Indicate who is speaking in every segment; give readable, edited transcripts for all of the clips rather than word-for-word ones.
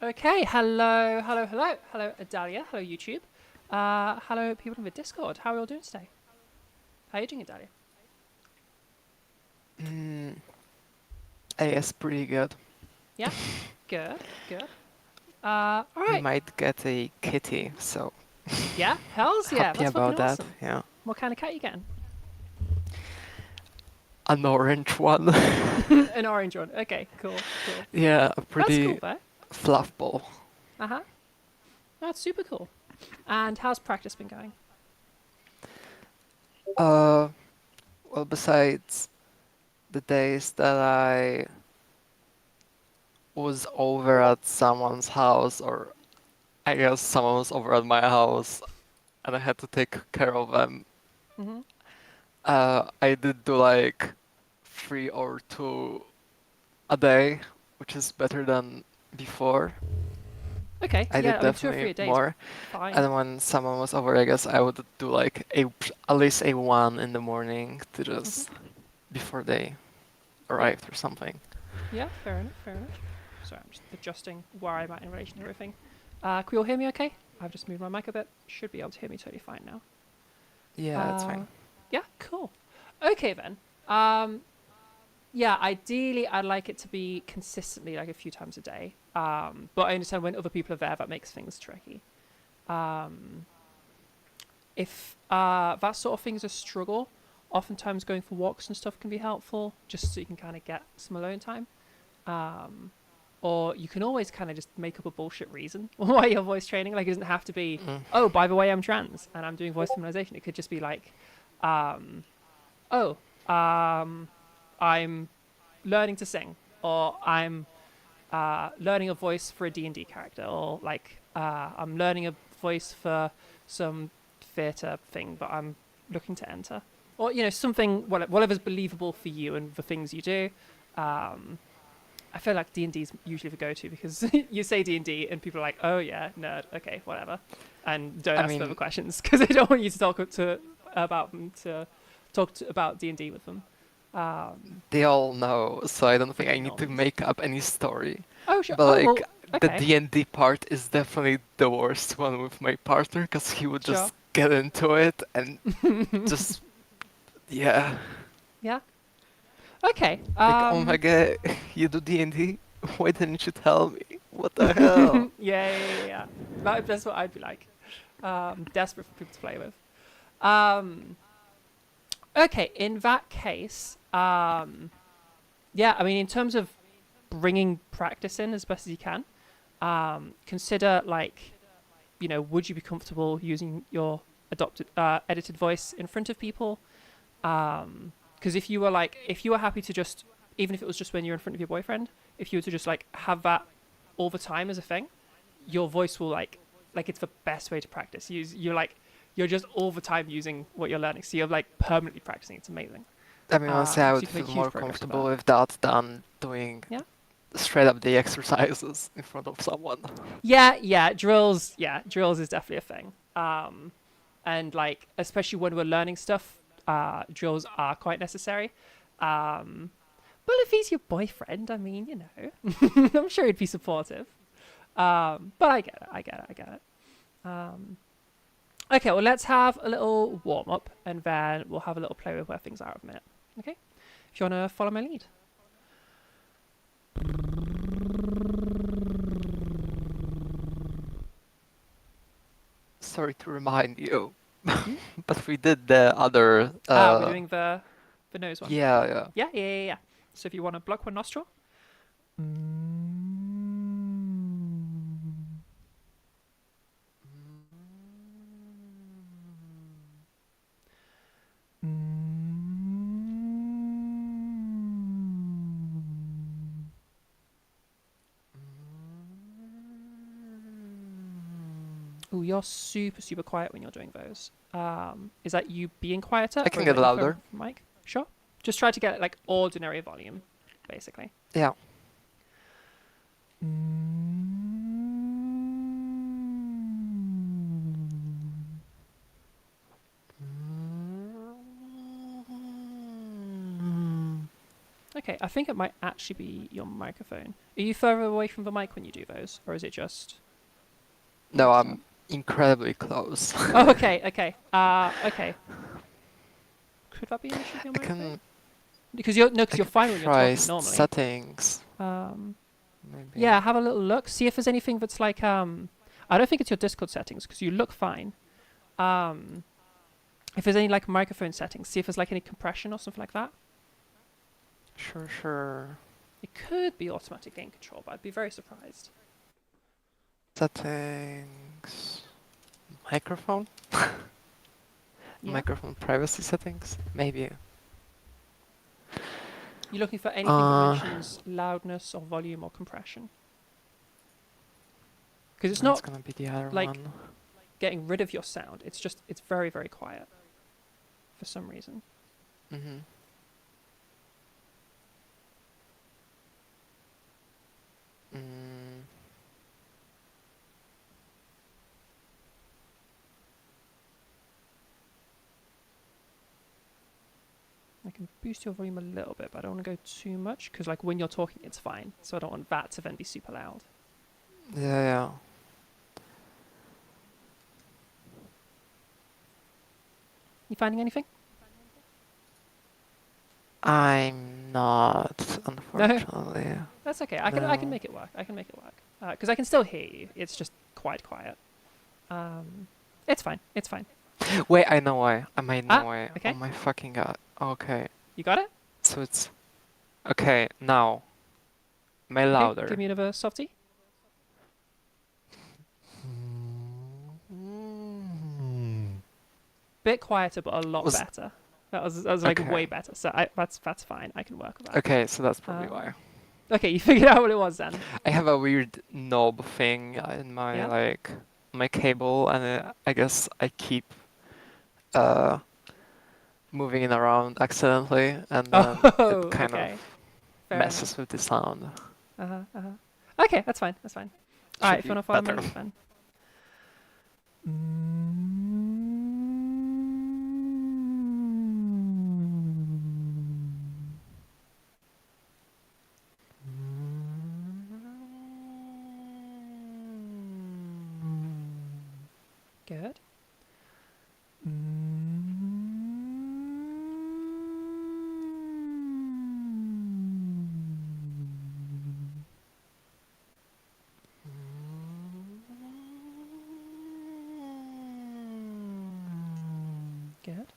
Speaker 1: Okay, hello, Idalia, hello, YouTube. Hello, people in the Discord. How are you all doing today? How are you doing, Idalia?
Speaker 2: Mm, I guess pretty good.
Speaker 1: Yeah, good, good. All
Speaker 2: We
Speaker 1: right.
Speaker 2: might get a kitty, so
Speaker 1: Yeah, hell's yeah,
Speaker 2: happy
Speaker 1: that's fucking
Speaker 2: about that.
Speaker 1: awesome.
Speaker 2: Yeah,
Speaker 1: What kind of cat you getting?
Speaker 2: an orange one.
Speaker 1: An orange one. Okay, cool, cool.
Speaker 2: Yeah, a
Speaker 1: That's cool,
Speaker 2: pretty
Speaker 1: though.
Speaker 2: fluff ball.
Speaker 1: Uh huh. That's super cool. And how's practice been going?
Speaker 2: Uh, well, besides the days that I was over at someone's house, or I guess someone was over at my house, and I had to take care of them.
Speaker 1: Mm-hmm.
Speaker 2: I did do like 3 or 2 a day, which is better than before.
Speaker 1: Okay,
Speaker 2: I
Speaker 1: yeah.
Speaker 2: did
Speaker 1: I mean, 2 or 3
Speaker 2: definitely
Speaker 1: a day is
Speaker 2: more.
Speaker 1: fine.
Speaker 2: And when someone was over, I guess I would do like at least a one in the morning to
Speaker 1: Mm-hmm.
Speaker 2: just before they
Speaker 1: Yeah,
Speaker 2: arrived or something.
Speaker 1: yeah. Fair enough. Fair enough. Sorry, I'm just adjusting where I'm at in relation to everything. Can you all hear me okay? I've just moved my mic a bit. Should be able to hear me totally fine now.
Speaker 2: Yeah, it's fine.
Speaker 1: Yeah, cool. Okay then. Um, yeah, ideally I'd like it to be consistently like a few times a day. But I understand when other people are there, that makes things tricky. Um, if that sort of thing is a struggle, oftentimes going for walks and stuff can be helpful, just so you can kind of get some alone time. Um, or you can always kind of just make up a bullshit reason why you're voice training. Like, it doesn't have to be,
Speaker 2: Mm.
Speaker 1: oh, by the way, I'm trans and I'm doing voice feminization. It could just be like, um, oh, I'm learning to sing, or I'm learning a voice for a D&D character, or like I'm learning a voice for some theatre thing that I'm looking to enter, or something whatever's believable for you and the things you do. Um, I feel like D&D is usually the go-to because you say D&D and people are like, oh yeah, nerd, okay, whatever, and don't
Speaker 2: I
Speaker 1: ask further
Speaker 2: mean,
Speaker 1: questions because they don't want you to talk about D&D with them. Um,
Speaker 2: they all know, so I don't think I
Speaker 1: Freaking
Speaker 2: need to
Speaker 1: normies.
Speaker 2: make up any story.
Speaker 1: Oh sure.
Speaker 2: But
Speaker 1: Oh
Speaker 2: like
Speaker 1: well.
Speaker 2: the
Speaker 1: Okay.
Speaker 2: D&D part is definitely the worst one with my partner because he would
Speaker 1: Sure.
Speaker 2: just get into it and just yeah,
Speaker 1: Yeah. Okay.
Speaker 2: like oh my god, you do D&D? Why didn't you tell me? What the hell?
Speaker 1: Yeah. That's what I'd be like. Desperate for people to play with. Um. Okay. In that case, yeah. I mean, in terms of bringing practice in as best as you can, consider like, would you be comfortable using your edited voice in front of people? Because if you were happy to just, even if it was just when you're in front of your boyfriend, if you were to just like have that all the time as a thing, your voice will like it's the best way to practice. You're just all the time using what you're learning, so you're like permanently practicing. It's amazing.
Speaker 2: I mean, honestly, I
Speaker 1: So
Speaker 2: would
Speaker 1: you can make
Speaker 2: feel
Speaker 1: huge
Speaker 2: more
Speaker 1: progress with
Speaker 2: comfortable
Speaker 1: that.
Speaker 2: with that than doing
Speaker 1: Yeah.
Speaker 2: straight up the exercises in front of someone.
Speaker 1: Yeah. Drills. Yeah, drills is definitely a thing. And like especially when we're learning stuff, drills are quite necessary. Um, Well, if he's your boyfriend, I mean, I'm sure he'd be supportive. But I get it. I get it. Um, okay, well, let's have a little warm up and then we'll have a little play with where things are in a minute. Okay? If you want to follow my lead.
Speaker 2: Sorry to remind you,
Speaker 1: Hmm?
Speaker 2: but we did the other.
Speaker 1: We're doing the nose one.
Speaker 2: Yeah, yeah.
Speaker 1: Yeah. So if you want to block one nostril. Oh, you're super, super quiet when you're doing those. Is that you being quieter
Speaker 2: I
Speaker 1: or
Speaker 2: can
Speaker 1: is
Speaker 2: get
Speaker 1: that your phone
Speaker 2: louder.
Speaker 1: mic? Sure. Just try to get like ordinary volume, basically.
Speaker 2: Yeah.
Speaker 1: Okay, I think it might actually be your microphone. Are you further away from the mic when you do those, or is it just
Speaker 2: No,
Speaker 1: mixed up?
Speaker 2: I'm incredibly close.
Speaker 1: Oh, okay, okay. Okay. Could that be an issue with your
Speaker 2: I
Speaker 1: microphone?
Speaker 2: can
Speaker 1: Because you're no, because
Speaker 2: I
Speaker 1: you're
Speaker 2: can
Speaker 1: fine when you're
Speaker 2: try
Speaker 1: talking normally.
Speaker 2: settings,
Speaker 1: Um,
Speaker 2: maybe.
Speaker 1: yeah, have a little look. See if there's anything that's like I don't think it's your Discord settings because you look fine. Um, if there's any like microphone settings, see if there's like any compression or something like that.
Speaker 2: Sure, sure.
Speaker 1: It could be automatic gain control, but I'd be very surprised.
Speaker 2: Settings. Microphone?
Speaker 1: Yeah.
Speaker 2: Microphone privacy settings? Maybe.
Speaker 1: You're looking for anything that
Speaker 2: Uh,
Speaker 1: mentions loudness or volume or compression. Because it's
Speaker 2: that's
Speaker 1: not
Speaker 2: gonna be the other
Speaker 1: like
Speaker 2: one.
Speaker 1: getting rid of your sound. It's just, it's very, very quiet for some reason.
Speaker 2: Mm-hmm. Mm,
Speaker 1: I can boost your volume a little bit, but I don't want to go too much because like when you're talking, it's fine. So I don't want that to then be super loud.
Speaker 2: yeah, yeah.
Speaker 1: You finding anything?
Speaker 2: I'm not,
Speaker 1: No,
Speaker 2: unfortunately.
Speaker 1: that's okay. I can
Speaker 2: No.
Speaker 1: make it work. I can make it work because I can still hear you. It's just quite quiet. It's fine. It's fine.
Speaker 2: Wait, I know why. I might know
Speaker 1: Ah,
Speaker 2: why. Oh
Speaker 1: okay.
Speaker 2: my fucking god. Okay.
Speaker 1: You got it.
Speaker 2: So it's okay now. Am I
Speaker 1: Okay. Give
Speaker 2: louder?
Speaker 1: me another softie. Bit quieter, but a lot
Speaker 2: Was
Speaker 1: better. That was like way
Speaker 2: okay.
Speaker 1: better. So that's fine. I can work with that.
Speaker 2: Okay, so that's probably
Speaker 1: Um,
Speaker 2: why.
Speaker 1: okay, you figured out what it was then.
Speaker 2: I have a weird knob thing in my
Speaker 1: Yeah.
Speaker 2: like my cable, and I guess I keep uh moving it around accidentally, and then it
Speaker 1: Oh,
Speaker 2: kind of
Speaker 1: okay. Fair enough.
Speaker 2: messes with the sound.
Speaker 1: Uh huh. Uh huh. Okay, that's fine. That's fine. All right,
Speaker 2: Should
Speaker 1: if you
Speaker 2: be
Speaker 1: want to follow my
Speaker 2: better.
Speaker 1: lead, then. Good. Good.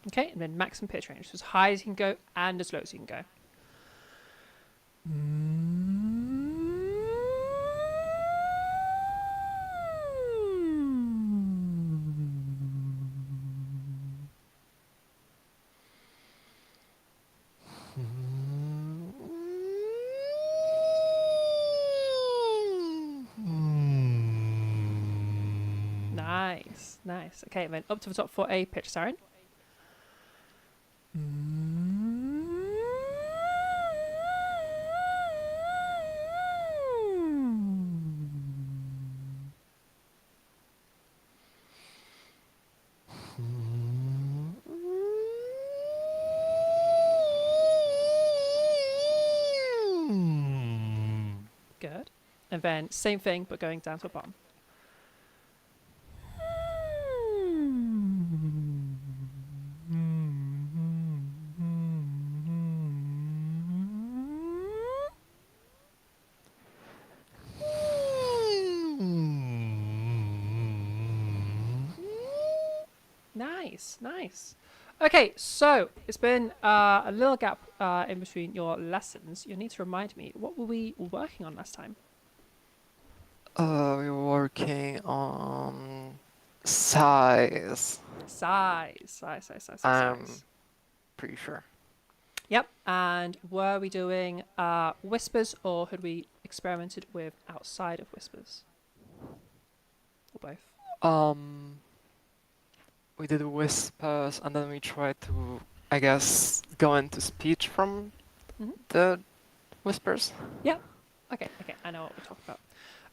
Speaker 1: Okay, and then maximum pitch range. So as high as you can go and as low as you can go. Nice, nice. Okay, and then up to the top for a pitch siren. Good. And then same thing, but going down to the bottom. Nice, nice. Okay, so it's been a little gap in between your lessons. You'll need to remind me, what were we working on last time?
Speaker 2: We were working on size. I'm
Speaker 1: Size.
Speaker 2: pretty sure.
Speaker 1: Yep, and were we doing whispers, or had we experimented with outside of whispers? Or both?
Speaker 2: Um, we did whispers, and then we tried to, I guess, go into speech from
Speaker 1: Mm-hmm.
Speaker 2: the whispers.
Speaker 1: Yep. Okay, I know what we're talking about.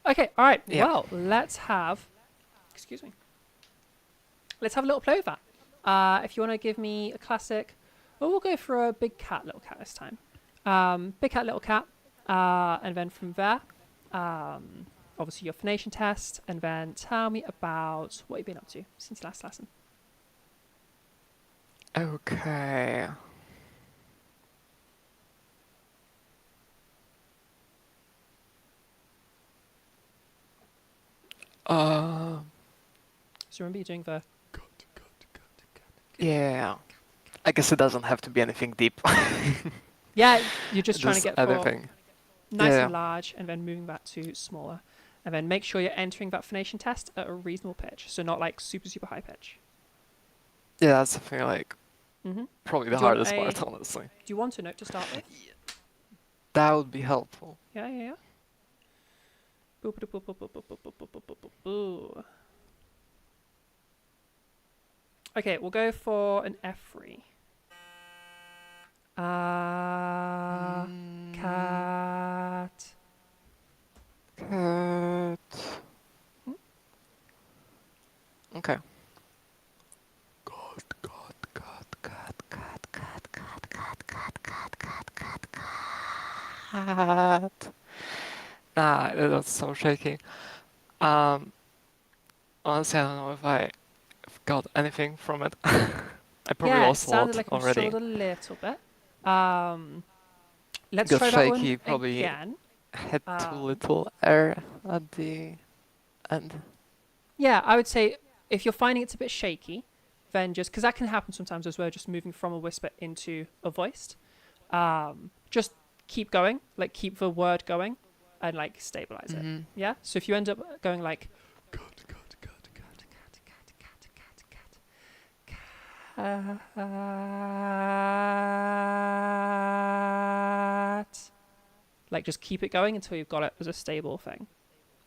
Speaker 1: Okay, all right,
Speaker 2: Yeah.
Speaker 1: well, let's have a little play with that. If you want to give me a classic, well, we'll go for a big cat, little cat this time. Big cat, little cat, and then from there, obviously your phonation test, and then tell me about what you've been up to since last lesson.
Speaker 2: Okay.
Speaker 1: So remember you're doing the
Speaker 2: Yeah. I guess it doesn't have to be anything deep.
Speaker 1: yeah, you're just trying to
Speaker 2: Just
Speaker 1: get for
Speaker 2: anything.
Speaker 1: nice
Speaker 2: Yeah.
Speaker 1: and large, and then moving that to smaller, and then make sure you're entering that phonation test at a reasonable pitch, so not like super high pitch.
Speaker 2: Yeah, that's something like
Speaker 1: Mm-hmm.
Speaker 2: probably the
Speaker 1: Do you want
Speaker 2: hardest
Speaker 1: a
Speaker 2: part, honestly.
Speaker 1: Do you want a note to start with?
Speaker 2: That would be helpful.
Speaker 1: Yeah. Boo, boo, boo, boo, boo, boo, boo, boo, boo, boo, boo, boo. Okay, we'll go for an F3. Cat.
Speaker 2: Cat. Okay. Cat. Nah, that's so shaky. Um, Honestly, I don't know if I got anything from it. I probably
Speaker 1: Yeah, it
Speaker 2: lost a
Speaker 1: sounded
Speaker 2: lot
Speaker 1: like it
Speaker 2: already.
Speaker 1: struggled a little bit. Let's
Speaker 2: Got
Speaker 1: try that one
Speaker 2: shaky, probably
Speaker 1: again.
Speaker 2: had too little air at the end.
Speaker 1: Yeah, I would say if you're finding it's a bit shaky, then just because that can happen sometimes as well, just moving from a whisper into a voiced. Just keep going, like keep the word going, and like stabilize it. Yeah. So if you end up going like cat, like just keep it going until you've got it as a stable thing.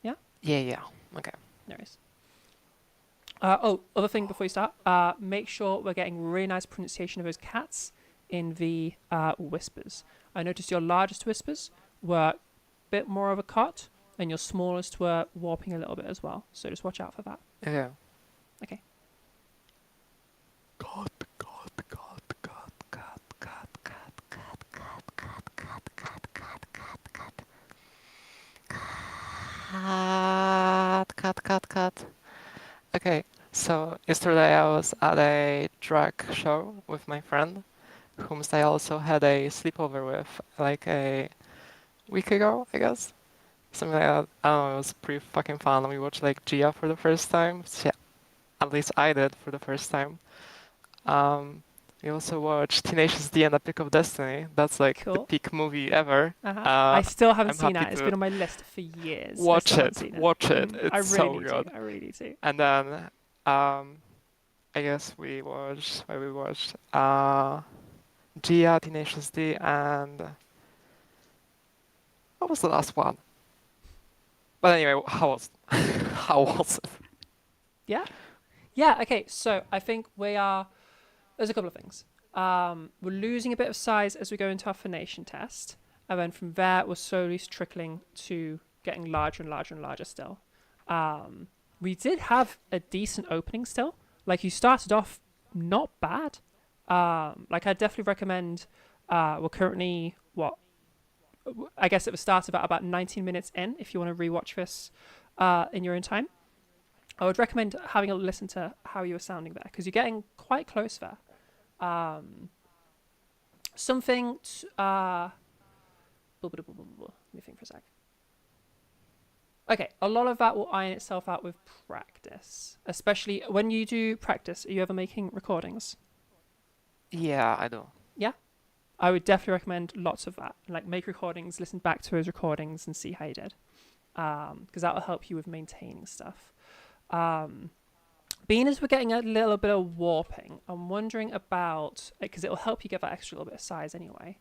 Speaker 1: Yeah.
Speaker 2: Yeah. Okay.
Speaker 1: No worries. Other thing before you start, make sure we're getting really nice pronunciation of those cats in the whispers. I noticed your largest whispers were a bit more of a cut, and your smallest were warping a little bit as well. So just watch out for that.
Speaker 2: Yeah.
Speaker 1: Okay.
Speaker 2: Cat. Okay, so yesterday I was at a drag show with my friend, whom I also had a sleepover with like a week ago, I guess. Something like that. I don't know, it was pretty fucking fun. We watched like Gia for the first time. Yeah, at least I did for the first time. We also watched Tenacious D and Epic of Destiny. That's like the
Speaker 1: Cool.
Speaker 2: peak movie ever.
Speaker 1: Uh-huh. I still haven't
Speaker 2: I'm
Speaker 1: seen
Speaker 2: happy
Speaker 1: that. It's
Speaker 2: to
Speaker 1: been on my list for years. I
Speaker 2: watch
Speaker 1: still haven't
Speaker 2: it.
Speaker 1: seen it.
Speaker 2: Watch it.
Speaker 1: I
Speaker 2: It's
Speaker 1: really
Speaker 2: so
Speaker 1: need to.
Speaker 2: good.
Speaker 1: I really need to.
Speaker 2: And then I guess we watched Gia, Tenacious D, and what was the last one? But anyway, how was how was it?
Speaker 1: Yeah. Yeah. Okay. So I think we are. There's a couple of things. We're losing a bit of size as we go into our phonation test, and then from there we're slowly trickling to getting larger and larger and larger still. We did have a decent opening still. Like you started off not bad. Like I definitely recommend. We're currently what I guess it was started about 19 minutes in. If you want to rewatch this in your own time, I would recommend having a listen to how you were sounding there because you're getting quite close there. Um, something. Let me think for a sec. Okay, a lot of that will iron itself out with practice, especially when you do practice. Are you ever making recordings?
Speaker 2: Yeah, I do.
Speaker 1: Yeah, I would definitely recommend lots of that. Like make recordings, listen back to those recordings, and see how you did. Because that will help you with maintaining stuff. Being as we're getting a little bit of warping, I'm wondering about because it will help you get that extra little bit of size anyway.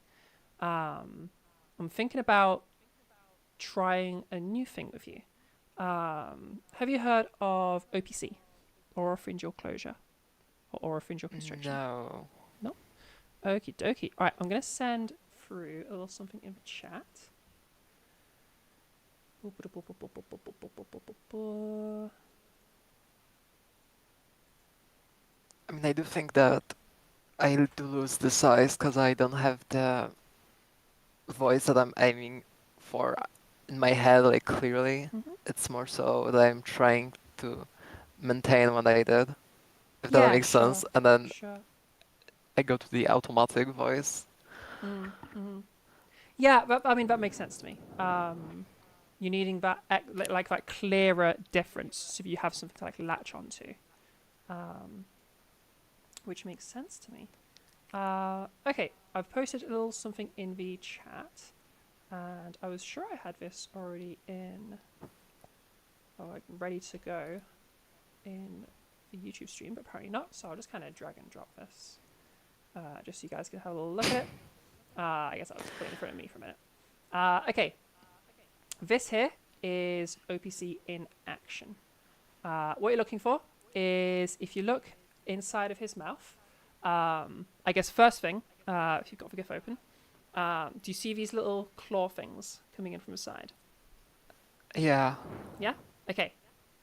Speaker 1: I'm thinking about trying a new thing with you. Have you heard of OPC, oropharyngeal closure, or oropharyngeal constriction?
Speaker 2: No.
Speaker 1: No. Okie dokie. All right, I'm gonna send through a little something in the chat.
Speaker 2: I mean, I do think that I do lose the size because I don't have the voice that I'm aiming for in my head, like clearly.
Speaker 1: Mm-hmm.
Speaker 2: It's more so that I'm trying to maintain what I did, if that
Speaker 1: Yeah,
Speaker 2: makes sense.
Speaker 1: sure,
Speaker 2: And then
Speaker 1: sure.
Speaker 2: I go to the automatic voice.
Speaker 1: Mm-hmm. Yeah, but, I mean that makes sense to me. You're needing that like that clearer difference, so you have something to like latch onto, which makes sense to me. Okay, I've posted a little something in the chat, and I was sure I had this already in, ready to go in the YouTube stream, but apparently not. So I'll just kind of drag and drop this, just so you guys can have a little look at it. I guess I'll just put it in front of me for a minute. Okay, this here is OPC in action. What you're looking for is if you look inside of his mouth, I guess first thing, if you've got the GIF open, do you see these little claw things coming in from the side?
Speaker 2: Yeah.
Speaker 1: Yeah? Okay,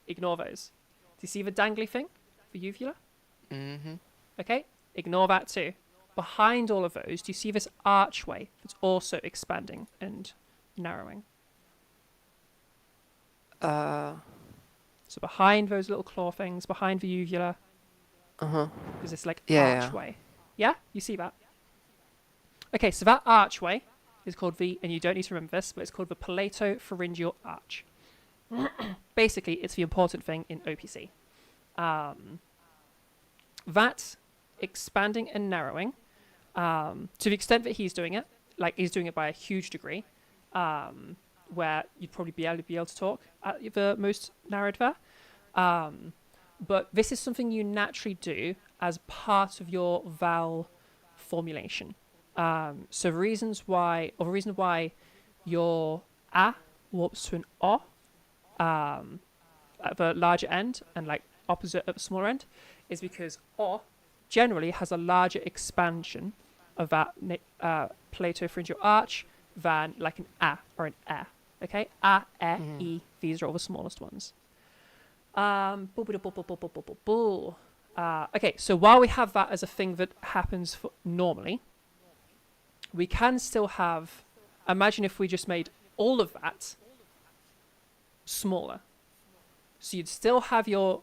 Speaker 1: ignore those. Do you see the dangly thing, the uvula?
Speaker 2: Mm-hmm.
Speaker 1: Okay, ignore that too. Behind all of those, do you see this archway that's also expanding and narrowing? So behind those little claw things, behind the uvula,
Speaker 2: Uh-huh.
Speaker 1: there's this like
Speaker 2: Yeah, yeah.
Speaker 1: archway. Yeah? You see that? Okay, so that archway is called and you don't need to remember this, but it's called the palatopharyngeal arch. Basically, it's the important thing in OPC. That expanding and narrowing, to the extent that he's doing it, like he's doing it by a huge degree, where you'd probably be able to talk at the most narrowed there. But this is something you naturally do as part of your vowel formulation. So the reason why your a warps to an o at the larger end and like opposite at the smaller end is because o generally has a larger expansion of that palatopharyngeal arch than like an a or an e. Okay, a, e, these are all the smallest ones. Okay, so while we have that as a thing that happens normally, we can still have. Imagine if we just made all of that smaller. So you'd still have your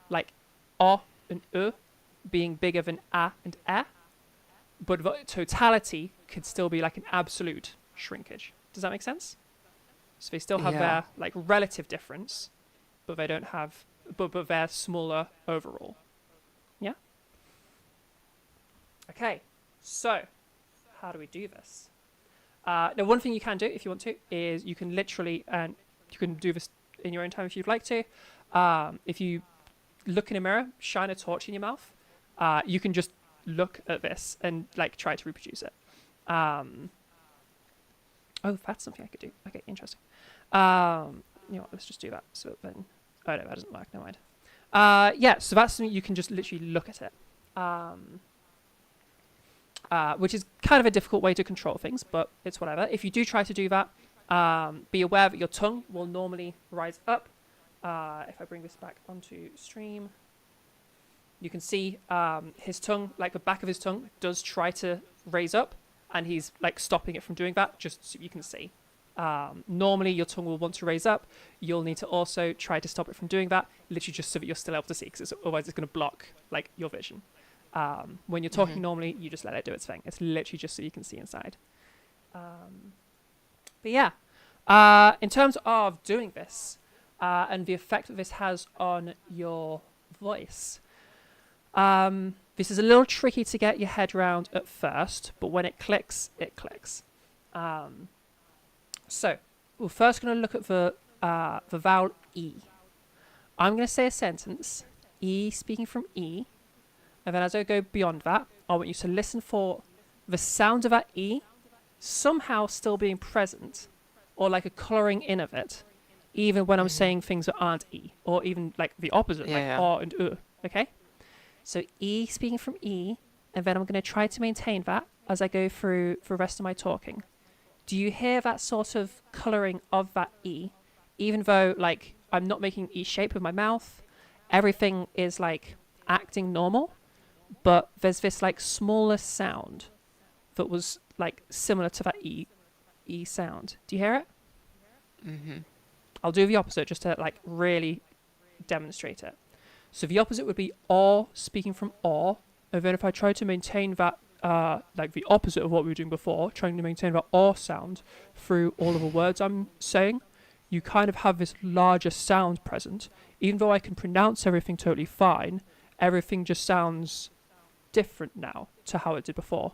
Speaker 1: like o and u being bigger than a and e, but the totality could still be like an absolute shrinkage. Does that make sense? So they still have their like relative difference, but they don't have, but they're smaller overall. Yeah. Okay, so how do we do this? Now, one thing you can do if you want to is you can literally, and you can do this in your own time if you'd like to. If you look in a mirror, shine a torch in your mouth, you can just look at this and like try to reproduce it. Oh, that's something I could do. Okay, interesting. You know what, let's just do that. So then, oh no, that doesn't work. Never mind. Yeah, so that's something you can just literally look at it. Which is kind of a difficult way to control things, but it's whatever. If you do try to do that, be aware that your tongue will normally rise up. If I bring this back onto stream, you can see his tongue, like the back of his tongue, does try to raise up, and he's like stopping it from doing that, just so you can see. Normally, your tongue will want to raise up. You'll need to also try to stop it from doing that, literally just so that you're still able to see, because otherwise it's going to block like your vision. When you're talking normally, you just let it do its thing. It's literally just so you can see inside. But yeah, in terms of doing this and the effect that this has on your voice, this is a little tricky to get your head around at first, but when it clicks, it clicks. So we're first going to look at the vowel E. I'm going to say a sentence, E speaking from E, and then as I go beyond that, I want you to listen for the sound of that E somehow still being present, or like a colouring in of it, even when I'm saying things that aren't E, or even like the opposite, like R and okay? So E speaking from E, and then I'm going to try to maintain that as I go through the rest of my talking. Do you hear that sort of colouring of that E, even though like I'm not making E shape with my mouth, everything is like acting normal, but there's this like smaller sound that was like similar to that E sound. Do you hear it?
Speaker 2: Mm-hmm.
Speaker 1: I'll do the opposite just to like really demonstrate it. So the opposite would be or speaking from or, and then if I try to maintain that like the opposite of what we were doing before, trying to maintain that or sound through all of the words I'm saying, you kind of have this larger sound present. Even though I can pronounce everything totally fine, everything just sounds different now to how it did before.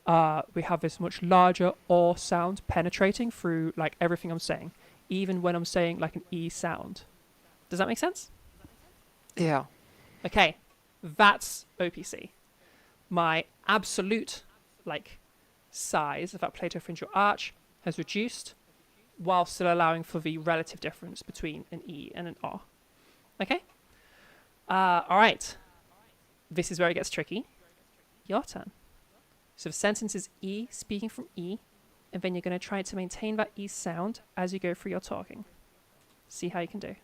Speaker 1: We have this much larger or sound penetrating through like everything I'm saying, even when I'm saying like an E sound. Does that make sense?
Speaker 2: Yeah.
Speaker 1: Okay, that's OPC. My absolute like size of that Plato-pharyngeal arch has reduced while still allowing for the relative difference between an E and an R. Okay? All right. This is where it gets tricky. Your turn. So the sentence is E speaking from E, and then you're going to try to maintain that E sound as you go through your talking. See how you can do.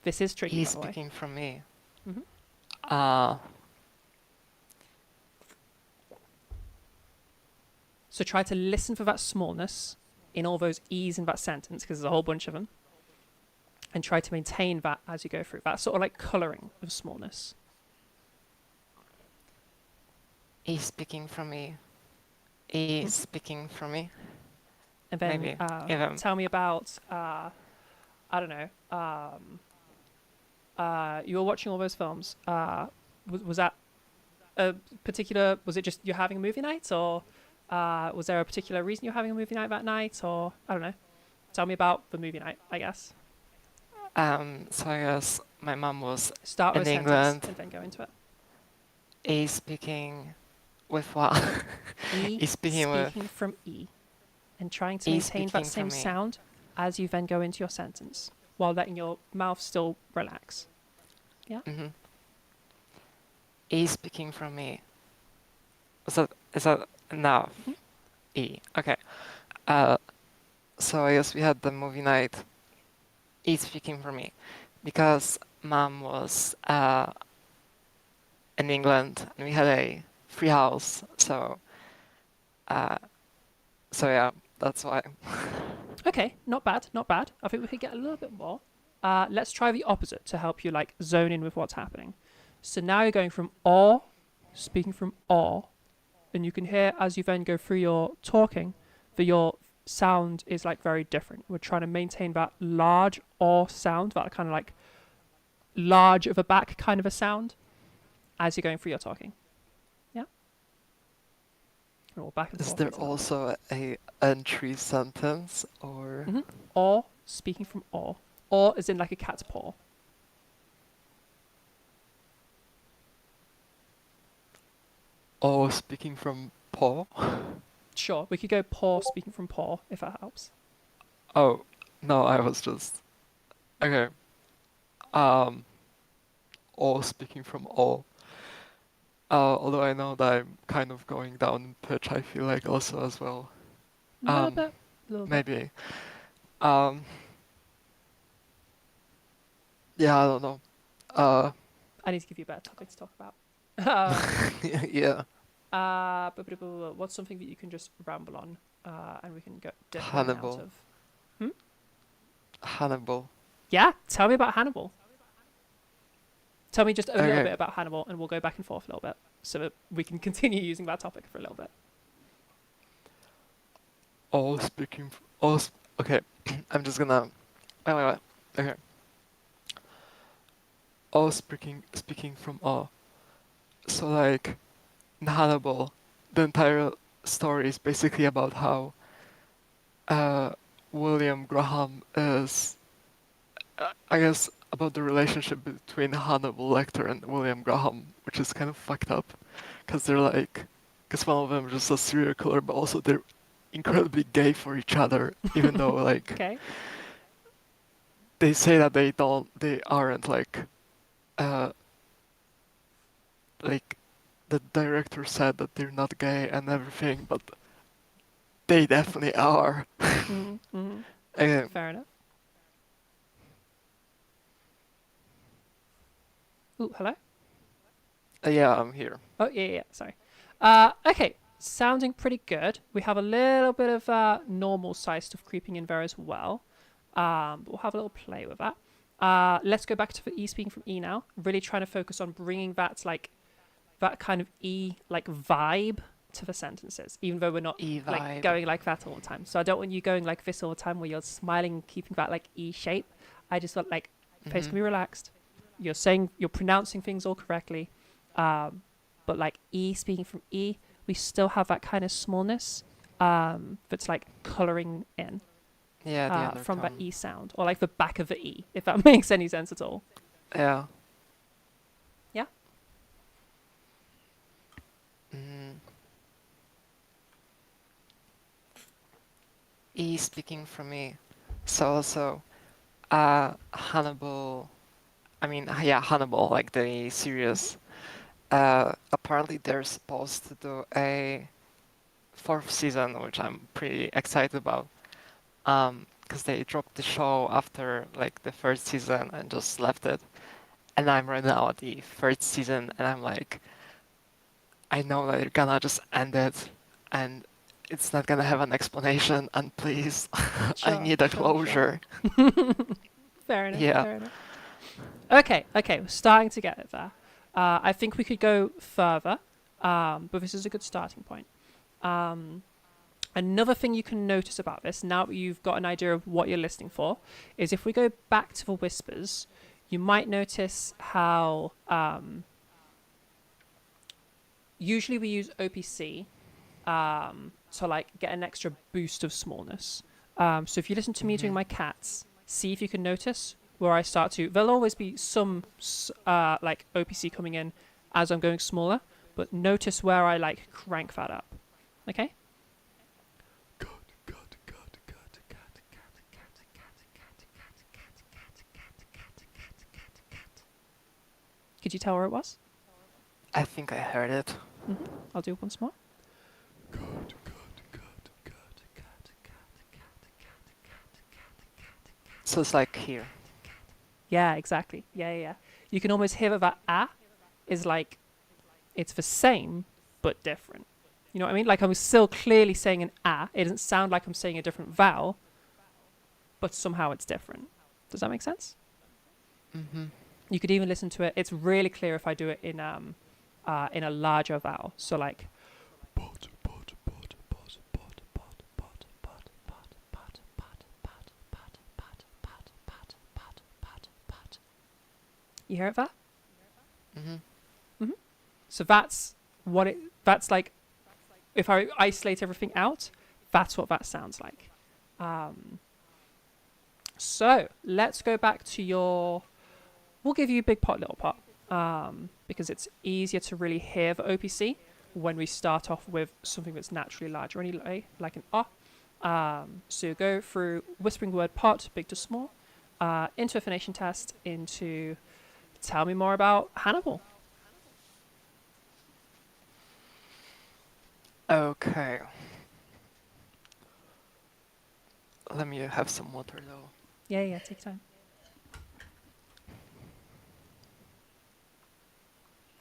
Speaker 1: This is tricky,
Speaker 2: E
Speaker 1: by the way.
Speaker 2: speaking from me.
Speaker 1: Mm-hmm. So try to listen for that smallness in all those E's in that sentence, because there's a whole bunch of them, and try to maintain that as you go through. That sort of like colouring of smallness.
Speaker 2: E speaking from me. E speaking from me.
Speaker 1: And then
Speaker 2: Maybe.
Speaker 1: tell me about, I don't know, you were watching all those films. Was that a particular, was it just you're having a movie night, or was there a particular reason you're having a movie night that night, or I don't know. Tell me about the movie night, I guess.
Speaker 2: So I guess my mom was
Speaker 1: Start with
Speaker 2: in
Speaker 1: a
Speaker 2: England.
Speaker 1: sentence and then go into it.
Speaker 2: E speaking with what?
Speaker 1: E
Speaker 2: speaking with
Speaker 1: from E, and trying to
Speaker 2: E
Speaker 1: maintain that
Speaker 2: speaking
Speaker 1: same
Speaker 2: from me.
Speaker 1: sound as you then go into your sentence, while letting your mouth still relax. Yeah?
Speaker 2: Mm-hmm. E speaking from me. Is that enough?
Speaker 1: Mm-hmm.
Speaker 2: E. Okay. So I guess we had the movie night. E speaking for me, because mom was in England and we had a free house. So yeah, that's why.
Speaker 1: Okay, not bad, not bad. I think we could get a little bit more. Let's try the opposite to help you like zone in with what's happening. So now you're going from or, speaking from or, and you can hear as you then go through your talking that your sound is like very different. We're trying to maintain that large or sound, that kind of like large of a back kind of a sound as you're going through your talking. and we'll back and
Speaker 2: Is
Speaker 1: forth
Speaker 2: there
Speaker 1: these a little bit.
Speaker 2: also a entry sentence or
Speaker 1: Or, speaking from or is in like a cat's paw.
Speaker 2: oh speaking from Paul?
Speaker 1: Sure, we could go paw, speaking from paw, if that helps.
Speaker 2: Oh, no, I was just okay. Um, all speaking from all. Although I know that I'm kind of going down in pitch, I feel like also as well.
Speaker 1: A little
Speaker 2: Um,
Speaker 1: bit, a little bit.
Speaker 2: maybe. Um, yeah, I don't know. Uh,
Speaker 1: I need to give you a better topic to talk about.
Speaker 2: yeah,
Speaker 1: What's something that you can just ramble on, and we can go dip in and out
Speaker 2: Hannibal.
Speaker 1: of? Hmm?
Speaker 2: Hannibal.
Speaker 1: Yeah, tell me about Hannibal. Tell me just a little
Speaker 2: Okay.
Speaker 1: bit about Hannibal, and we'll go back and forth a little bit, so that we can continue using that topic for a little bit.
Speaker 2: All speaking. All. Okay. I'm just gonna. Wait. Okay. All speaking from all. So like in Hannibal, the entire story is basically about how uh, William Graham is, I guess, about the relationship between Hannibal Lecter and William Graham, which is kind of fucked up, because they're like, because one of them is just a serial killer, but also they're incredibly gay for each other, even though like
Speaker 1: Okay.
Speaker 2: they say that they aren't uh, like the director said that they're not gay and everything, but they definitely are.
Speaker 1: Mm-hmm.
Speaker 2: And,
Speaker 1: Fair enough. Ooh, hello.
Speaker 2: yeah, I'm here.
Speaker 1: Oh yeah. Sorry. Okay. Sounding pretty good. We have a little bit of normal size stuff creeping in there as well. But we'll have a little play with that. Let's go back to the E speaking from E now. Really trying to focus on bringing that kind of E like vibe to the sentences, even though we're not
Speaker 2: E
Speaker 1: like
Speaker 2: vibe.
Speaker 1: going like that all the time. So I don't want you going like this all the time where you're smiling, keeping that like E shape. I just want like face
Speaker 2: Mm-hmm.
Speaker 1: can be relaxed. You're pronouncing things all correctly, but like E speaking from E, we still have that kind of smallness that's like coloring in
Speaker 2: Yeah, the
Speaker 1: from that
Speaker 2: undertone.
Speaker 1: E sound, or like the back of the E, if that makes any sense at all.
Speaker 2: Yeah.
Speaker 1: Yeah.
Speaker 2: Mm. E speaking for me. So also, Hannibal. I mean, yeah, Hannibal, like the
Speaker 1: Mm-hmm.
Speaker 2: series. Apparently they're supposed to do a fourth season, which I'm pretty excited about. Because they dropped the show after like the first season and just left it. And I'm right now at the third season, and I'm like, I know that they're gonna just end it, and it's not gonna have an explanation. And please, I
Speaker 1: Sure,
Speaker 2: need a
Speaker 1: sure, sure.
Speaker 2: closure.
Speaker 1: Fair enough.
Speaker 2: Yeah.
Speaker 1: Fair enough. Okay, we're starting to get it there. I think we could go further, but this is a good starting point. Um, Another thing you can notice about this, now that you've got an idea of what you're listening for, is if we go back to the whispers, you might notice how usually we use OPC to like get an extra boost of smallness. So if you listen to me doing
Speaker 2: Mm-hmm.
Speaker 1: my cats, see if you can notice where I start to. There'll always be some like OPC coming in as I'm going smaller, but notice where I like crank that up. Okay. Could you tell where it was?
Speaker 2: I think I heard it.
Speaker 1: I'll do it once more.
Speaker 2: So it's like here.
Speaker 1: Yeah, exactly. Yeah. You can almost hear that ah is like it's the same but different. You know what I mean? Like I'm still clearly saying an ah. It doesn't sound like I'm saying a different vowel, but somehow it's different. Does that make sense?
Speaker 2: Mm-hmm.
Speaker 1: You could even listen to it. It's really clear if I do it in a larger vowel. So like you hear it that?
Speaker 2: Mm-hmm.
Speaker 1: So that's what it. That's like if I isolate everything out, that's what that sounds like. Um, so let's go back to your. We'll give you big pot, little pot, because it's easier to really hear the OPC when we start off with something that's naturally larger anyway, like an ah. So go through whispering word pot, big to small, into a phonation test, into tell me more about Hannibal.
Speaker 2: Okay. Let me have some water though.
Speaker 1: Yeah, yeah, take your time.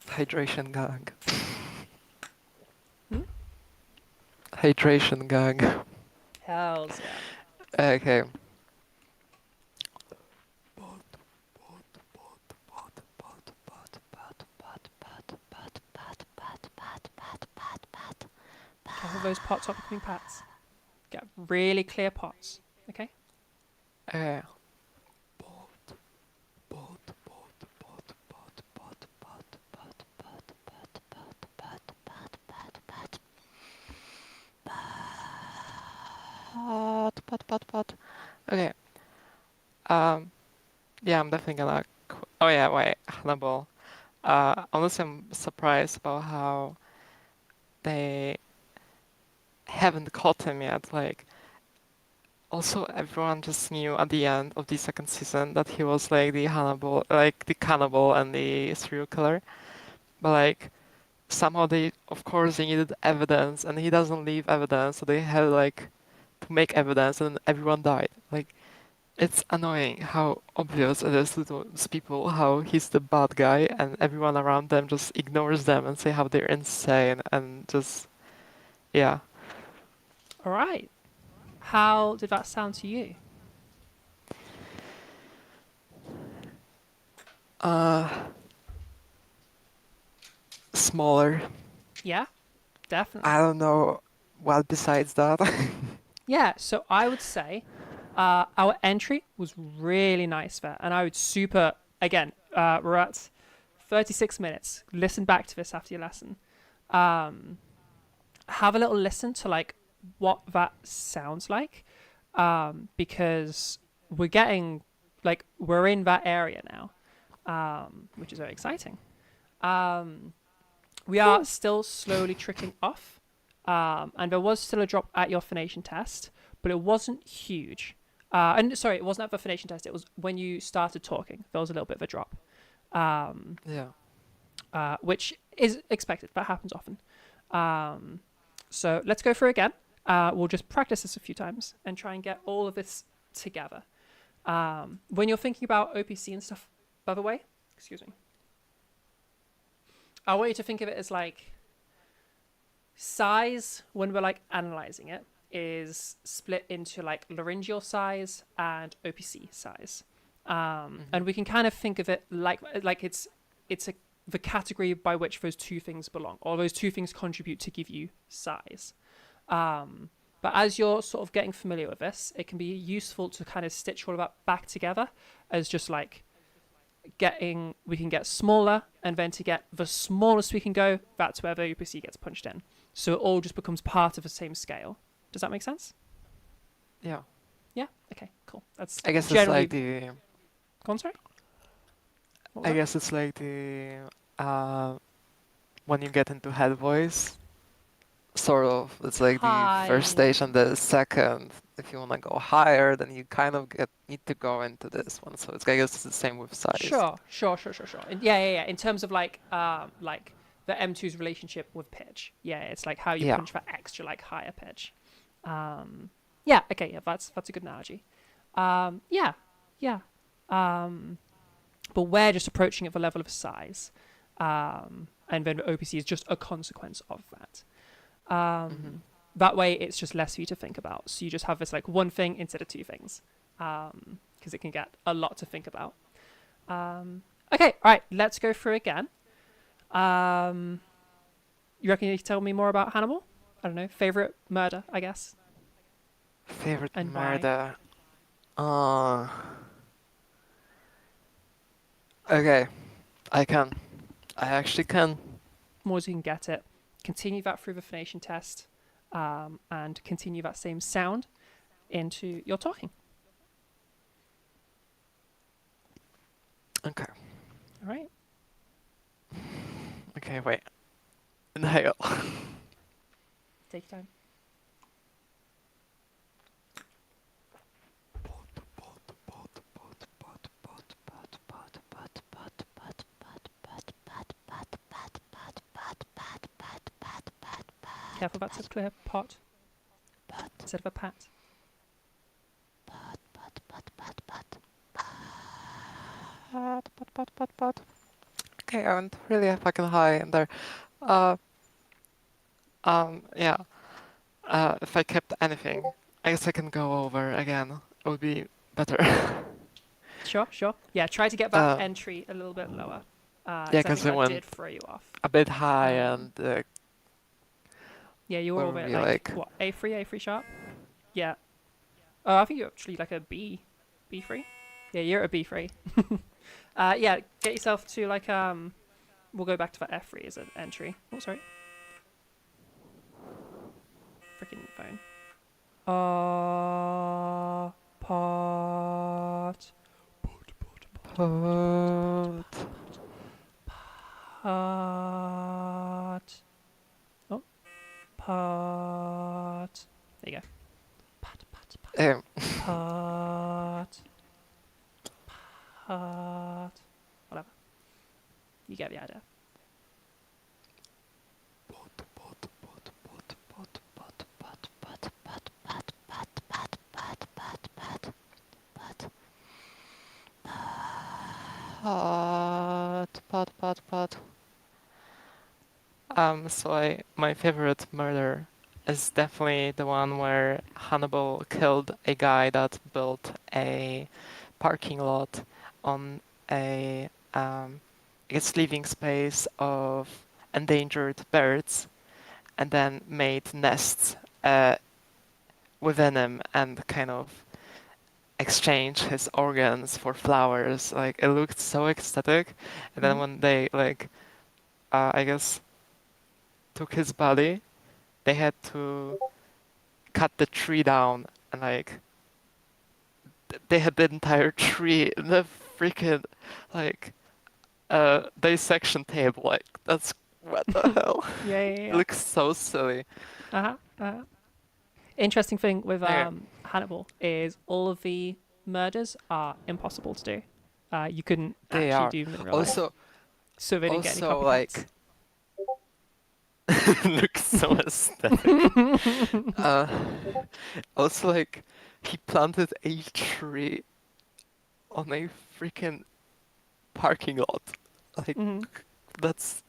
Speaker 2: Hydration gang.
Speaker 1: Hmm?
Speaker 2: Hydration gang.
Speaker 1: Hells yeah.
Speaker 2: Okay.
Speaker 1: Careful those pots are becoming pats. Get really clear pots. Okay?
Speaker 2: Okay. Pot. Okay. Um. Yeah, I'm definitely gonna. Oh yeah, wait, Hannibal. Honestly, I'm surprised about how they haven't caught him yet. Like, also everyone just knew at the end of the second season that he was like the Hannibal, like the cannibal and the serial killer. But like somehow they, of course, they needed evidence, and he doesn't leave evidence, so they had like to make evidence, and everyone died. Like, it's annoying how obvious it is to those people how he's the bad guy, and everyone around them just ignores them and say how they're insane, and just yeah.
Speaker 1: All right. How did that sound to you?
Speaker 2: Uh, Smaller.
Speaker 1: Yeah, definitely.
Speaker 2: I don't know what besides that.
Speaker 1: Yeah, so I would say our entry was really nice there. And I would super, again, we're at 36 minutes. Listen back to this after your lesson. Um, have a little listen to like what that sounds like, because we're getting like we're in that area now, which is very exciting. Um, we are still slowly trickling off, and there was still a drop at your phonation test, but it wasn't huge. And sorry, it wasn't at the phonation test. It was when you started talking. There was a little bit of a drop, um,
Speaker 2: Yeah.
Speaker 1: which is expected. That happens often. Um, so let's go through again. We'll just practice this a few times and try and get all of this together. When you're thinking about OPC and stuff, by the way, excuse me, I want you to think of it as like size when we're like analyzing it is split into like laryngeal size and OPC size. And we can kind of think of it like it's the category by which those two things belong, or those two things contribute to give you size. But as you're sort of getting familiar with this, it can be useful to kind of stitch all of that back together as just like we can get smaller, and then to get the smallest we can go, that's where the OPC gets punched in. So it all just becomes part of the same scale. Does that make sense?
Speaker 2: Yeah.
Speaker 1: Yeah? Okay, cool. That's
Speaker 2: I guess it's
Speaker 1: generally.
Speaker 2: like the.
Speaker 1: Go on, sorry? What was
Speaker 2: I
Speaker 1: that?
Speaker 2: guess it's like the. When you get into head voice, sort of. It's like the first
Speaker 1: Kind
Speaker 2: stage
Speaker 1: of.
Speaker 2: and the second. If you want to go higher, then you kind of need to go into this one. So it's I guess it's the same with size.
Speaker 1: Sure. And yeah. In terms of like the M2's relationship with pitch. Yeah, it's like how you
Speaker 2: Yeah.
Speaker 1: punch that extra like higher pitch. Yeah, okay, yeah, that's a good analogy. Yeah. Um, but we're just approaching at the level of size. And then OPC is just a consequence of that.
Speaker 2: Hmm.
Speaker 1: That way, it's just less for you to think about. So you just have this like one thing instead of two things, because it can get a lot to think about. Okay, all right, let's go through again. You reckon you can tell me more about Hannibal? I don't know, favorite murder, I guess,
Speaker 2: Favorite
Speaker 1: and why?
Speaker 2: murder. Uh. Okay. I can. I actually can.
Speaker 1: More as you can get it. continue that through the phonation test, and continue that same sound into your talking.
Speaker 2: Okay.
Speaker 1: All right.
Speaker 2: Okay, wait. Inhale.
Speaker 1: Take your time. Careful, that's a clear pot instead of a pat.
Speaker 2: Okay, I went really fucking high in there. Uh, yeah. If I kept anything, I guess I can go over again. It would be better.
Speaker 1: Sure, sure. Yeah, try to get that
Speaker 2: uh,
Speaker 1: entry a little bit lower.
Speaker 2: yeah,
Speaker 1: Because I
Speaker 2: because
Speaker 1: think
Speaker 2: it
Speaker 1: that
Speaker 2: went
Speaker 1: did throw you off.
Speaker 2: a bit high
Speaker 1: Um,
Speaker 2: and
Speaker 1: yeah, you were
Speaker 2: what
Speaker 1: all
Speaker 2: would
Speaker 1: bit
Speaker 2: be
Speaker 1: like,
Speaker 2: like,
Speaker 1: what, A3 sharp? Yeah. Oh, I think you're actually like a B3? Yeah, you're a B3. Yeah, get yourself to like, we'll go back to that F3 as an entry. Oh, sorry. Freaking phone. Pot.
Speaker 2: pot.
Speaker 1: Pot. Oh, pot. There you go. Pot, pot, pot.
Speaker 2: Um,
Speaker 1: Pot. Pot. Whatever. You get the idea.
Speaker 2: Pot. My favorite murder is definitely the one where Hannibal killed a guy that built a parking lot on I guess living space of endangered birds, and then made nests within him and kind of exchange his organs for flowers. Like it looked so ecstatic, and then
Speaker 1: Mm-hmm.
Speaker 2: when they I guess took his body, they had to cut the tree down and they had the entire tree in the freaking like dissection table. Like that's what the hell.
Speaker 1: Yeah, yeah,
Speaker 2: It
Speaker 1: yeah.
Speaker 2: looks so silly.
Speaker 1: Uh-huh. Uh-huh. Interesting thing with
Speaker 2: Okay.
Speaker 1: Hannibal is all of the murders are impossible to do. You couldn't
Speaker 2: They
Speaker 1: actually
Speaker 2: are
Speaker 1: do them in real life,
Speaker 2: also
Speaker 1: so they didn't get any
Speaker 2: also
Speaker 1: copycats.
Speaker 2: like looks so aesthetic. Uh, also like he planted a tree on a freaking parking lot. Like
Speaker 1: Mm-hmm.
Speaker 2: that's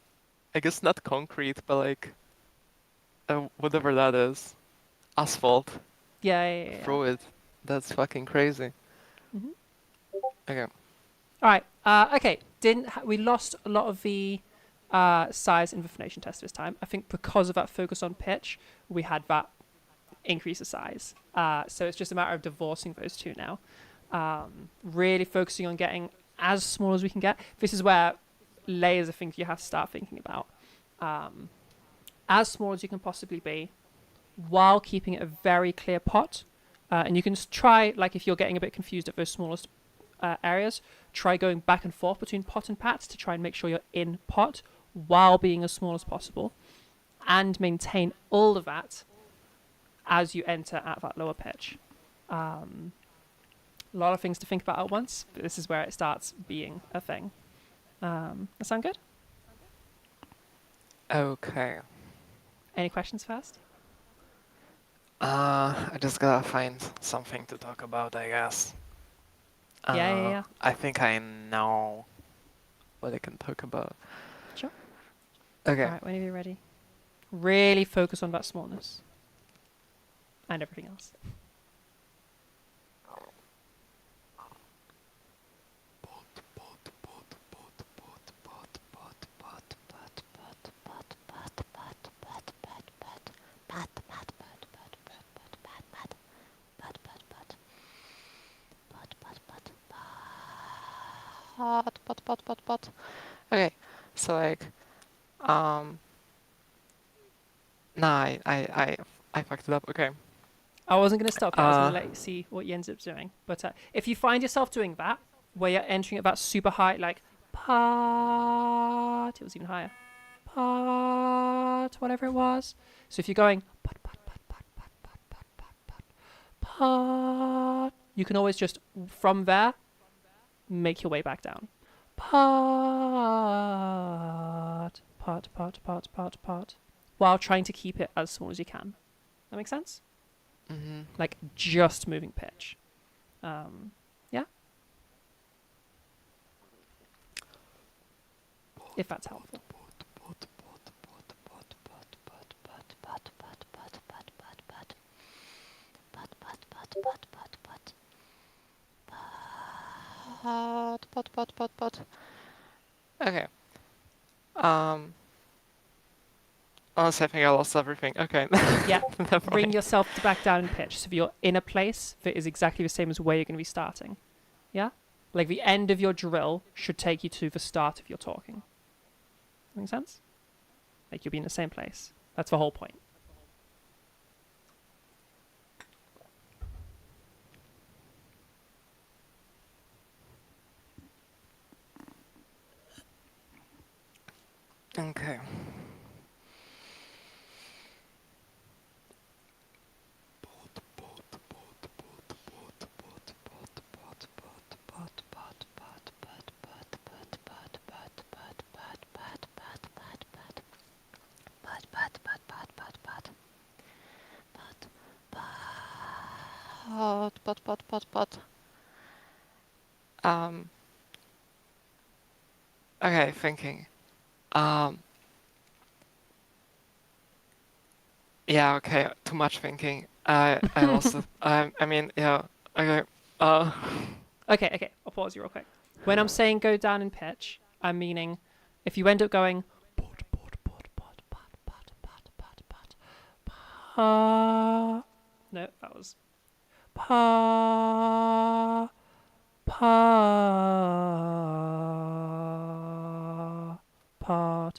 Speaker 2: I guess not concrete, but whatever that is, asphalt
Speaker 1: Yeah, yeah, yeah, yeah.
Speaker 2: through it. That's fucking crazy.
Speaker 1: Mm-hmm.
Speaker 2: Okay.
Speaker 1: All right. Okay. We lost a lot of the size in the phonation test this time? I think because of that focus on pitch, we had that increase of size. So it's just a matter of divorcing those two now. Really focusing on getting as small as we can get. This is where layers of things you have to start thinking about. As small as you can possibly be, while keeping it a very clear pot. And you can just try, like if you're getting a bit confused at those smallest areas, try going back and forth between pot and pat to try and make sure you're in pot while being as small as possible, and maintain all of that as you enter at that lower pitch. A lot of things to think about at once, but this is where it starts being a thing. That sound good?
Speaker 2: Okay.
Speaker 1: Any questions first?
Speaker 2: I just gotta find something to talk about, I guess.
Speaker 1: Yeah, yeah, yeah.
Speaker 2: I think I know what I can talk about.
Speaker 1: Sure.
Speaker 2: Okay.
Speaker 1: All right, whenever you're ready. Really focus on that smallness and everything else.
Speaker 2: Pot. Okay. So um Nah, I fucked it up. Okay.
Speaker 1: I wasn't going to stop you. I was going to
Speaker 2: Uh,
Speaker 1: let you see what you ended up doing. But if you find yourself doing that, where you're entering at that super high, like part, it was even higher. Part, whatever it was. So if you're going part, you can always just from there make your way back down. Part, while trying to keep it as small as you can. That makes sense?
Speaker 2: mhm.
Speaker 1: Like just moving pitch. Yeah, if that's helpful.
Speaker 2: Pot. Okay. Um, honestly, I think I lost everything. Okay.
Speaker 1: Yeah,
Speaker 2: Never
Speaker 1: bring
Speaker 2: mind.
Speaker 1: yourself back down in pitch. So if you're in a place that is exactly the same as where you're going to be starting. Yeah, like the end of your drill should take you to the start of your talking. Make sense? Like you'll be in the same place. That's the whole point.
Speaker 2: Okay. Pot. Um, okay, thinking. Um, yeah, okay, too much thinking. I lost it. I mean, yeah, okay. Uh,
Speaker 1: Okay. I'll pause you real quick. When I'm saying go down in pitch, I'm meaning if you end up going no, that was pa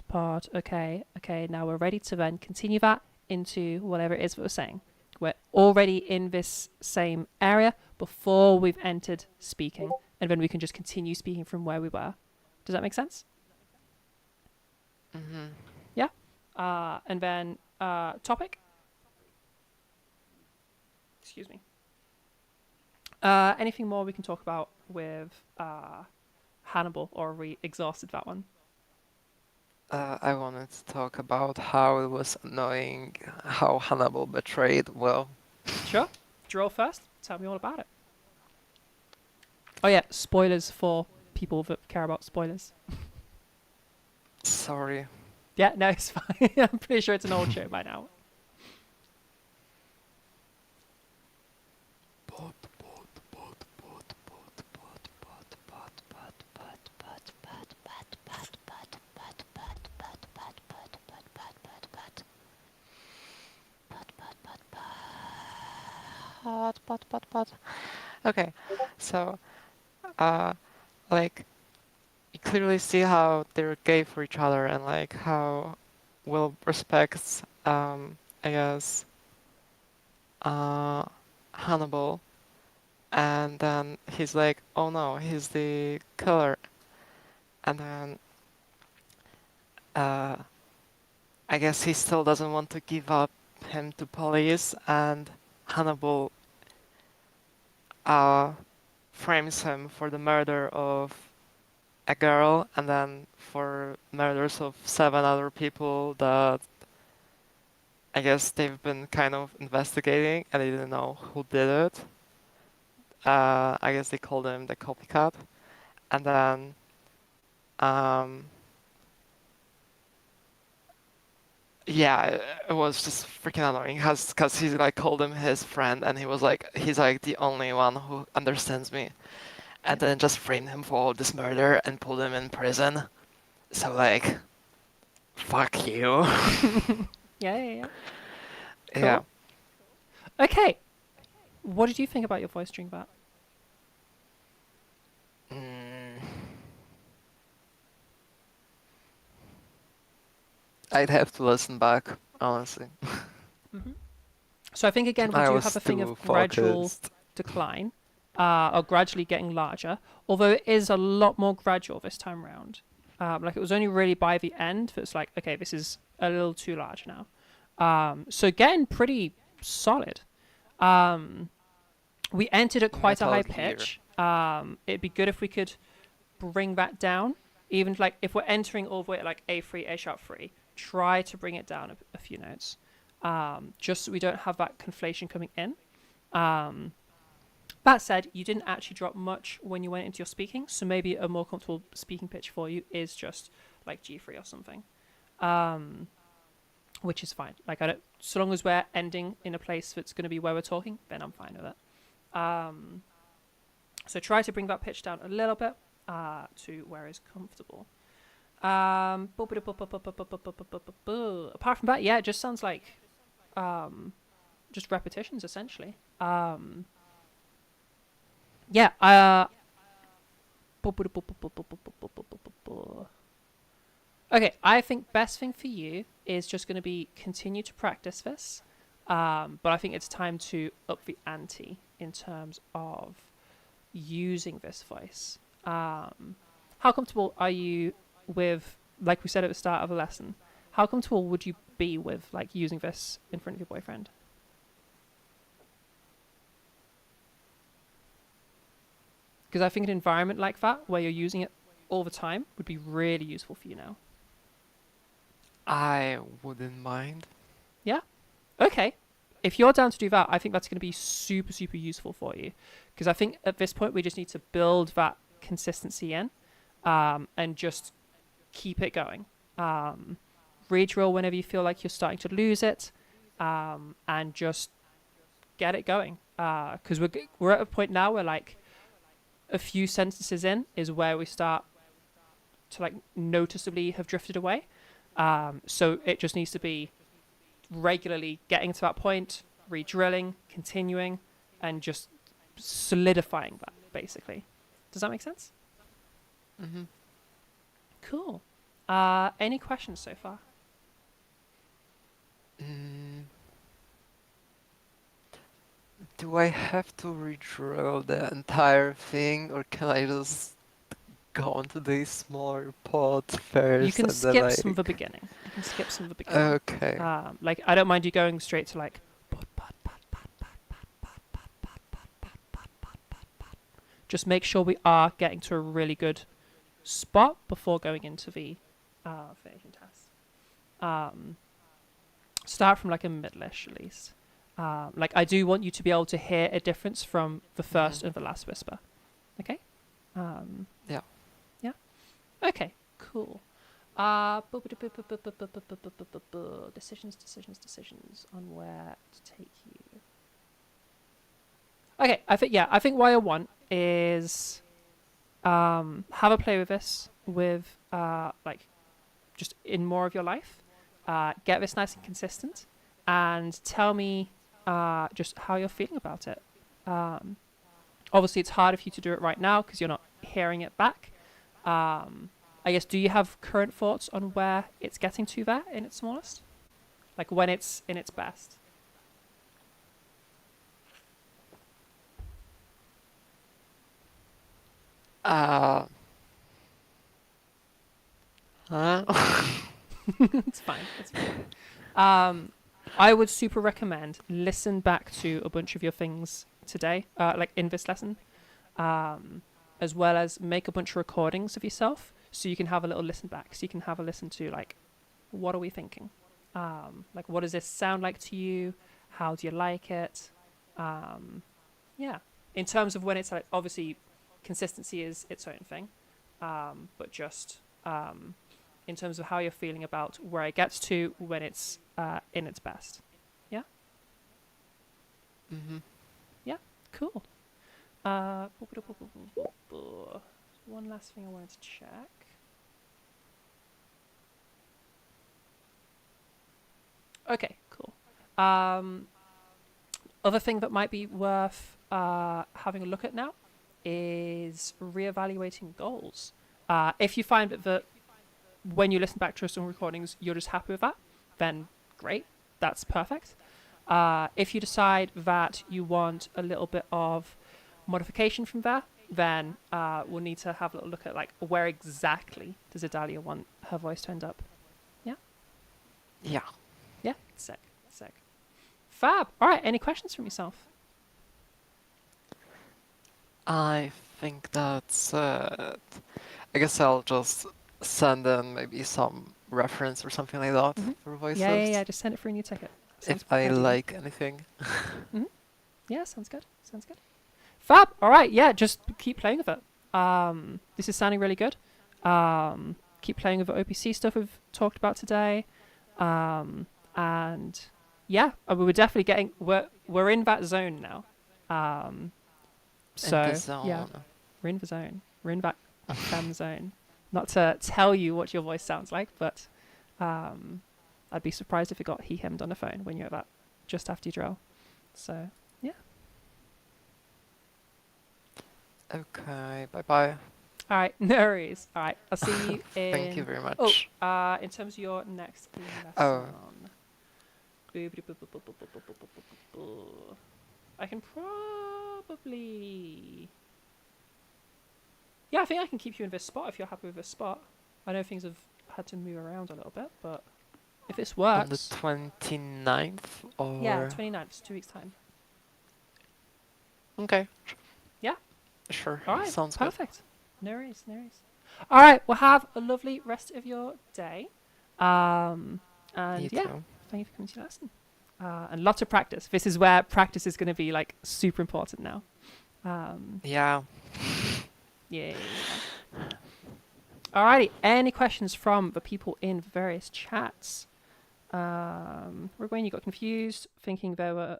Speaker 1: part. Okay. Now we're ready to then continue that into whatever it is that we're saying. We're already in this same area before we've entered speaking, and then we can just continue speaking from where we were. Does that make sense?
Speaker 2: mhm.
Speaker 1: Yeah. And then topic. Excuse me. Anything more we can talk about with Hannibal, or have we exhausted that one?
Speaker 2: I wanted to talk about how it was annoying how Hannibal betrayed Will.
Speaker 1: Sure. Drill first. Tell me all about it. Oh yeah, spoilers for people that care about spoilers.
Speaker 2: Sorry.
Speaker 1: Yeah, no, it's fine. I'm pretty sure it's an old show by now.
Speaker 2: Pot. Okay, so uh, like you clearly see how they're gay for each other and like how Will respects I guess uh Hannibal, and then he's like, oh no, he's the killer, and then uh I guess he still doesn't want to give up him to police, and Hannibal uh frames him for the murder of a girl and then for murders of 7 other people that I guess they've been kind of investigating and they didn't know who did it. I guess they called him the copycat. And then, um, yeah, it was just freaking annoying because he like called him his friend and he was like, he's like the only one who understands me. And
Speaker 1: Yeah.
Speaker 2: then just framed him for all this murder and put him in prison. So like, fuck you.
Speaker 1: Yeah.
Speaker 2: Yeah.
Speaker 1: Cool. Okay. What did you think about your voice during that?
Speaker 2: Mm, I'd have to listen back. honestly.
Speaker 1: Hmm. So I think again we
Speaker 2: I
Speaker 1: do have
Speaker 2: was
Speaker 1: a thing of
Speaker 2: too
Speaker 1: gradual
Speaker 2: focused.
Speaker 1: decline, or gradually getting larger. Although it is a lot more gradual this time round. Like it was only really by the end that it's like, okay, this is a little too large now. So getting pretty solid. Um, we entered at quite a
Speaker 2: Metal
Speaker 1: high
Speaker 2: Gear.
Speaker 1: pitch. It'd be good if we could bring that down. Even like if we're entering all the way at like A3, A sharp 3, try to bring it down a few notes, just so we don't have that conflation coming in. Um, that said, you didn't actually drop much when you went into your speaking, so maybe a more comfortable speaking pitch for you is just like G3 or something, um, which is fine. Like I don't, so long as we're ending in a place that's going to be where we're talking, then I'm fine with it. So try to bring that pitch down a little bit to where it's comfortable. Apart from that, yeah, it just sounds like just repetitions essentially. Yeah. Okay, I think best thing for you is just going to be continue to practice this, but I think it's time to up the ante in terms of using this voice. How comfortable are you with, like we said at the start of the lesson, how comfortable would you be with like using this in front of your boyfriend? Because I think an environment like that where you're using it all the time would be really useful for you now.
Speaker 2: I wouldn't mind.
Speaker 1: Yeah. Okay. If you're down to do that, I think that's going to be super, super useful for you. Because I think at this point, we just need to build that consistency in, and just keep it going. Redrill whenever you feel like you're starting to lose it, and just get it going. Because we're at a point now where like a few sentences in is where we start to like noticeably have drifted away. So it just needs to be regularly getting to that point, re-drilling, continuing, and just solidifying that, basically. Does that make sense?
Speaker 2: Hmm.
Speaker 1: Cool. Any questions so far?
Speaker 2: Mm, do I have to redraw the entire thing, or can I just go onto the smaller part
Speaker 1: You
Speaker 2: first
Speaker 1: can
Speaker 2: and then
Speaker 1: skip some of the
Speaker 2: like...
Speaker 1: beginning. You can skip some of the beginning.
Speaker 2: Okay.
Speaker 1: Like I don't mind you going straight to like. Just make sure we are getting to a really good spot before going into the finishing test. Um, Start from like a middle-ish at least. Like I do want you to be able to hear a difference from the
Speaker 2: Hmm.
Speaker 1: first and the last whisper. Okay. Um,
Speaker 2: Yeah.
Speaker 1: yeah. Okay. Cool. Decisions, decisions, decisions on where to take you. Okay. I think what I want is have a play with this with like just in more of your life. Get this nice and consistent, and tell me just how you're feeling about it. Um, Obviously, it's harder for you to do it right now because you're not hearing it back. I guess, do you have current thoughts on where it's getting to there in its smallest? Like when it's in its best?
Speaker 2: Uh, huh?
Speaker 1: It's fine. It's fine. Um, I would super recommend listen back to a bunch of your things today, like in this lesson, um, as well as make a bunch of recordings of yourself so you can have a little listen back. So you can have a listen to like, what are we thinking? Like, what does this sound like to you? How do you like it? Yeah. In terms of when it's like, obviously, consistency is its own thing, but just in terms of how you're feeling about where it gets to when it's in its best. Yeah.
Speaker 2: Hmm.
Speaker 1: Yeah. Cool. One last thing I wanted to check. Okay, cool. Other thing that might be worth having a look at now is reevaluating goals. If you find that when you listen back to some recordings, you're just happy with that, then great. That's perfect. If you decide that you want a little bit of modification from there, then we'll need to have a little look at like where exactly does Idalia want her voice to end up. Yeah?
Speaker 2: Yeah.
Speaker 1: Yeah? Sick. Sick. Fab. All right. Any questions from yourself?
Speaker 2: I think that's it. I guess I'll just send in maybe some reference or something like that
Speaker 1: Mm-hmm.
Speaker 2: for
Speaker 1: Yeah.
Speaker 2: voices
Speaker 1: Just send it for a new ticket. Sounds
Speaker 2: if I
Speaker 1: ideal.
Speaker 2: like anything.
Speaker 1: Mm-hmm. Yeah, sounds good. Sounds good. Fab. All right. Yeah, just keep playing with it. This is sounding really good. Keep playing with the OPC stuff we've talked about today. And yeah, we were definitely getting we're in that zone now.
Speaker 2: In the
Speaker 1: So yeah,
Speaker 2: zone.
Speaker 1: we're in the zone. We're in that fem zone. Not to tell you what your voice sounds like, but I'd be surprised if it got he/himmed on the phone when you're at that just after you drill. So yeah.
Speaker 2: Okay, bye-bye.
Speaker 1: All right, no worries. All right, I'll see you in.
Speaker 2: Thank you very much.
Speaker 1: In terms of your next
Speaker 2: Oh.
Speaker 1: lesson. I can probably. Yeah, I think I can keep you in this spot if you're happy with this spot. I know things have had to move around a little bit, but if this works.
Speaker 2: On the 29th or?
Speaker 1: Yeah, 29th, 2 weeks' time.
Speaker 2: Okay.
Speaker 1: Yeah?
Speaker 2: Sure.
Speaker 1: All right,
Speaker 2: Sounds
Speaker 1: perfect. No worries, no worries. All right, well, have a lovely rest of your day. And
Speaker 2: good. You
Speaker 1: yeah,
Speaker 2: too.
Speaker 1: thank you for coming to your lesson. And lots of practice. This is where practice is going to be like super important now.
Speaker 2: Yeah.
Speaker 1: Yeah. Alrighty. Any questions from the people in various chats? Regwayne, you got confused, thinking they were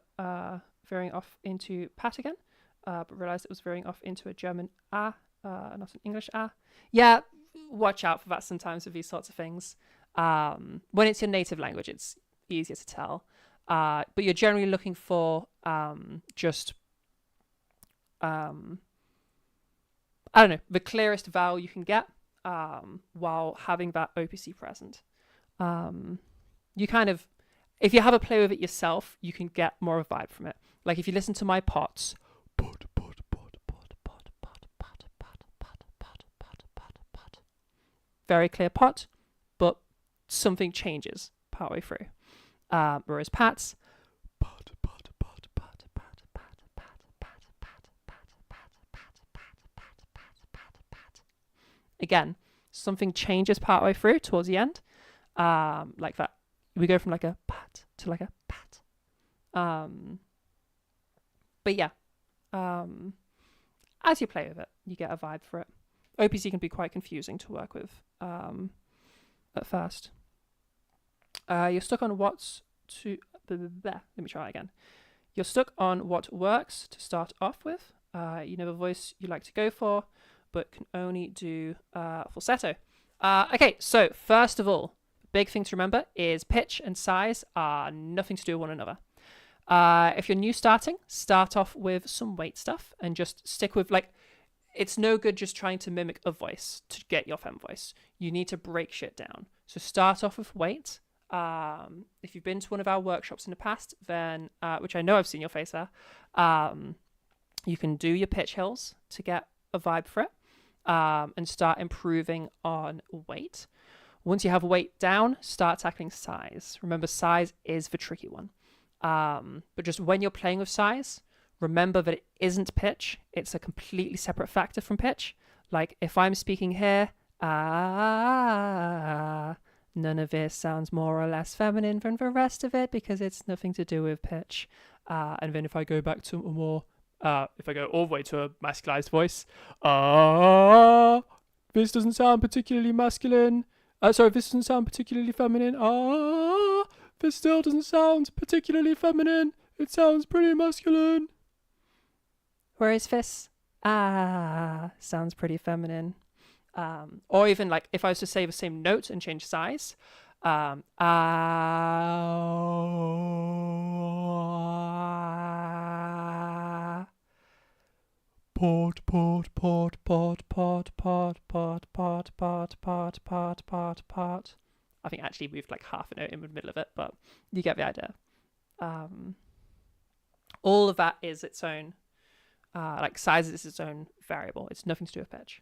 Speaker 1: veering off into Pat again, but realised it was veering off into a German not an English Yeah, watch out for that sometimes with these sorts of things. When it's your native language, it's easier to tell. But you're generally looking for just I don't know, the clearest vowel you can get while having that OPC present. You kind of, if you have a play with it yourself, you can get more of a vibe from it. Like if you listen to my pots, very clear pot, but something changes partway through. Whereas Pat's, again, something changes partway through towards the end, like that. We go from like a pat to like a pat. But yeah, as you play with it, you get a vibe for it. OPC can be quite confusing to work with at first. You're stuck on what's to. Let me try again. You're stuck on what works to start off with. You know the voice you like to go for, but can only do falsetto. Okay, so first of all, big thing to remember is pitch and size are nothing to do with one another. If you're new starting, start off with some weight stuff and just stick with like, it's no good just trying to mimic a voice to get your fem voice. You need to break shit down. So start off with weight. If you've been to one of our workshops in the past, then, which I know I've seen your face there, you can do your pitch hills to get a vibe for it and start improving on weight. Once you have weight down, start tackling size. Remember, size is the tricky one. But just when you're playing with size, remember that it isn't pitch. It's a completely separate factor from pitch. Like if I'm speaking here, none of this sounds more or less feminine than the rest of it because it's nothing to do with pitch. And then if I go back to a more, if I go all the way to a masculized voice, this doesn't sound particularly masculine. This doesn't sound particularly feminine. This still doesn't sound particularly feminine. It sounds pretty masculine. Whereas this, sounds pretty feminine. Or even like if I was to say the same note and change size, pot, pot, pot, pot, pot, pot, pot, pot, pot, pot, pot, pot, pot. I think I actually moved like half a note in the middle of it, but you get the idea. All of that is its own, like size is its own variable. It's nothing to do with pitch.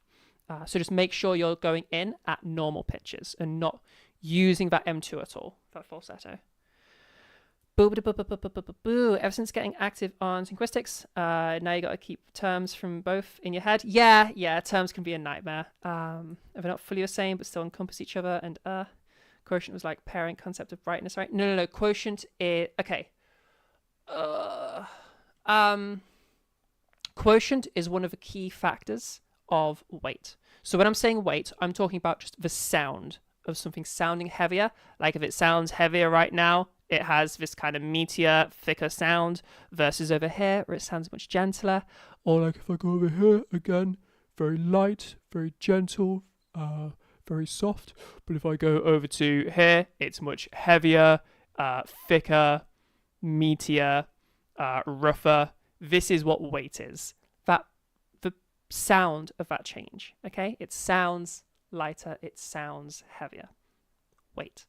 Speaker 1: So just make sure you're going in at normal pitches and not using that M2 at all, that falsetto. Boo. Ever since getting active on linguistics, now you got to keep terms from both in your head. Yeah, terms can be a nightmare. They're not fully the same, but still encompass each other. And quotient was like pairing concept of brightness, right? No. Quotient is okay. Quotient is one of the key factors of weight. So when I'm saying weight, I'm talking about just the sound of something sounding heavier. Like if it sounds heavier right now, it has this kind of meatier, thicker sound versus over here where it sounds much gentler. Or like if I go over here again, very light, very gentle, very soft. But if I go over to here, it's much heavier, thicker, meatier, rougher. This is what weight is. The sound of that change. Okay, it sounds lighter, it sounds heavier. Weight.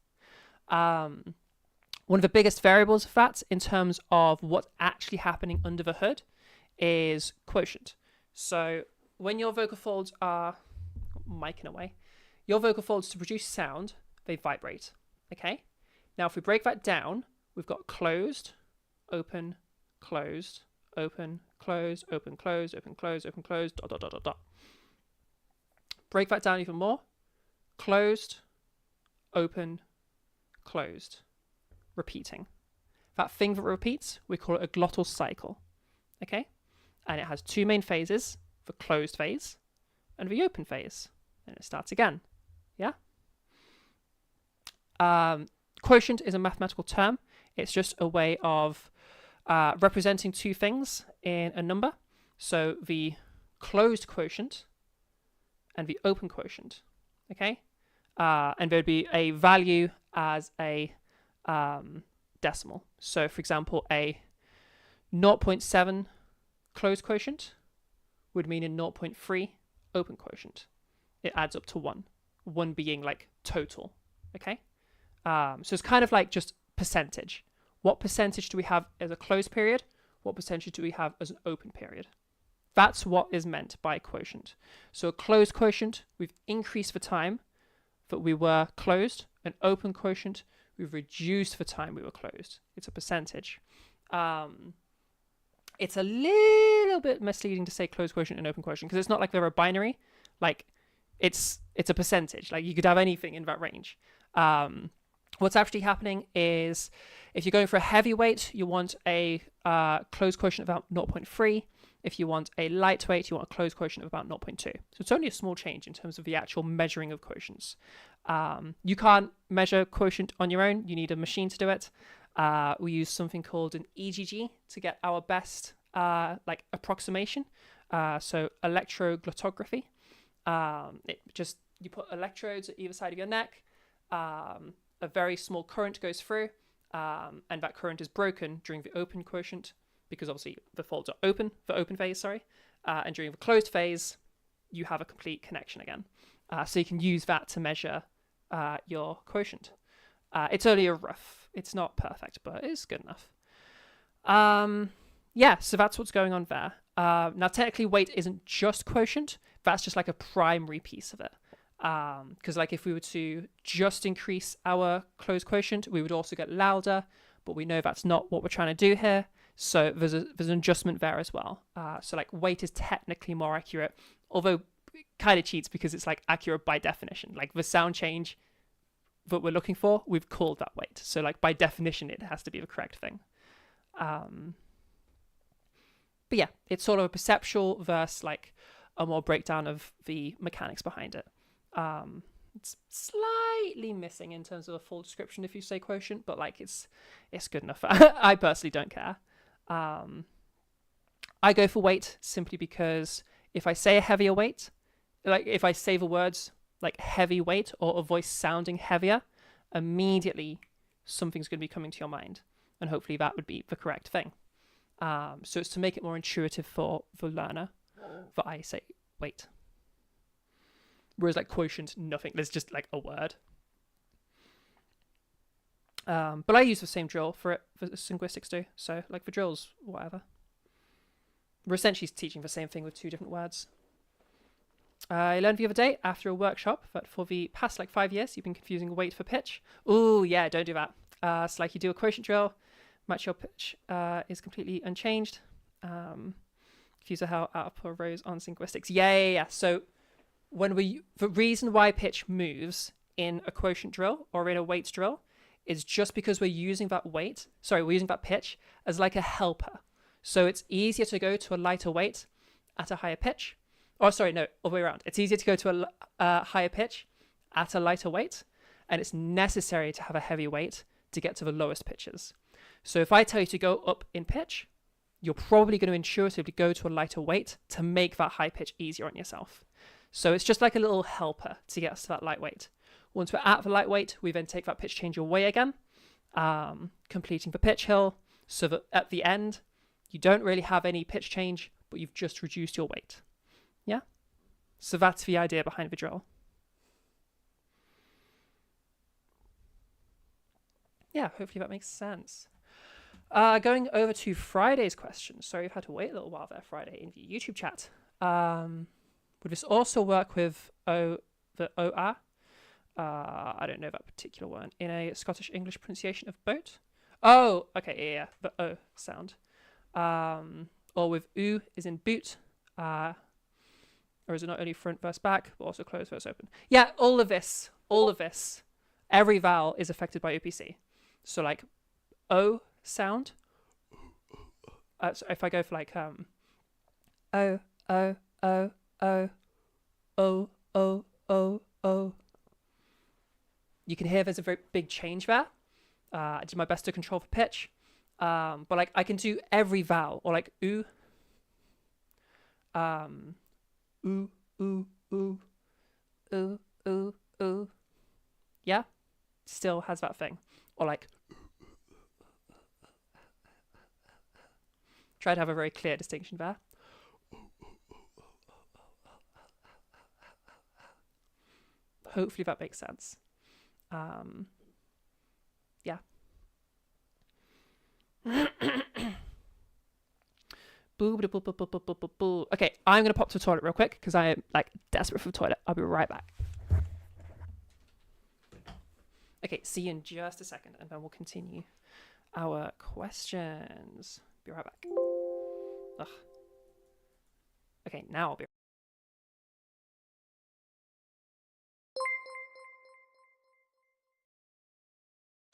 Speaker 1: One of the biggest variables of that in terms of what's actually happening under the hood is quotient. So when your vocal folds are micing away, your vocal folds to produce sound, they vibrate. Okay? Now if we break that down, we've got closed, open, closed, open, closed, open, closed, open, closed, open, closed, dot, dot, dot, dot, dot. Break that down even more. Closed, open, closed. Repeating. That thing that repeats, we call it a glottal cycle. Okay? And it has two main phases, the closed phase and the open phase. And it starts again. Yeah? Quotient is a mathematical term. It's just a way of representing two things in a number. So the closed quotient and the open quotient. Okay? And there'd be a value as a decimal. So for example, a 0.7 closed quotient would mean a 0.3 open quotient. It adds up to 1 being like total. Okay, so it's kind of like just percentage. What percentage do we have as a closed period? What percentage do we have as an open period? That's what is meant by quotient. So a closed quotient, we've increased the time that we were closed. An open quotient, we've reduced the time we were closed. It's a percentage. It's a little bit misleading to say closed quotient and open quotient because it's not like they're a binary. Like it's a percentage. Like you could have anything in that range. What's actually happening is if you're going for a heavy weight, you want a closed quotient of about 0.3. If you want a lightweight, you want a closed quotient of about 0.2. So it's only a small change in terms of the actual measuring of quotients. You can't measure quotient on your own. You need a machine to do it. We use something called an EGG to get our best like approximation. So electroglottography. You put electrodes at either side of your neck. A very small current goes through, and that current is broken during the open quotient because obviously the folds are open, the open phase, and during the closed phase, you have a complete connection again. So you can use that to measure your quotient. It's only a rough. It's not perfect, but it's good enough. So that's what's going on there. Now, technically, weight isn't just quotient. That's just like a primary piece of it. Because like if we were to just increase our closed quotient, we would also get louder, but we know that's not what we're trying to do here. So there's an adjustment there as well. So like weight is technically more accurate, although it kind of cheats because it's like accurate by definition. Like the sound change that we're looking for, we've called that weight. So like by definition, it has to be the correct thing. But yeah, it's sort of a perceptual versus like a more breakdown of the mechanics behind it. It's slightly missing in terms of a full description if you say quotient, but like it's good enough. I personally don't care. I go for weight simply because if I say a heavier weight, like if I say the words like heavy weight or a voice sounding heavier, immediately something's going to be coming to your mind, and hopefully that would be the correct thing. So it's to make it more intuitive for the learner that I say weight. Whereas like quotient, nothing. There's just like a word. But I use the same drill for it, for linguistics too. So like the drills, whatever. We're essentially teaching the same thing with 2 different words. I learned the other day after a workshop that for the past like 5 years, you've been confusing weight for pitch. Ooh, yeah, don't do that. It's like you do a quotient drill, match your pitch is completely unchanged. Confuse how output rows on linguistics. Yeah. So the reason why pitch moves in a quotient drill or in a weights drill is just because we're using that pitch as like a helper. So it's easier to go to a lighter weight at a higher pitch. All the way around. It's easier to go to a higher pitch at a lighter weight, and it's necessary to have a heavy weight to get to the lowest pitches. So if I tell you to go up in pitch, you're probably going to intuitively go to a lighter weight to make that high pitch easier on yourself. So it's just like a little helper to get us to that light weight. Once we're at the light weight, we then take that pitch change away again, completing the pitch hill, so that at the end, you don't really have any pitch change, but you've just reduced your weight. Yeah? So that's the idea behind the drill. Yeah, hopefully that makes sense. Going over to Friday's question. Sorry, you've had to wait a little while there, Friday, in the YouTube chat. Would this also work with the OA? I don't know that particular one. In a Scottish English pronunciation of boat? Oh, okay, yeah, the O sound. Or with U is in boot. Or is it not only front versus back, but also close versus open? Yeah, all of this, every vowel is affected by OPC. So like O sound. So if I go for like O, O, O, O, O, O, O, O, you can hear there's a very big change there. I did my best to control for pitch. But like I can do every vowel, or like oo, ooh, ooh, ooh, ooh, ooh, ooh. Yeah, still has that thing. Or like, try to have a very clear distinction there. Hopefully that makes sense. Yeah. Okay, I'm gonna pop to the toilet real quick because I am like desperate for the toilet. I'll be right back. Okay, see you in just a second, and then we'll continue our questions. Be right back. Ugh. Okay, now I'll be.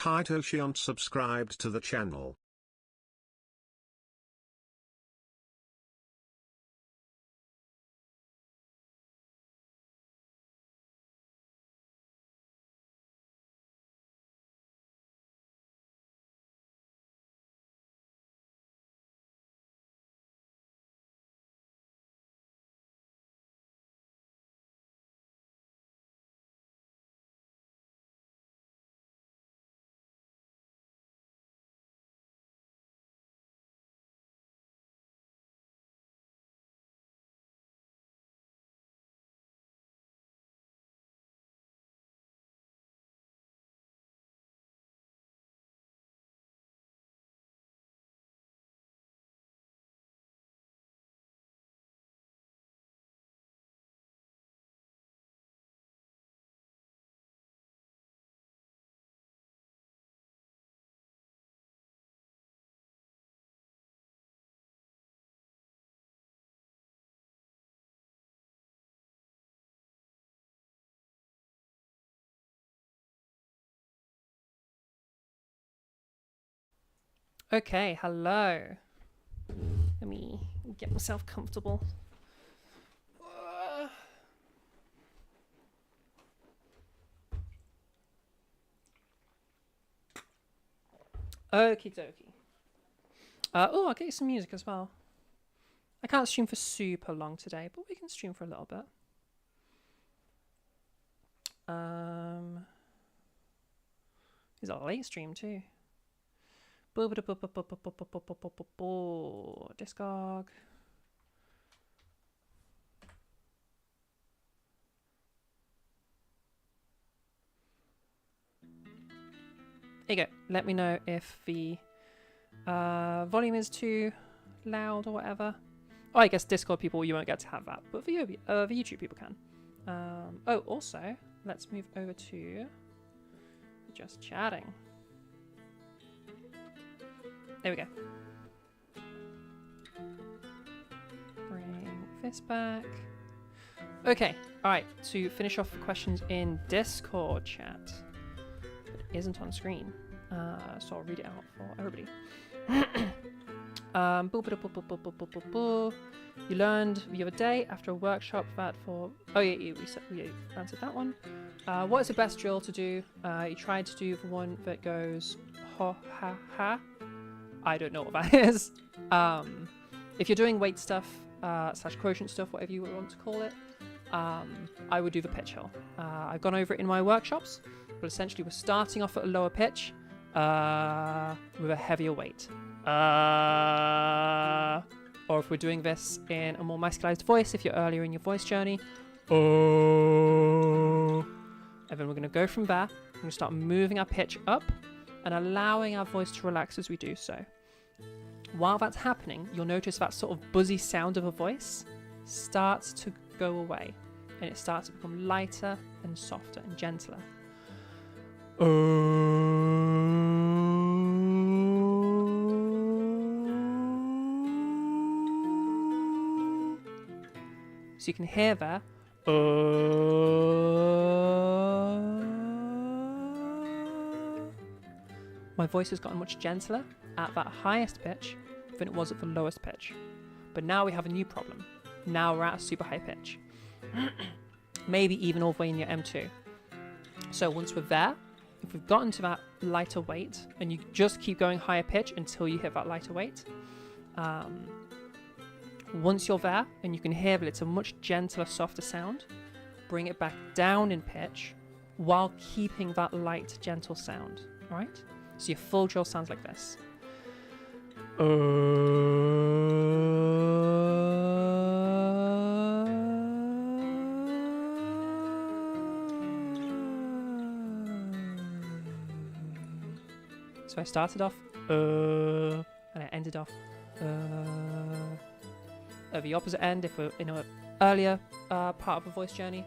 Speaker 3: Hi Toshi, unsubscribed to the channel.
Speaker 1: Okay, hello. Let me get myself comfortable. Okie dokie. I'll get you some music as well. I can't stream for super long today, but we can stream for a little bit. It's a late stream too. Discog. There you go. Let me know if the volume is too loud or whatever. Oh, I guess Discord people, you won't get to have that, but the YouTube people can. Oh, also, let's move over to just chatting. There we go. Bring this back. Okay, alright, to finish off the questions in Discord chat. It isn't on screen, so I'll read it out for everybody. You learned the other day after a workshop that for... Oh yeah, we answered that one. What is the best drill to do? You tried to do the one that goes ho ha ha. I don't know what that is. If you're doing weight stuff, / quotient stuff, whatever you want to call it, I would do the pitch hill. I've gone over it in my workshops, but essentially we're starting off at a lower pitch with a heavier weight. Or if we're doing this in a more masculized voice, if you're earlier in your voice journey, and then we're going to go from there. We're going to start moving our pitch up and allowing our voice to relax as we do so. While that's happening, you'll notice that sort of buzzy sound of a voice starts to go away, and it starts to become lighter and softer and gentler. So you can hear there. My voice has gotten much gentler at that highest pitch than it was at the lowest pitch. But now we have a new problem. Now we're at a super high pitch. Maybe even all the way in your M2. So once we're there, if we've gotten to that lighter weight, and you just keep going higher pitch until you hit that lighter weight, once you're there and you can hear that it's a much gentler, softer sound, bring it back down in pitch while keeping that light, gentle sound. All right? So your full drill sounds like this. So I started off and I ended off at the opposite end if we're in an earlier part of a voice journey.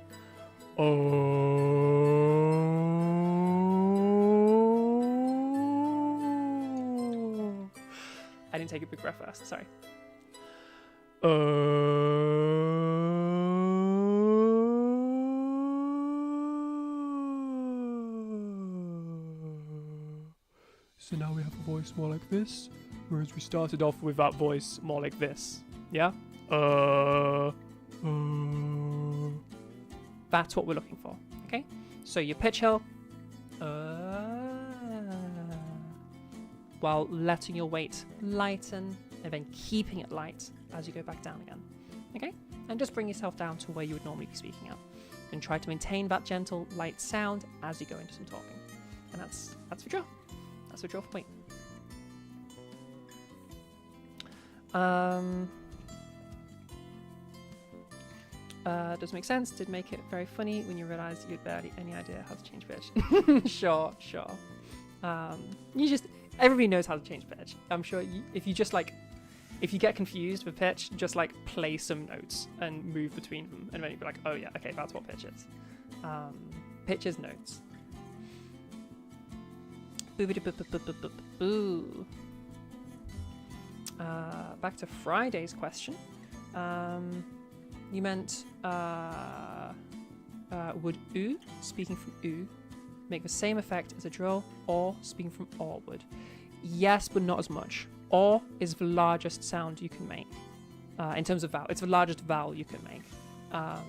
Speaker 1: I didn't take a big breath first, sorry. So now we have a voice more like this, whereas we started off with that voice more like this. Yeah? That's what we're looking for, okay? So your pitch hill, while letting your weight lighten and then keeping it light as you go back down again, okay? And just bring yourself down to where you would normally be speaking at, and try to maintain that gentle, light sound as you go into some talking. And that's the drill. That's the drill for me. Does make sense. Did make it very funny when you realised you had barely any idea how to change pitch. Sure. Everybody knows how to change pitch. I'm sure if you get confused with pitch, just like play some notes and move between them, and then you'll be like, oh yeah, okay, that's what pitch is. Pitch is notes. Boo. Back to Friday's question. You meant would oo, speaking from oo, make the same effect as a drill, or speaking from or would? Yes, but not as much. Or is the largest sound you can make. In terms of vowel, it's the largest vowel you can make.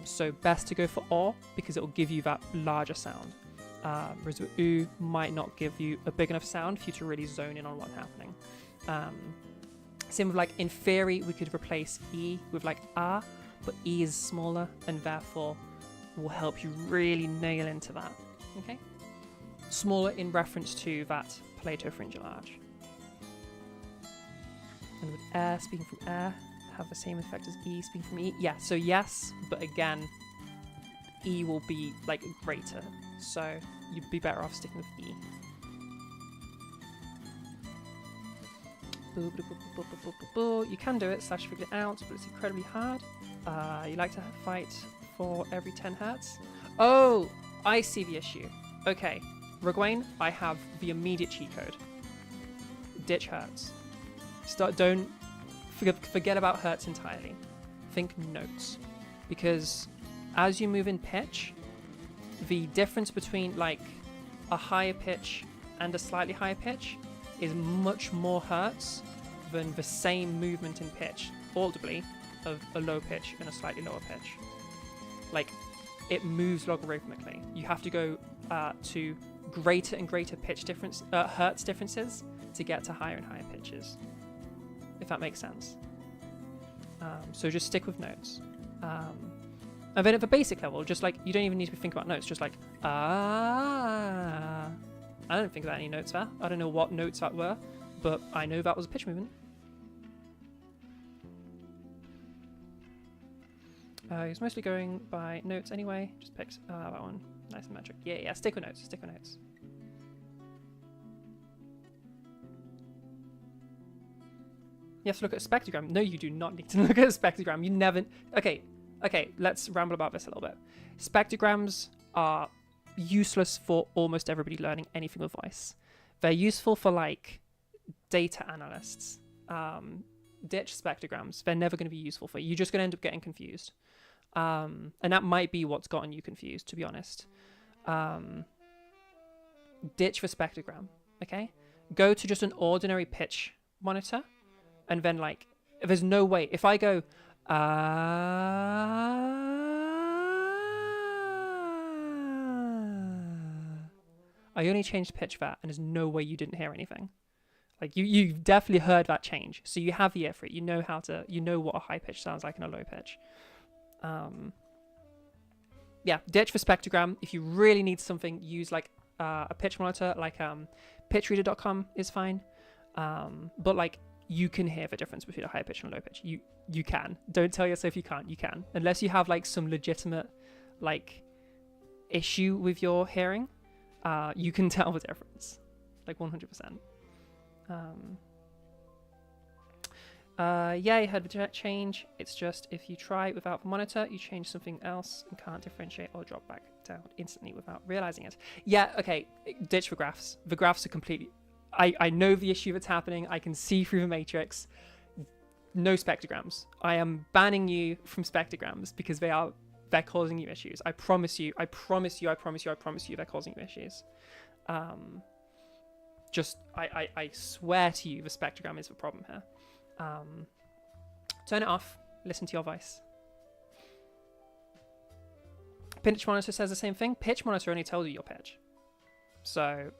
Speaker 1: So best to go for or, because it will give you that larger sound. Whereas oo might not give you a big enough sound for you to really zone in on what's happening. Same with like in theory, we could replace e with like ah, but e is smaller and therefore will help you really nail into that. Okay? Smaller in reference to that palatopharyngeal arch. And with air, speaking from air, have the same effect as e, speaking from e. Yeah, so yes, but again, e will be like greater. So you'd be better off sticking with e. You can do it / figure it out, but it's incredibly hard. You like to fight for every 10 hertz. Oh, I see the issue. Okay, Rugwain, I have the immediate cheat code. Ditch hertz. Don't forget about hertz entirely. Think notes, because as you move in pitch, the difference between like a higher pitch and a slightly higher pitch is much more hertz than the same movement in pitch, audibly, of a low pitch and a slightly lower pitch. Like, it moves logarithmically. You have to go to greater and greater pitch difference, hertz differences, to get to higher and higher pitches, if that makes sense. So just stick with notes. And then at the basic level, just like, you don't even need to think about notes, just like, I don't think about any notes there. I don't know what notes that were, but I know that was a pitch movement. He's mostly going by notes anyway. Just picked that one. Nice and metric. Yeah, stick with notes, stick with notes. You have to look at a spectrogram. No, you do not need to look at a spectrogram. You never... Okay, let's ramble about this a little bit. Spectrograms are useless for almost everybody learning anything with voice. They're useful for, like, data analysts. Ditch spectrograms. They're never going to be useful for you. You're just going to end up getting confused. And that might be what's gotten you confused, to be honest. Ditch the spectrogram, okay? Go to just an ordinary pitch monitor, and then, like, there's no way. If I go, I only changed pitch that, and there's no way you didn't hear anything. Like, you've definitely heard that change. So you have the ear for it. You know what a high pitch sounds like and a low pitch. Yeah, ditch for spectrogram. If you really need something, use like a pitch monitor, like pitchreader.com is fine. But like, you can hear the difference between a high pitch and a low pitch. You can. Don't tell yourself you can't. You can. Unless you have like some legitimate like issue with your hearing, you can tell the difference. Like 100%. Yeah, you heard the change. It's just if you try without the monitor, you change something else and can't differentiate or drop back down instantly without realizing it. Yeah, okay, ditch the graphs. The graphs are completely... I know the issue that's happening. I can see through the matrix. No spectrograms. I am banning you from spectrograms because they're causing you issues. I promise you, they're causing you issues. I swear to you, the spectrogram is the problem here. Turn it off. Listen to your voice. Pitch monitor says the same thing. Pitch monitor only tells you your pitch. So,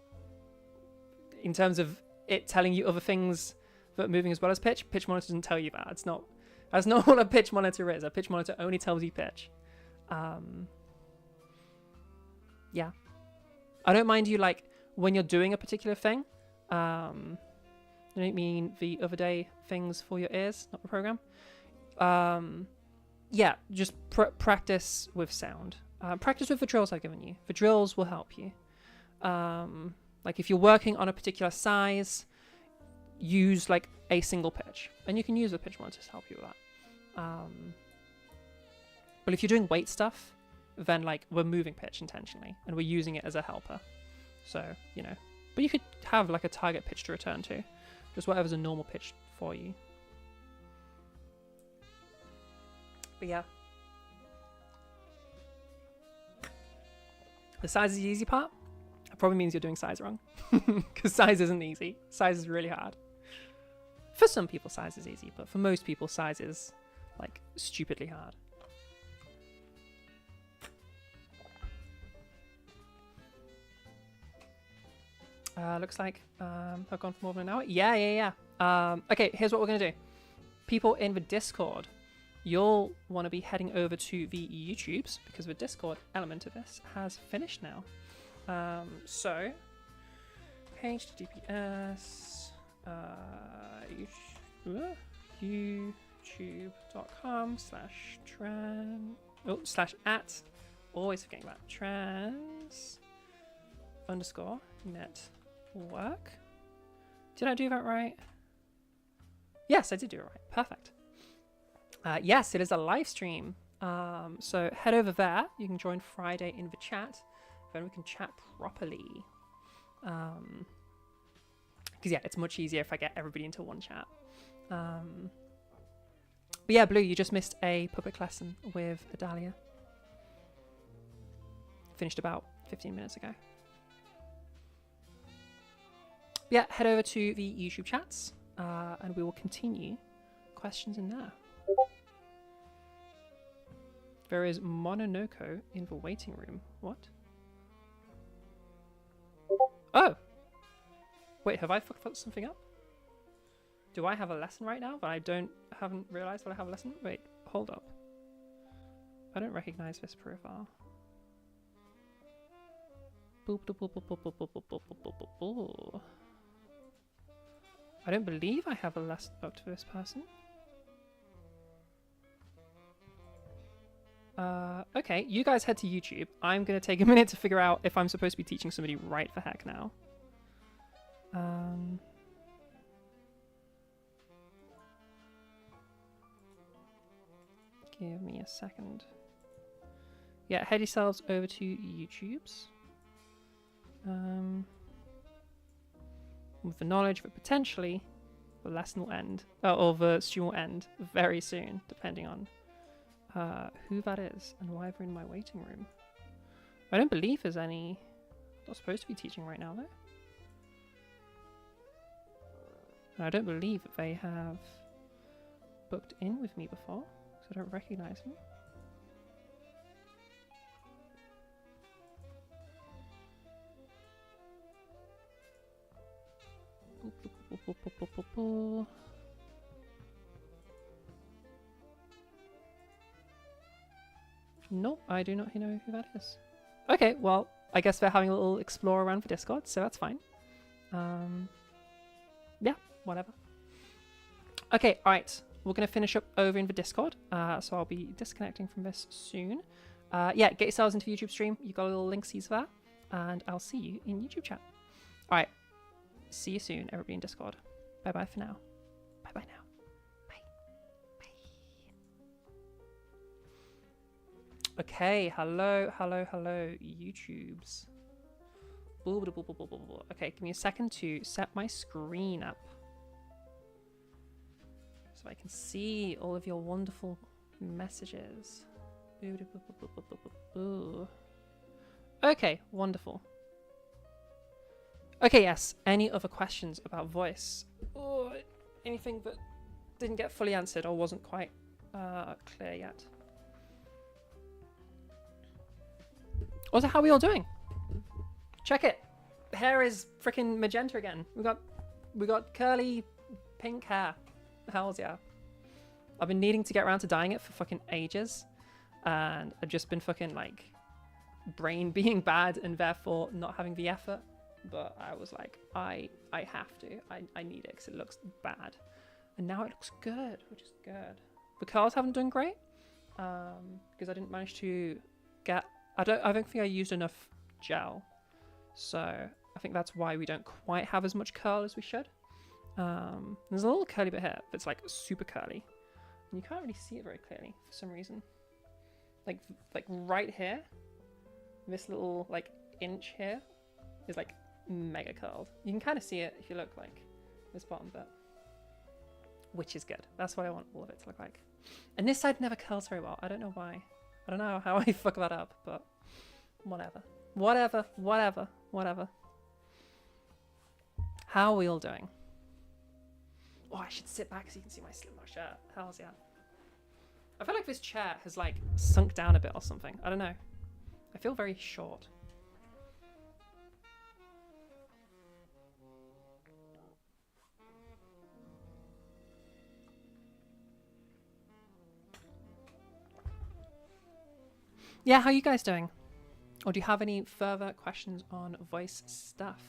Speaker 1: in terms of it telling you other things that are moving as well as pitch monitor doesn't tell you that. That's not what a pitch monitor is. A pitch monitor only tells you pitch. Yeah. I don't mind you, like, when you're doing a particular thing. I don't mean the other day things for your ears, not the program. Yeah, just practice with sound. Practice with the drills I've given you. The drills will help you. Like if you're working on a particular size, use like a single pitch, and you can use a pitch monitor to help you with that. But if you're doing weight stuff, then like we're moving pitch intentionally, and we're using it as a helper. So, you know, but you could have like a target pitch to return to, just whatever's a normal pitch for you. But yeah. The size is the easy part. That probably means you're doing size wrong. Because size isn't easy. Size is really hard. For some people, size is easy, but for most people, size is like stupidly hard. Looks like I've gone for more than an hour. Yeah. Okay, here's what we're going to do. People in the Discord, you'll want to be heading over to the YouTubes because the Discord element of this has finished now. So, HTTPS youtube.com//at, always forgetting that, trans_network. Did I do that right? Yes, I did do it right. Perfect. Yes, it is a live stream. So head over there. You can join Friday in the chat. Then we can chat properly. Because yeah, it's much easier if I get everybody into one chat. But yeah, Blue, you just missed a public lesson with Idalia. Finished about 15 minutes ago. Yeah, head over to the YouTube chats and we will continue questions in there. There is Mononoko in the waiting room. What? Oh! Wait, have I fucked something up? Do I have a lesson right now, but I haven't realized that I have a lesson? Wait, hold up. I don't recognize this profile. Boop, boop, boop, boop, boop, boop, boop, boop, boop, boop, boop. I don't believe I have a lesson up to this person. Okay, you guys head to YouTube. I'm gonna take a minute to figure out if I'm supposed to be teaching somebody right for heck now. Give me a second. Yeah, head yourselves over to YouTube's. With the knowledge that potentially the lesson will end, or the stream will end very soon, depending on who that is and why they're in my waiting room. I don't believe there's any. I'm not supposed to be teaching right now, though. I don't believe that they have booked in with me before, so I don't recognize them. Nope, I do not know who that is. Okay, well, I guess they're having a little explore around for Discord, so that's fine. Yeah, whatever. Okay, alright. We're going to finish up over in the Discord, so I'll be disconnecting from this soon. Yeah, get yourselves into the YouTube stream. You've got a little linksies there, and I'll see you in YouTube chat. Alright, see you soon, everybody in Discord. Bye-bye for now. Bye-bye now. Bye. Bye. Okay, hello, YouTubes. Okay, give me a second to set my screen up so I can see all of your wonderful messages. Okay, wonderful. Okay, yes. Any other questions about voice? Or anything that didn't get fully answered or wasn't quite clear yet? Also, how are we all doing? Check it. The hair is freaking magenta again. We got curly pink hair. Hells yeah. I've been needing to get around to dyeing it for fucking ages, and I've just been fucking like brain being bad and therefore not having the effort. But I was like, I have to. I need it because it looks bad, and now it looks good, which is good. The curls haven't done great because I didn't manage to get. I don't think I used enough gel, so I think that's why we don't quite have as much curl as we should. There's a little curly bit here that's like super curly, and you can't really see it very clearly for some reason. Like right here, this little like inch here is like mega curled. You can kind of see it if you look like this bottom bit, which is good. That's what I want all of it to look like. And this side never curls very well. I don't know why. I don't know how I fuck that up, but whatever. How are we all doing? Oh, I should sit back so you can see my shirt. Hells yeah. I feel like this chair has like sunk down a bit or something. I don't know. I feel very short. Yeah, how are you guys doing? Or do you have any further questions on voice stuff?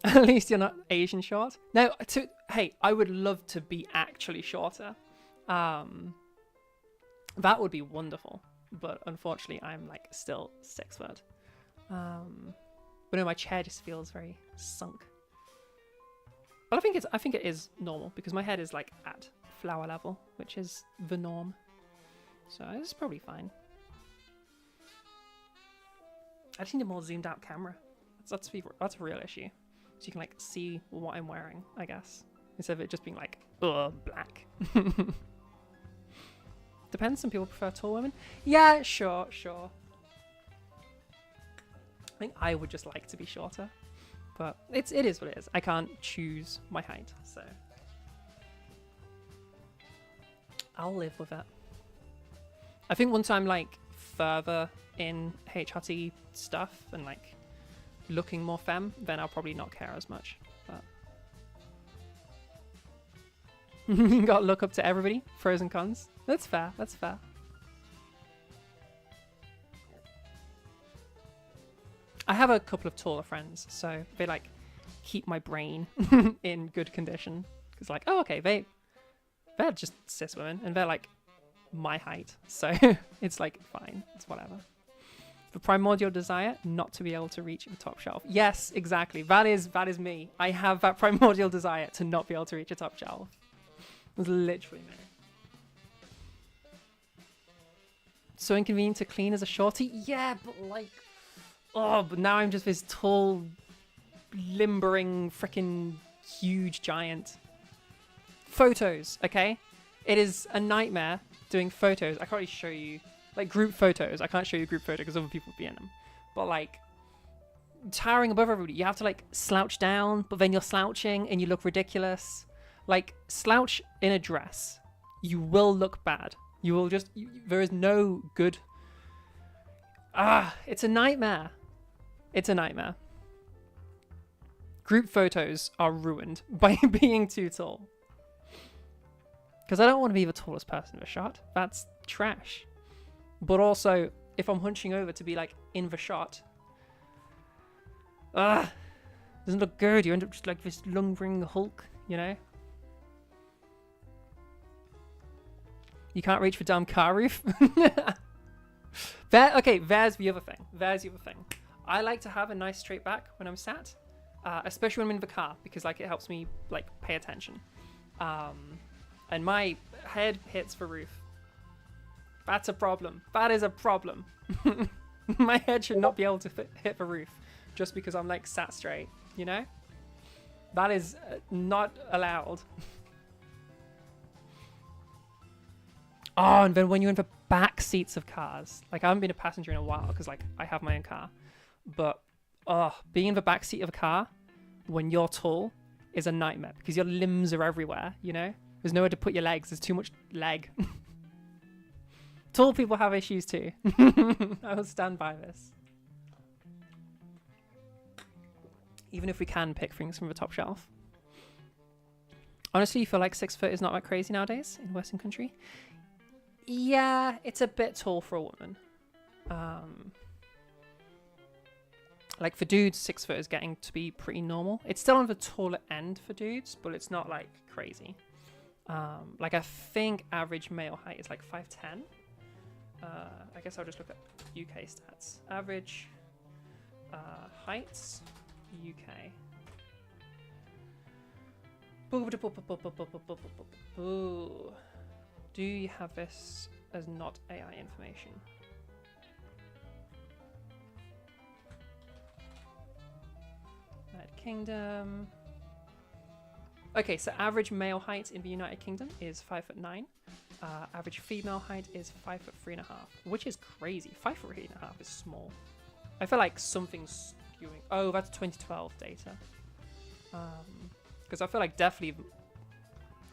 Speaker 1: At least you're not Asian short. No, hey, I would love to be actually shorter. That would be wonderful. but unfortunately I'm like still 6 foot. But no, my chair just feels very sunk. But I think it is normal because my head is like at flower level, which is the norm. So it's probably fine. I just need a more zoomed out camera. That's a real issue. So you can like see what I'm wearing, I guess, instead of it just being like, black. Depends. Some people prefer tall women. Yeah, sure. I think I would just like to be shorter, but it is what it is. I can't choose my height, so I'll live with it. I think once I'm like further in HRT stuff and like looking more femme, then I'll probably not care as much. But you got to look up to everybody. Pros and cons. That's fair. I have a couple of taller friends, so they like keep my brain in good condition. Because like, oh, okay, they're just cis women, and they're like my height, so it's like fine, it's whatever. The primordial desire not to be able to reach the top shelf. Yes, exactly. That is me. I have that primordial desire to not be able to reach a top shelf. It was literally me. So inconvenient to clean as a shorty. Yeah, but like, but now I'm just this tall, limbering, freaking huge giant. Photos, okay? It is a nightmare doing photos. I can't really show you, like group photos. I can't show you a group photo because other people will be in them. But like, towering above everybody, you have to like slouch down, but then you're slouching and you look ridiculous. Like, slouch in a dress, you will look bad. You will just, there is no good. It's a nightmare. It's a nightmare. Group photos are ruined by being too tall. Because I don't want to be the tallest person in the shot. That's trash. But also, if I'm hunching over to be like in the shot, doesn't look good. You end up just like this lumbering Hulk, you know? You can't reach the damn car roof. Okay, there's the other thing. I like to have a nice straight back when I'm sat, especially when I'm in the car, because like it helps me like pay attention. And my head hits the roof. That's a problem. That is a problem. My head should not be able to hit the roof just because I'm like sat straight, you know? That is not allowed. Oh, and then when you're in the back seats of cars, like I haven't been a passenger in a while because like I have my own car, but being in the back seat of a car when you're tall is a nightmare because your limbs are everywhere, you know? There's nowhere to put your legs. There's too much leg. Tall people have issues too. I will stand by this. Even if we can pick things from the top shelf. Honestly, you feel like 6 foot is not that crazy nowadays in Western country? Yeah, it's a bit tall for a woman. Like for dudes, 6 foot is getting to be pretty normal. It's still on the taller end for dudes, but it's not like crazy. Like I think average male height is like 5'10". I guess I'll just look at UK stats. Average heights, UK. Do you have this as not AI information? United Kingdom. Okay, so average male height in the United Kingdom is 5'9". Average female height is 5'3.5", which is crazy. 5'3.5" is small. I feel like something's skewing. Oh, that's 2012 data. Because I feel like definitely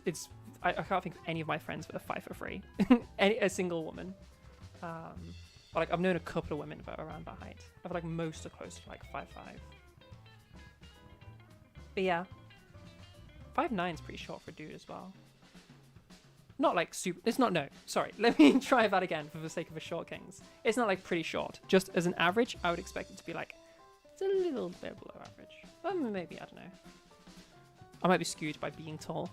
Speaker 1: it's. I can't think of any of my friends that are 5'3". A single woman. But like I've known a couple of women that are around that height. I feel like most are close to like 5'5". But yeah. 5'9" is pretty short for a dude as well. Not like super. It's not. No, sorry. Let me try that again for the sake of the short kings. It's not like pretty short. Just as an average, I would expect it to be like it's a little bit below average. But maybe I don't know. I might be skewed by being tall.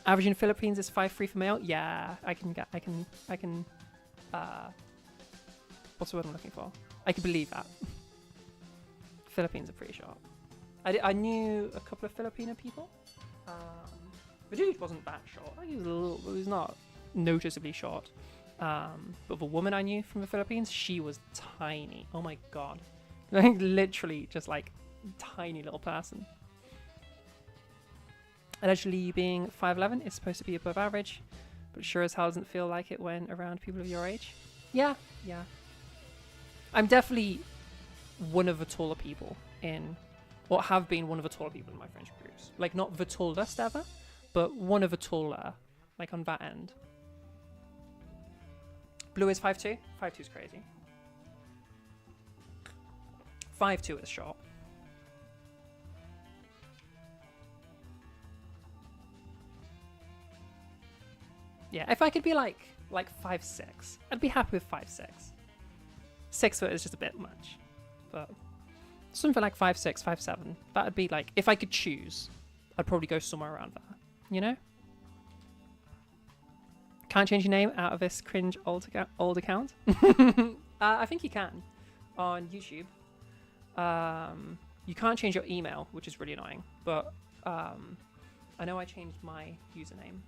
Speaker 1: Average in Philippines is 5'3" for male. Yeah, I can. What's the word I'm looking for? I can believe that. Philippines are pretty short. I knew a couple of Filipino people. The dude wasn't that short. He was not noticeably short. But the woman I knew from the Philippines, she was tiny. Oh my god. Like literally just like tiny little person. Allegedly being 5'11" is supposed to be above average, but sure as hell doesn't feel like it when around people of your age. Yeah. I'm definitely one of the taller people or have been one of the taller people in my friendship groups. Like not the tallest ever, but one of the taller, like on that end. Blue is 5'2". 5'2" is crazy. 5'2" is short. Yeah, if I could be like 5'6", I'd be happy with 5'6". 6 foot is just a bit much, but something like 5'6", 5'7", that'd be like, if I could choose, I'd probably go somewhere around there, you know? Can't change your name out of this cringe old account. I think you can on YouTube. You can't change your email, which is really annoying, but I know I changed my username.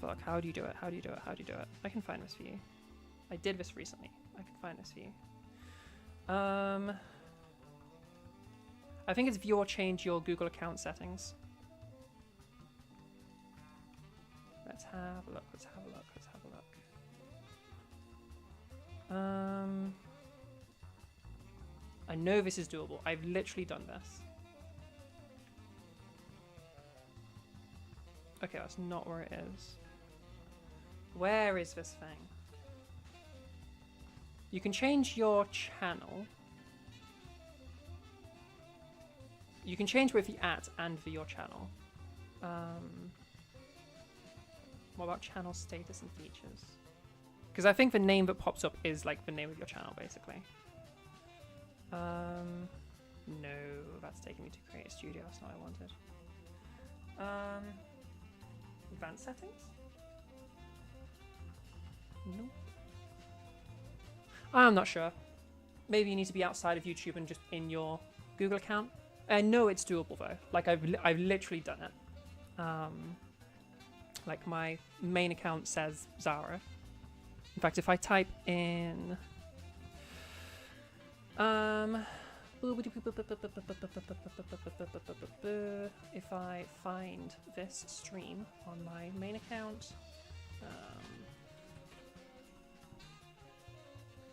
Speaker 1: Fuck, how do you do it? I can find this for you. I did this recently. I can find this for you. I think it's view or change your Google account settings. Let's have a look. I know this is doable. I've literally done this. Okay, that's not where it is. Where is this thing? You can change your channel. You can change with the @ and for your channel. What about channel status and features? Because I think the name that pops up is like the name of your channel, basically. No, that's taking me to create a studio. That's not what I wanted. Advanced settings? No. I'm not sure. Maybe you need to be outside of YouTube and just in your Google account. I know it's doable though. Like I've literally done it. Like my main account says Zara. In fact, if I type in if I find this stream on my main account,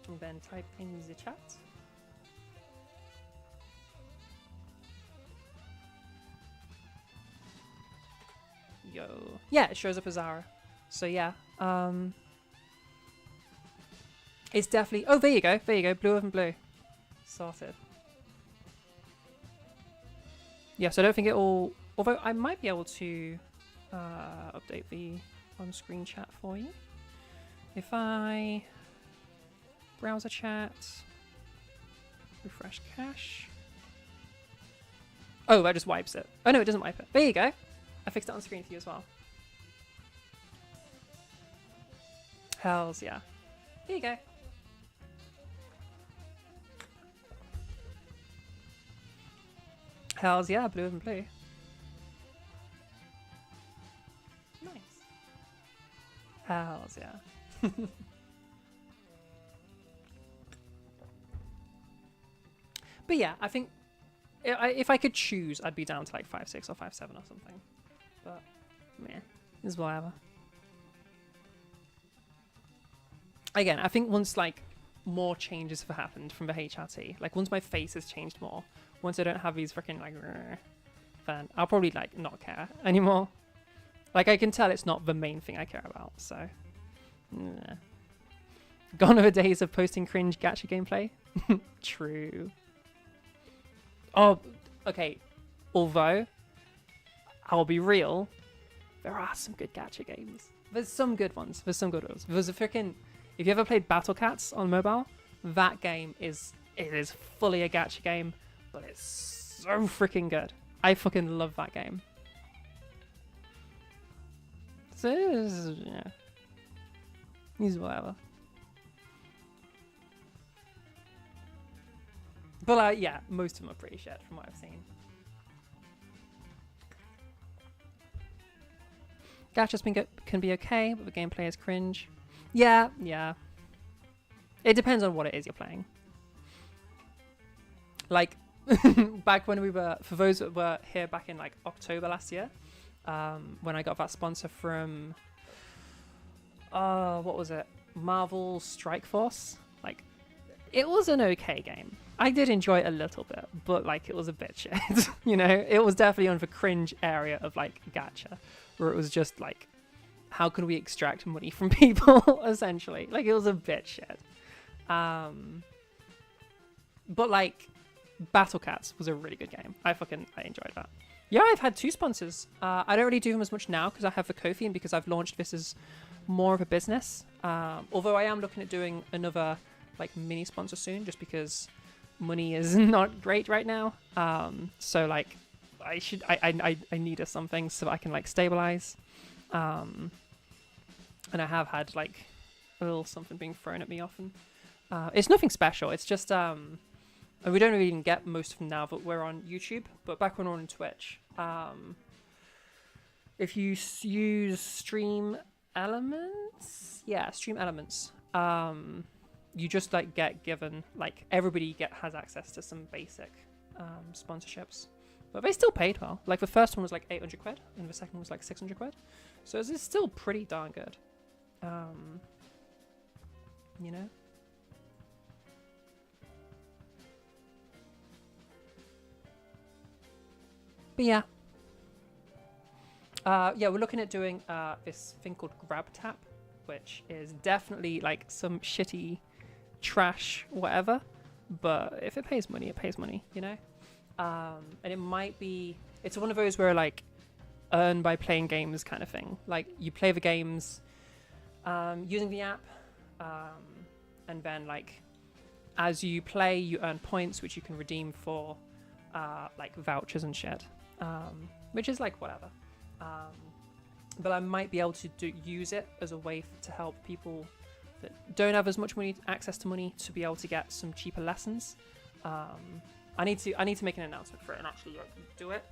Speaker 1: and then type in the chat. Yo. Yeah, it shows up as Zara. So yeah. It's definitely... Oh, there you go. Blue and blue. Sorted. Yeah, so I don't think it all... Although I might be able to update the on-screen chat for you. If I... Browser chat... Refresh cache... Oh, that just wipes it. Oh no, it doesn't wipe it. There you go. I fixed it on screen for you as well. Hells yeah. Here you go. Hells yeah, blue and blue. Nice. Hells yeah. But yeah, I think if I could choose, I'd be down to like 5'6" or 5'7" or something. But meh, it's whatever. Again, I think once like more changes have happened from the HRT, like once my face has changed more, once I don't have these freaking like, then I'll probably like not care anymore. Like I can tell it's not the main thing I care about, so. Nah. Gone are the days of posting cringe gacha gameplay. True. Oh, okay. Although, I'll be real, there are some good gacha games. There's some good ones. There's a freaking... If you ever played Battle Cats on mobile, that game is fully a gacha game, but it's so freaking good. I fucking love that game. So yeah, he's whatever. But yeah, most of them are pretty shit from what I've seen. Gachas can be okay, but the gameplay is cringe. Yeah. It depends on what it is you're playing. Like, back when we were, for those that were here back in like October last year, when I got that sponsor from, what was it? Marvel Strike Force. Like, it was an okay game. I did enjoy it a little bit, but like it was a bit shit. You know, it was definitely on the cringe area of like gacha, where it was just like, how can we extract money from people? Essentially, like it was a bit shit. But like, Battle Cats was a really good game. I enjoyed that. Yeah, I've had 2 sponsors. I don't really do them as much now because I have the Ko-fi and because I've launched this as more of a business. Although I am looking at doing another like mini sponsor soon, just because money is not great right now. So like I need something so I can like stabilize. And I have had like a little something being thrown at me often. It's nothing special. It's just we don't really even get most of them now that we're on YouTube, but back when we were on Twitch, if you use Stream Elements, you just like get given, like everybody has access to some basic sponsorships, but they still paid well. Like the first one was like 800 quid and the second one was like 600 quid, so it's still pretty darn good. You know. But yeah. Yeah, we're looking at doing this thing called Grab Tap, which is definitely like some shitty trash whatever, but if it pays money, it pays money, you know. And it might be, it's one of those where like earn by playing games kind of thing. Like you play the games using the app, and then like as you play you earn points which you can redeem for like vouchers and shit, which is like whatever. But I might be able to use it as a way to help people that don't have as much access to money to be able to get some cheaper lessons. I need to make an announcement for it and actually do it,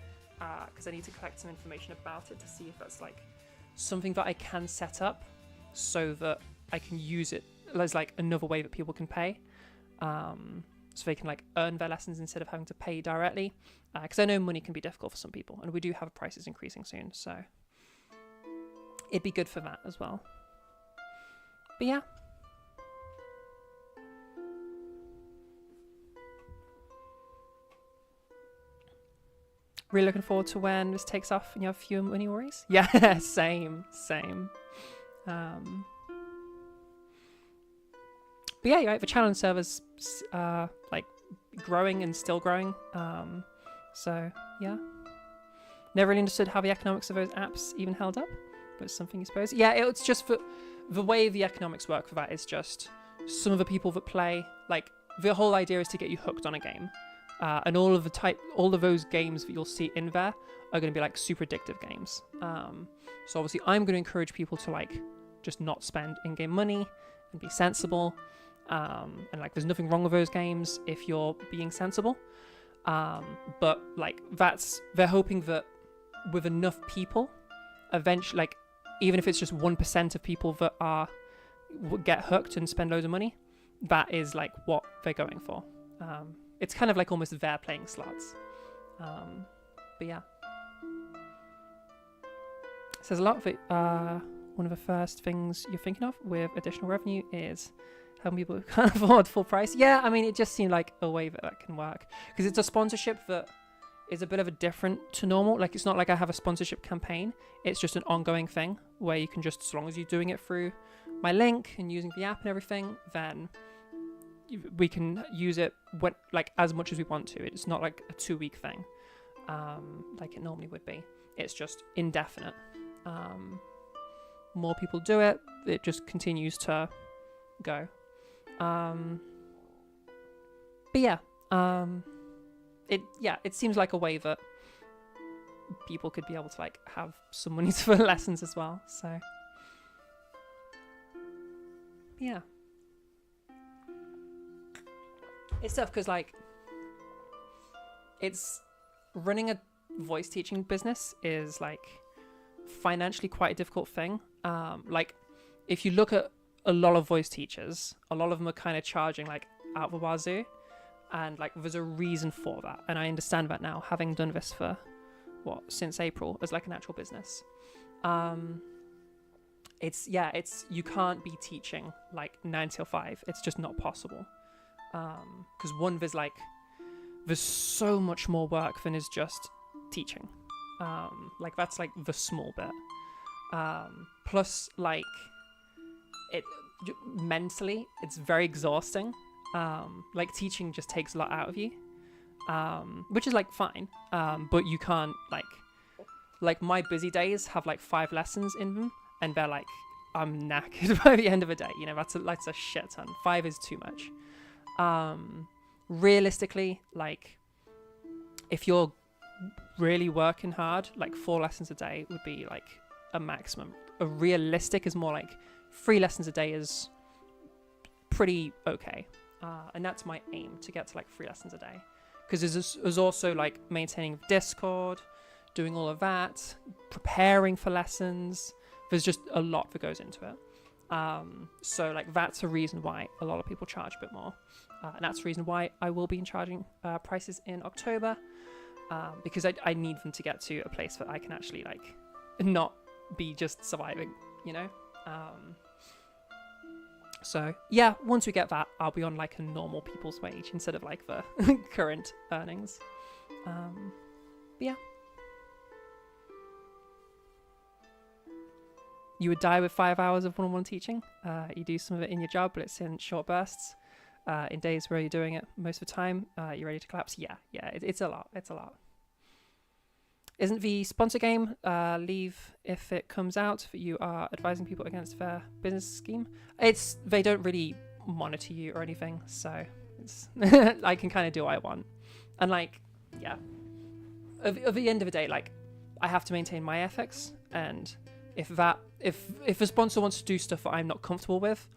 Speaker 1: because I need to collect some information about it to see if that's like something that I can set up so that I can use it as like another way that people can pay, so they can like earn their lessons instead of having to pay directly, because I know money can be difficult for some people, and we do have prices increasing soon, so it'd be good for that as well. But yeah. Really looking forward to when this takes off and you have fewer money worries. Yeah, same. But yeah, you're right, the challenge server's like growing and still growing. So yeah. Never really understood how the economics of those apps even held up, but it's something you suppose. Yeah, it's just for the way the economics work for that is just some of the people that play, like the whole idea is to get you hooked on a game. And all of those games that you'll see in there are going to be like super addictive games. So obviously I'm going to encourage people to like just not spend in-game money and be sensible. And like there's nothing wrong with those games if you're being sensible. But like they're hoping that with enough people, eventually, like even if it's just 1% of people that get hooked and spend loads of money, that is like what they're going for. It's kind of like almost their playing slots. But yeah. Says a lot of it. One of the first things you're thinking of with additional revenue is helping people who can't afford full price. Yeah, I mean, it just seemed like a way that can work. Because it's a sponsorship that is a bit of a different to normal. Like, it's not like I have a sponsorship campaign. It's just an ongoing thing where you can just, as long as you're doing it through my link and using the app and everything, then we can use it like as much as we want to. It's not like a 2-week thing, like it normally would be. It's just indefinite. More people do it, it just continues to go. But yeah, it seems like a way that people could be able to like have some money for lessons as well. So yeah, it's tough because like it's running a voice teaching business is like financially quite a difficult thing. Like if you look at a lot of voice teachers, a lot of them are kind of charging like out the wazoo, and like there's a reason for that, and I understand that now, having done this for since April as like an actual business. It's you can't be teaching like 9 till 5. It's just not possible. Because one, there's so much more work than is just teaching. Like that's like the small bit. Plus like it mentally it's very exhausting. Like teaching just takes a lot out of you. Which is like fine. But you can't like my busy days have like 5 lessons in them, and they're like I'm knackered by the end of the day. You know, that's a shit ton. 5 is too much. Realistically, like if you're really working hard, like 4 lessons a day would be like a maximum. A realistic is more like 3 lessons a day is pretty okay. And that's my aim, to get to like 3 lessons a day. Because there's also like maintaining Discord, doing all of that, preparing for lessons. There's just a lot that goes into it. So like that's a reason why a lot of people charge a bit more. And that's the reason why I will be charging prices in October. Because I need them to get to a place that I can actually like not be just surviving, you know? So yeah, once we get that, I'll be on like a normal people's wage instead of like the current earnings. But yeah. You would die with 5 hours of one-on-one teaching. You do some of it in your job, but it's in short bursts. In days where you're doing it most of the time, you're ready to collapse. Yeah, it's a lot. It's a lot. Isn't the sponsor game leave if it comes out that you are advising people against their business scheme? They don't really monitor you or anything, so it's I can kind of do what I want. And like, yeah, at the end of the day, like I have to maintain my ethics, and if a sponsor wants to do stuff that I'm not comfortable with,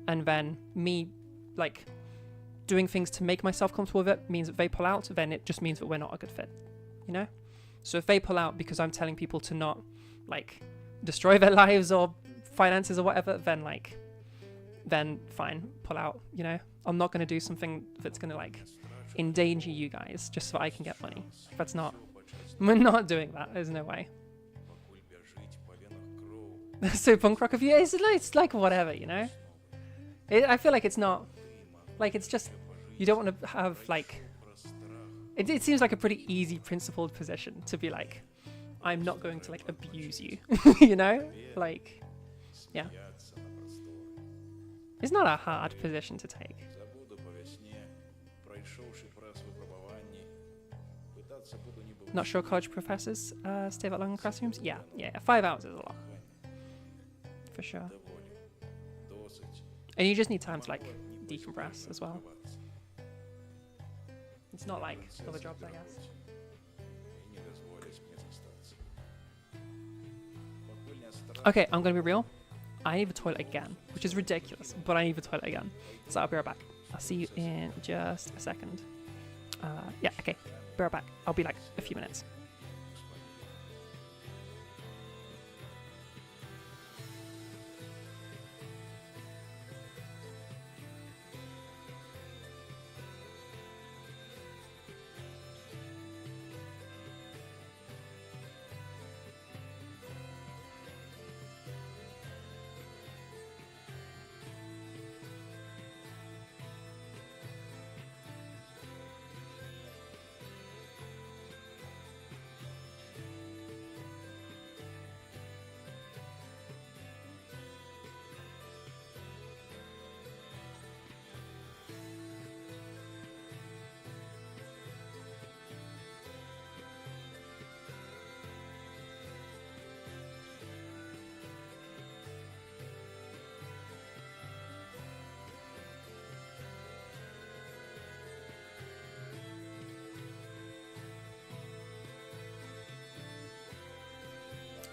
Speaker 1: and then me like doing things to make myself comfortable with it means that they pull out, then it just means that we're not a good fit, you know? So if they pull out because I'm telling people to not like destroy their lives or finances or whatever, then fine, pull out, you know? I'm not going to do something that's going to like endanger you guys just so I can get money. We're not doing that. There's no way. So punk rock of you, it's like whatever, you know? I feel like it's not, like it's just, you don't want to have like, it seems like a pretty easy principled position to be like, I'm not going to like abuse you, you know? Like, yeah. It's not a hard position to take. Not sure college professors stay that long in classrooms? Yeah, 5 hours is a lot. For sure. And you just need time to like decompress as well. It's not like other jobs, I guess. Okay, I'm gonna be real. I need the toilet again, which is ridiculous, but I need the toilet again. So I'll be right back. I'll see you in just a second. Yeah, okay. Be right back. I'll be like a few minutes.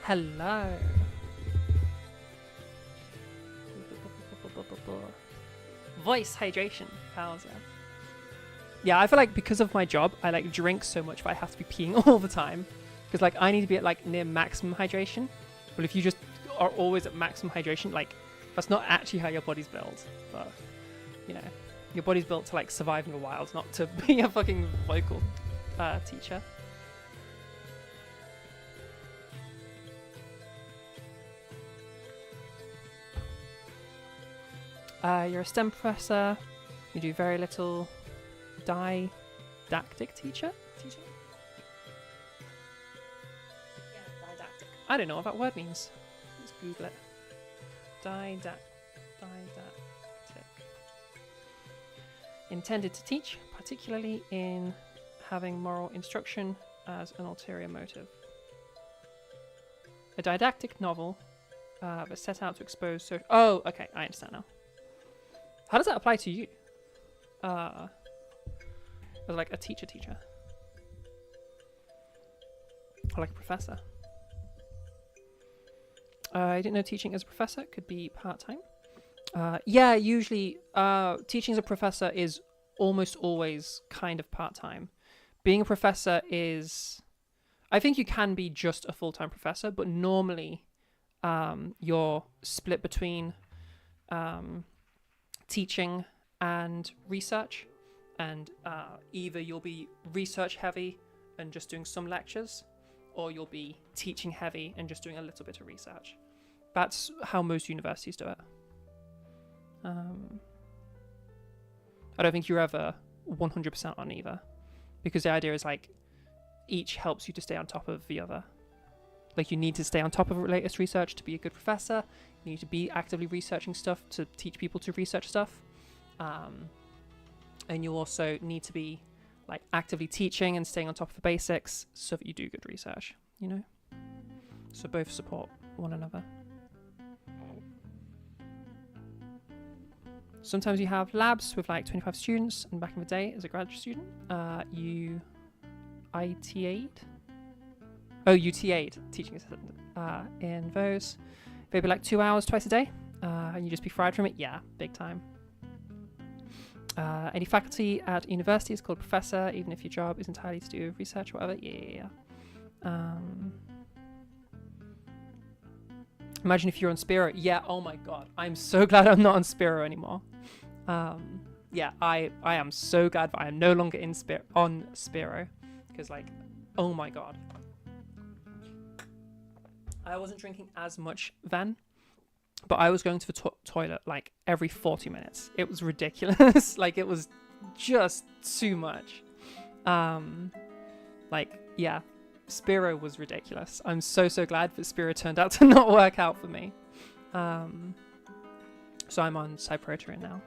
Speaker 1: Hello. Voice hydration. How's that? Yeah, I feel like because of my job, I like drink so much, but I have to be peeing all the time. Because like I need to be at like near maximum hydration. But if you just are always at maximum hydration, like that's not actually how your body's built. But you know, your body's built to like survive in the wild, not to be a fucking vocal teacher. You're a STEM professor. You do very little didactic teaching? Yeah, didactic. I don't know what that word means. Let's Google it. Didactic. Intended to teach, particularly in having moral instruction as an ulterior motive. A didactic novel that set out to expose social... Oh, okay, I understand now. How does that apply to you? As like a teacher? Or like a professor? I didn't know teaching as a professor could be part-time. Yeah, usually teaching as a professor is almost always kind of part-time. Being a professor is... I think you can be just a full-time professor, but normally you're split between teaching and research. And either you'll be research heavy and just doing some lectures, or you'll be teaching heavy and just doing a little bit of research. That's how most universities do it. I don't think you're ever 100% on either, because the idea is like each helps you to stay on top of the other. Like you need to stay on top of the latest research to be a good professor. You need to be actively researching stuff to teach people to research stuff. And you also need to be like actively teaching and staying on top of the basics so that you do good research, you know? So both support one another. Sometimes you have labs with like 25 students, and back in the day as a graduate student, you UTA'd, teaching assistant, in those. They'd be like 2 hours twice a day, and you just be fried from it. Yeah, big time. Any faculty at university is called professor, even if your job is entirely to do with research or whatever. Yeah. Imagine if you're on Spiro. Yeah, oh my god. I'm so glad I'm not on Spiro anymore. Yeah, I am so glad that I am no longer on Spiro. Because like, oh my god. I wasn't drinking as much then, but I was going to the toilet like every 40 minutes. It was ridiculous. Like it was just too much. Like, yeah, Spiro was ridiculous. I'm so glad that Spiro turned out to not work out for me. So I'm on cyproterine now.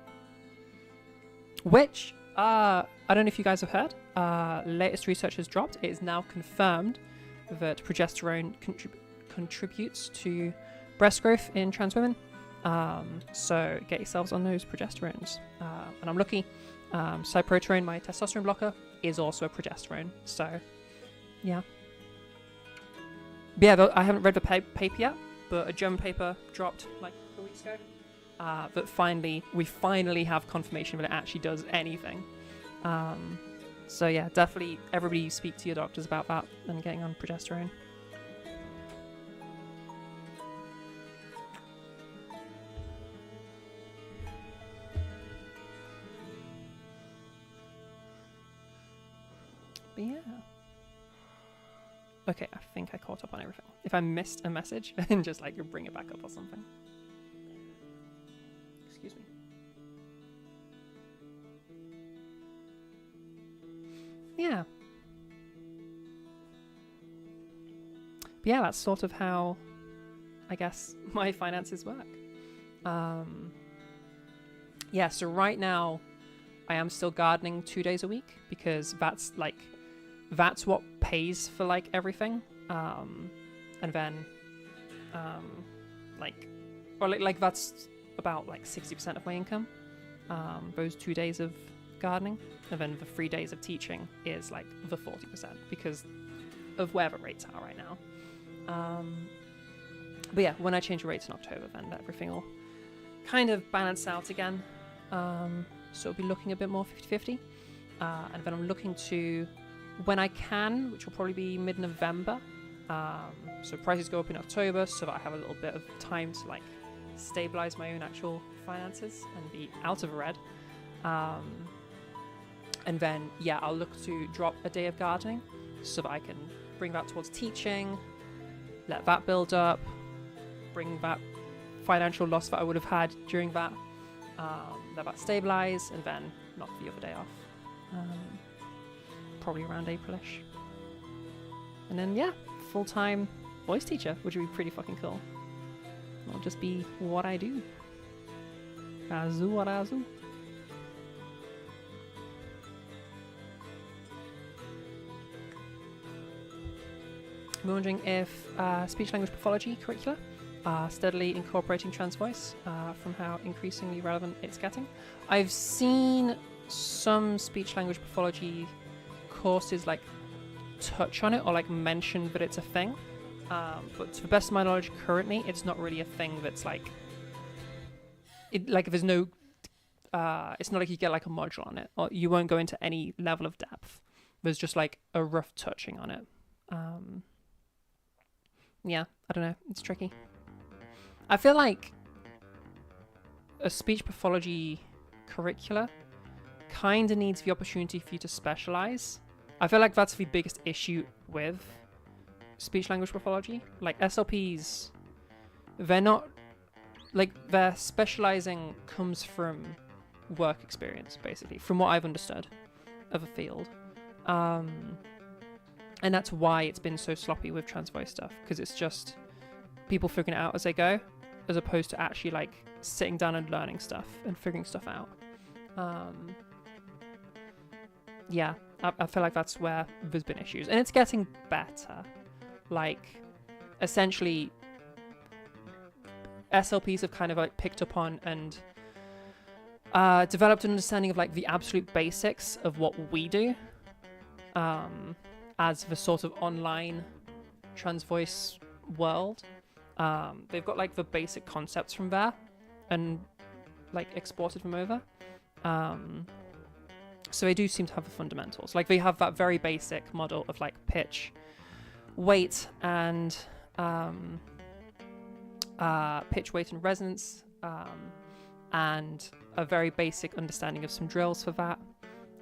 Speaker 1: Which, I don't know if you guys have heard, latest research has dropped. It is now confirmed that progesterone contributes to breast growth in trans women. So get yourselves on those progesterones. And I'm lucky. Cyproterine, my testosterone blocker, is also a progesterone. So, yeah. But yeah, I haven't read the paper yet, but a German paper dropped like a couple weeks ago. That we finally have confirmation that it actually does anything. So yeah, definitely everybody speak to your doctors about that and getting on progesterone. But yeah. Okay, I think I caught up on everything. If I missed a message, then just like bring it back up or something. Excuse me. Yeah. But yeah, that's sort of how, I guess, my finances work. Yeah, so right now, I am still gardening 2 days a week because that's what pays for like everything. And then, that's about like 60% of my income. Those 2 days of gardening, and then the 3 days of teaching is like the 40% because of where the rates are right now. But yeah, when I change rates in October, then everything will kind of balance out again. So it'll be looking a bit more 50-50. And then I'm looking to, when I can, which will probably be mid-November. So prices go up in October, so that I have a little bit of time to like stabilize my own actual finances and be out of red. And then, yeah, I'll look to drop a day of gardening so that I can bring that towards teaching, let that build up, bring that financial loss that I would have had during that, let that stabilize, and then knock the other day off. Probably around Aprilish. And then, yeah, full-time voice teacher, which would be pretty fucking cool. It'll just be what I do. Azu what azu. I'm wondering if speech-language pathology curricula are steadily incorporating trans voice from how increasingly relevant it's getting. I've seen some speech-language pathology courses like touch on it or like mention that it's a thing, but to the best of my knowledge currently it's not really a thing that's like it, like there's no it's not like you get like a module on it, or you won't go into any level of depth. There's just like a rough touching on it. Yeah, I don't know, it's tricky. I feel like a speech pathology curricula kind of needs the opportunity for you to specialize. I feel like that's the biggest issue with speech language pathology. Like SLPs, they're not like, their specializing comes from work experience, basically, from what I've understood of a field. And that's why it's been so sloppy with trans voice stuff, because it's just people figuring it out as they go, as opposed to actually like sitting down and learning stuff and figuring stuff out. Yeah, I feel like that's where there's been issues, and it's getting better. Like, essentially, SLPs have kind of like picked up on and developed an understanding of like the absolute basics of what we do, as the sort of online trans voice world. They've got like the basic concepts from there and like exported them over. So they do seem to have the fundamentals. Like, they have that very basic model of like pitch, weight, and pitch, weight, and resonance, and a very basic understanding of some drills for that,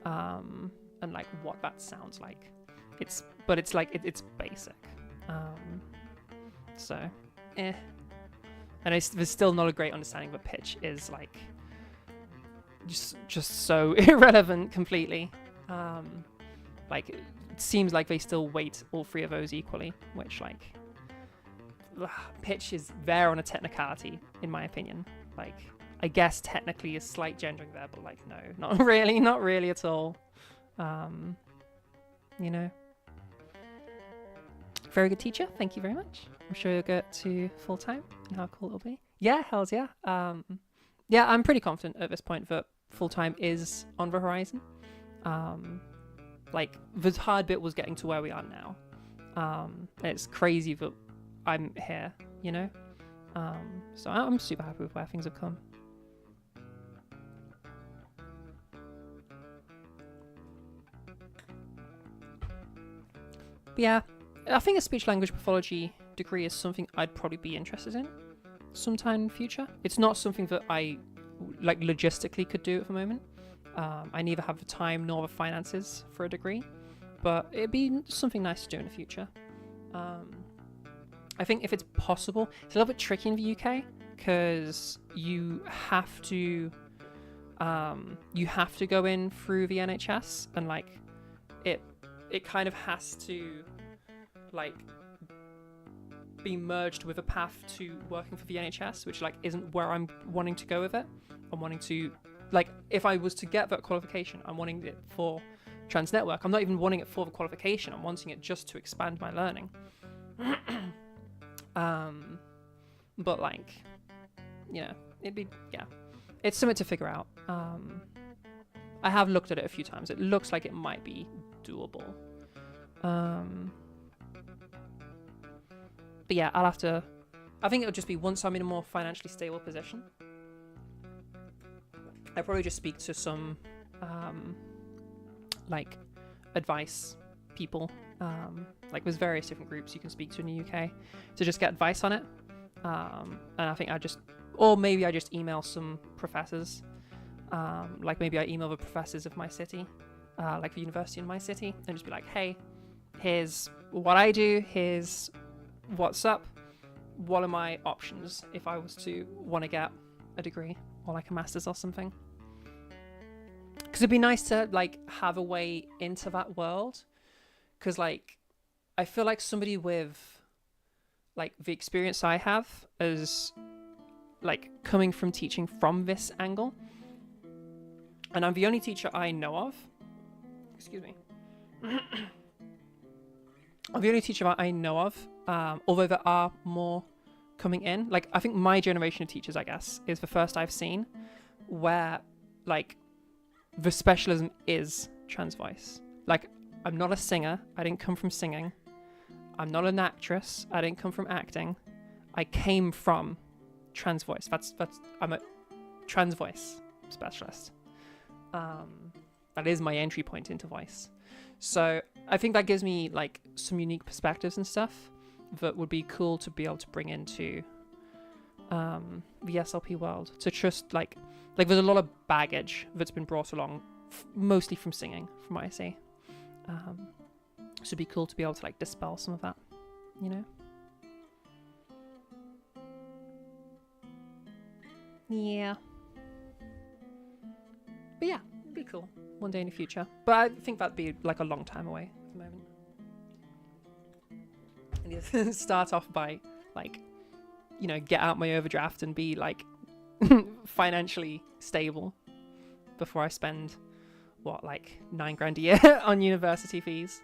Speaker 1: and like what that sounds like. It's basic. So, and there's still not a great understanding of what pitch is like. Just so irrelevant completely. Like, it seems like they still weight all three of those equally, which like pitch is there on a technicality, in my opinion. Like, I guess technically a slight gendering there, but like no, not really at all. You know. Very good teacher, thank you very much. I'm sure you'll get to full time and how cool it'll be. Yeah, hells yeah. Yeah, I'm pretty confident at this point that full time is on the horizon. Like, the hard bit was getting to where we are now. It's crazy that I'm here, you know? So I'm super happy with where things have come. But yeah, I think a speech language pathology degree is something I'd probably be interested in sometime in the future. It's not something that I like logistically could do at the moment. I neither have the time nor the finances for a degree, but it'd be something nice to do in the future. I think if it's possible, it's a little bit tricky in the UK because you have to go in through the NHS, and like it kind of has to like be merged with a path to working for the NHS, which like isn't where I'm wanting to go with it. I'm wanting to, like, if I was to get that qualification, I'm wanting it for trans network. I'm not even wanting it for the qualification. I'm wanting it just to expand my learning. But like, you know, it's something to figure out. I have looked at it a few times. It looks like it might be doable. But yeah, I'll have to I think it'll just be once I'm in a more financially stable position. I probably just speak to some like advice people. Like there's various different groups you can speak to in the UK to just get advice on it. And I think or maybe I just email some professors. Like maybe I email the professors of my city, like the university in my city, and just be like, hey, here's what I do, here's what's up, what are my options if I was to want to get a degree or like a master's or something. Because it'd be nice to like have a way into that world, because like I feel like somebody with like the experience I have as like coming from teaching from this angle, and I'm the only teacher I know of, excuse me, I'm the only teacher that I know of, although there are more coming in. Like I think my generation of teachers, I guess, is the first I've seen where like the specialism is trans voice. Like I'm not a singer, I didn't come from singing. I'm not an actress, I didn't come from acting. I came from trans voice. I'm a trans voice specialist. That is my entry point into voice. So I think that gives me like some unique perspectives and stuff that would be cool to be able to bring into the SLP world. To just like there's a lot of baggage that's been brought along, mostly from singing, from what I see. So it'd be cool to be able to like dispel some of that, you know? Yeah. But yeah, it'd be cool one day in the future. But I think that'd be like a long time away at the moment. And you start off by like, you know, get out my overdraft and be like financially stable before I spend what, like $9,000 a year on university fees.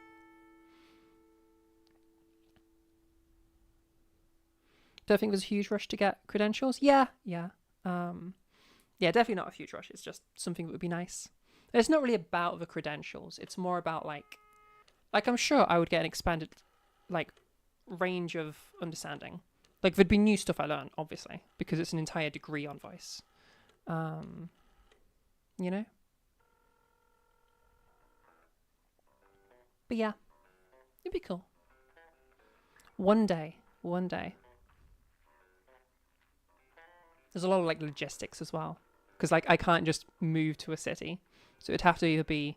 Speaker 1: Don't think there's a huge rush to get credentials. Yeah. Yeah, definitely not a huge rush. It's just something that would be nice. It's not really about the credentials. It's more about like I'm sure I would get an expanded like range of understanding. Like there'd be new stuff I learn, obviously, because it's an entire degree on voice. You know? But yeah, it'd be cool. One day. There's a lot of like logistics as well, because like I can't just move to a city, so it'd have to either be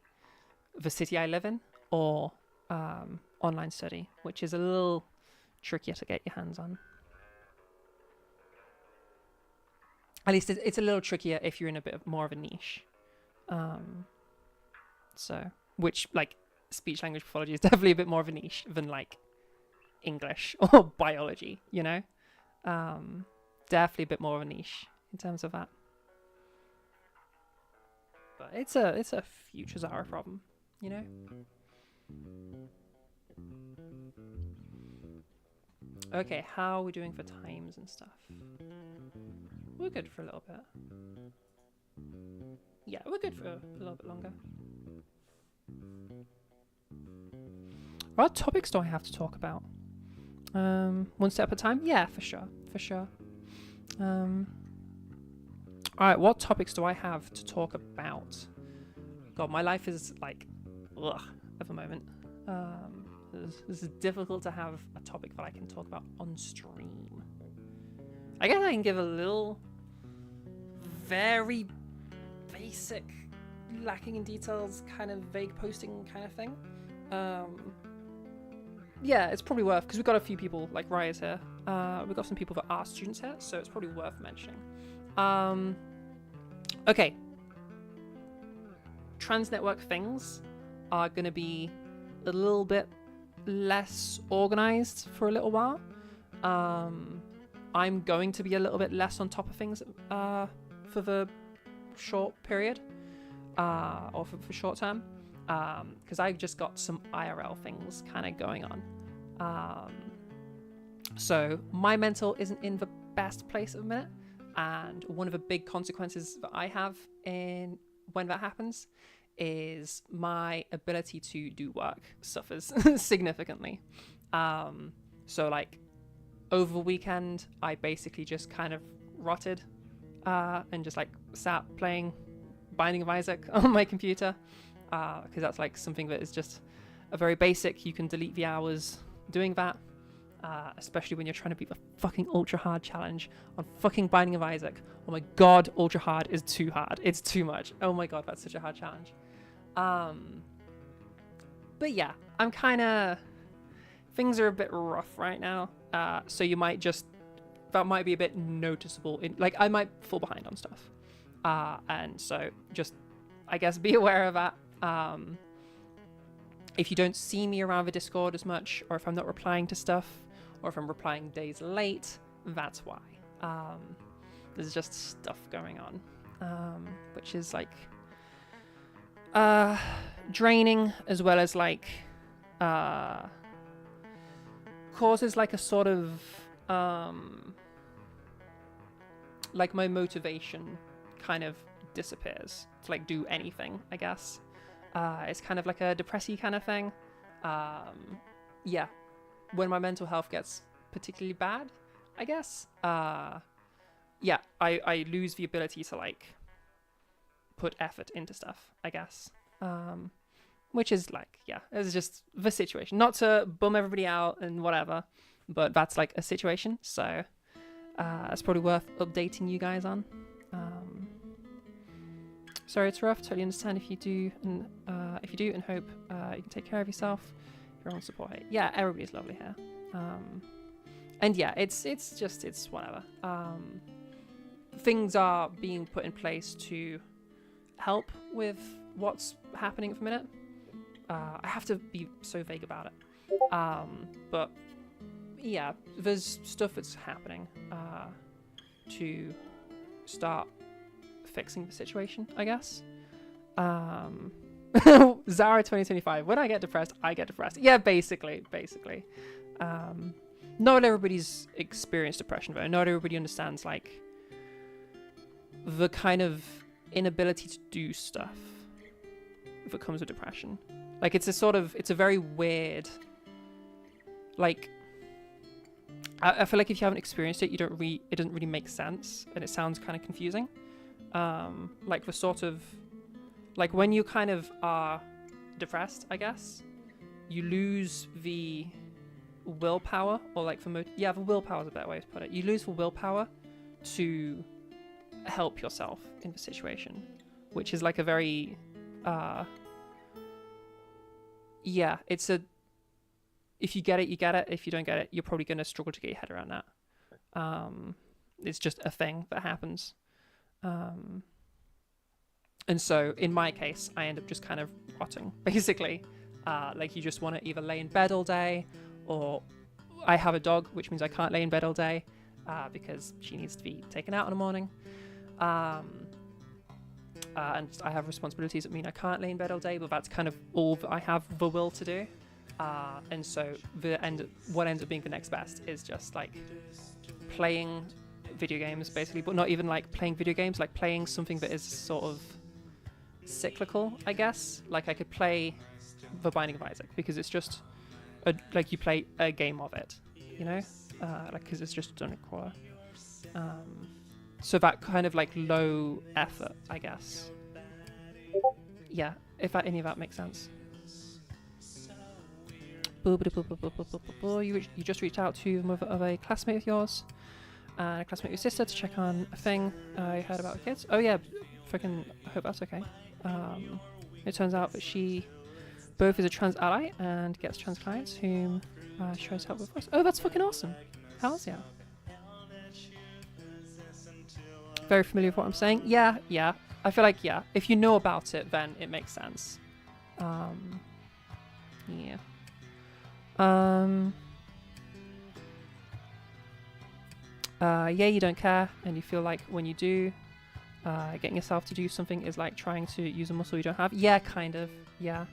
Speaker 1: the city I live in or online study, which is a little trickier to get your hands on. At least it's a little trickier if you're in a bit more of a niche. So, which like speech language pathology is definitely a bit more of a niche than like English or biology, you know? Definitely a bit more of a niche in terms of that. But it's a future Zara problem, you know? Okay, how are we doing for times and stuff? We're good for a little bit. Yeah, we're good for a little bit longer. What topics do I have to talk about? One step at a time? Yeah, for sure. Alright, what topics do I have to talk about? God, my life is like, ugh, at the moment. This is difficult to have a topic that I can talk about on stream. I guess I can give a little, very basic, lacking in details, kind of vague posting kind of thing. Yeah, it's probably worth, because we've got a few people like Raya's here. We've got some people that are students here, so it's probably worth mentioning. Okay. Trans network things are going to be a little bit less organized for a little while. I'm going to be a little bit less on top of things for the short period, or for short term, because I've just got some IRL things kind of going on. So my mental isn't in the best place at the minute, and one of the big consequences that I have when that happens is my ability to do work suffers significantly. So like over the weekend, I basically just kind of rotted and just like sat playing Binding of Isaac on my computer, because that's like something that is just a very basic. You can delete the hours doing that, especially when you're trying to beat the fucking ultra hard challenge on fucking Binding of Isaac. Oh my god, ultra hard is too hard. It's too much. Oh my god, that's such a hard challenge. But yeah, I'm kind of, things are a bit rough right now, so you might just, that might be a bit noticeable in, like, I might fall behind on stuff, and so just, I guess, be aware of that. If you don't see me around the Discord as much, or if I'm not replying to stuff, or if I'm replying days late, that's why. There's just stuff going on, which is like draining, as well as like causes like a sort of like my motivation kind of disappears to like do anything, I guess. It's kind of like a depressy kind of thing. Yeah, when my mental health gets particularly bad, I guess, yeah, I lose the ability to like put effort into stuff, I guess. Which is like, yeah, it's just the situation. Not to bum everybody out and whatever, but that's like a situation. So it's probably worth updating you guys on. Sorry, it's rough. Totally understand if you do, and and hope you can take care of yourself. Everyone's support it. Yeah, everybody's lovely here. And yeah, it's whatever. Things are being put in place to help with what's happening at the minute. I have to be so vague about it. But yeah, there's stuff that's happening to start fixing the situation, I guess. Zara 2025. When I get depressed, I get depressed. Yeah, basically. Not everybody's experienced depression, though. Not everybody understands like the kind of inability to do stuff that comes with depression. Like it's a very weird, like, I feel like if you haven't experienced it, it doesn't really make sense, and it sounds kind of confusing. Like the sort of, like when you kind of are depressed, I guess, you lose the willpower, or like the willpower is a better way to put it. You lose the willpower to help yourself in the situation, which is like a very, yeah, it's a, if you get it, you get it. If you don't get it, you're probably going to struggle to get your head around that. It's just a thing that happens. And so in my case, I end up just kind of rotting, basically. Like you just want to either lay in bed all day, or I have a dog, which means I can't lay in bed all day because she needs to be taken out in the morning. And I have responsibilities that mean I can't lay in bed all day, but that's kind of all that I have the will to do. And so what ends up being the next best is just like playing video games, basically, but not even like playing video games, like playing something that is sort of cyclical, I guess. Like I could play The Binding of Isaac because it's just like you play a game of it, you know, like because it's just done a quarter. So that kind of like low effort, I guess. Yeah, if any of that makes sense. You just reached out to the mother of a classmate of yours, and a classmate of your sister, to check on a thing I heard about the kids. Oh yeah, freaking, I hope that's okay. It turns out that she both is a trans ally and gets trans clients whom she tries to help with voice. Oh, that's fucking awesome. Hells yeah. Very familiar with what I'm saying. Yeah. I feel like, yeah, if you know about it, then it makes sense. Yeah. Yeah, you don't care, and you feel like when you do, getting yourself to do something is like trying to use a muscle you don't have. Yeah, kind of. Yeah.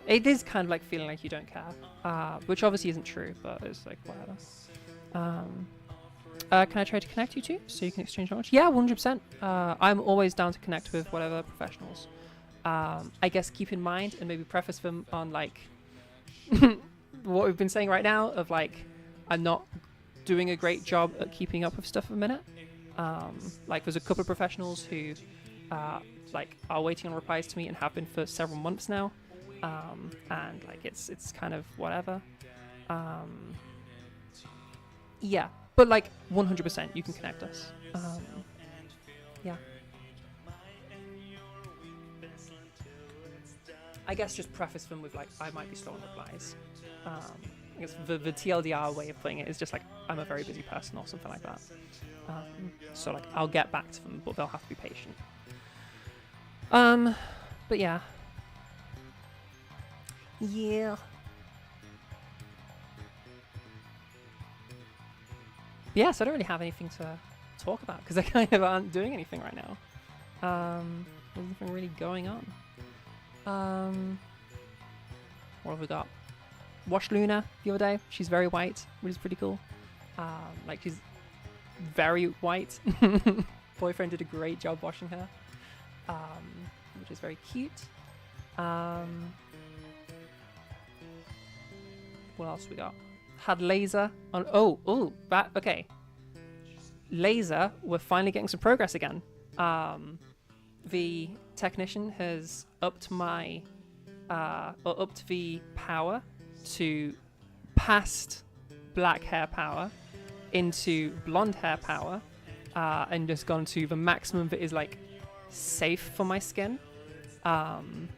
Speaker 1: It is kind of like feeling like you don't care, which obviously isn't true, but it's like whatever. Can I try to connect you two so you can exchange knowledge? Yeah, 100%. I'm always down to connect with whatever professionals. I guess keep in mind and maybe preface them on like what we've been saying right now of like, I'm not doing a great job at keeping up with stuff at the minute. Like there's a couple of professionals who like are waiting on replies to me and have been for several months now, and like it's kind of whatever. Yeah, but like 100% you can connect us. Yeah. I guess just preface them with like I might be slow on replies. I guess the TLDR way of putting it is just like I'm a very busy person or something like that. So like I'll get back to them, but they'll have to be patient. But yeah. Yeah. Yeah, so I don't really have anything to talk about because I kind of aren't doing anything right now. There's nothing really going on. What have we got? Washed Luna the other day. She's very white, which is pretty cool. Like she's very white. Boyfriend did a great job washing her, which is very cute. What else we got? Had Laser on. Okay. Laser, we're finally getting some progress again. The technician has upped the power to past black hair power into blonde hair power, and just gone to the maximum that is like safe for my skin. And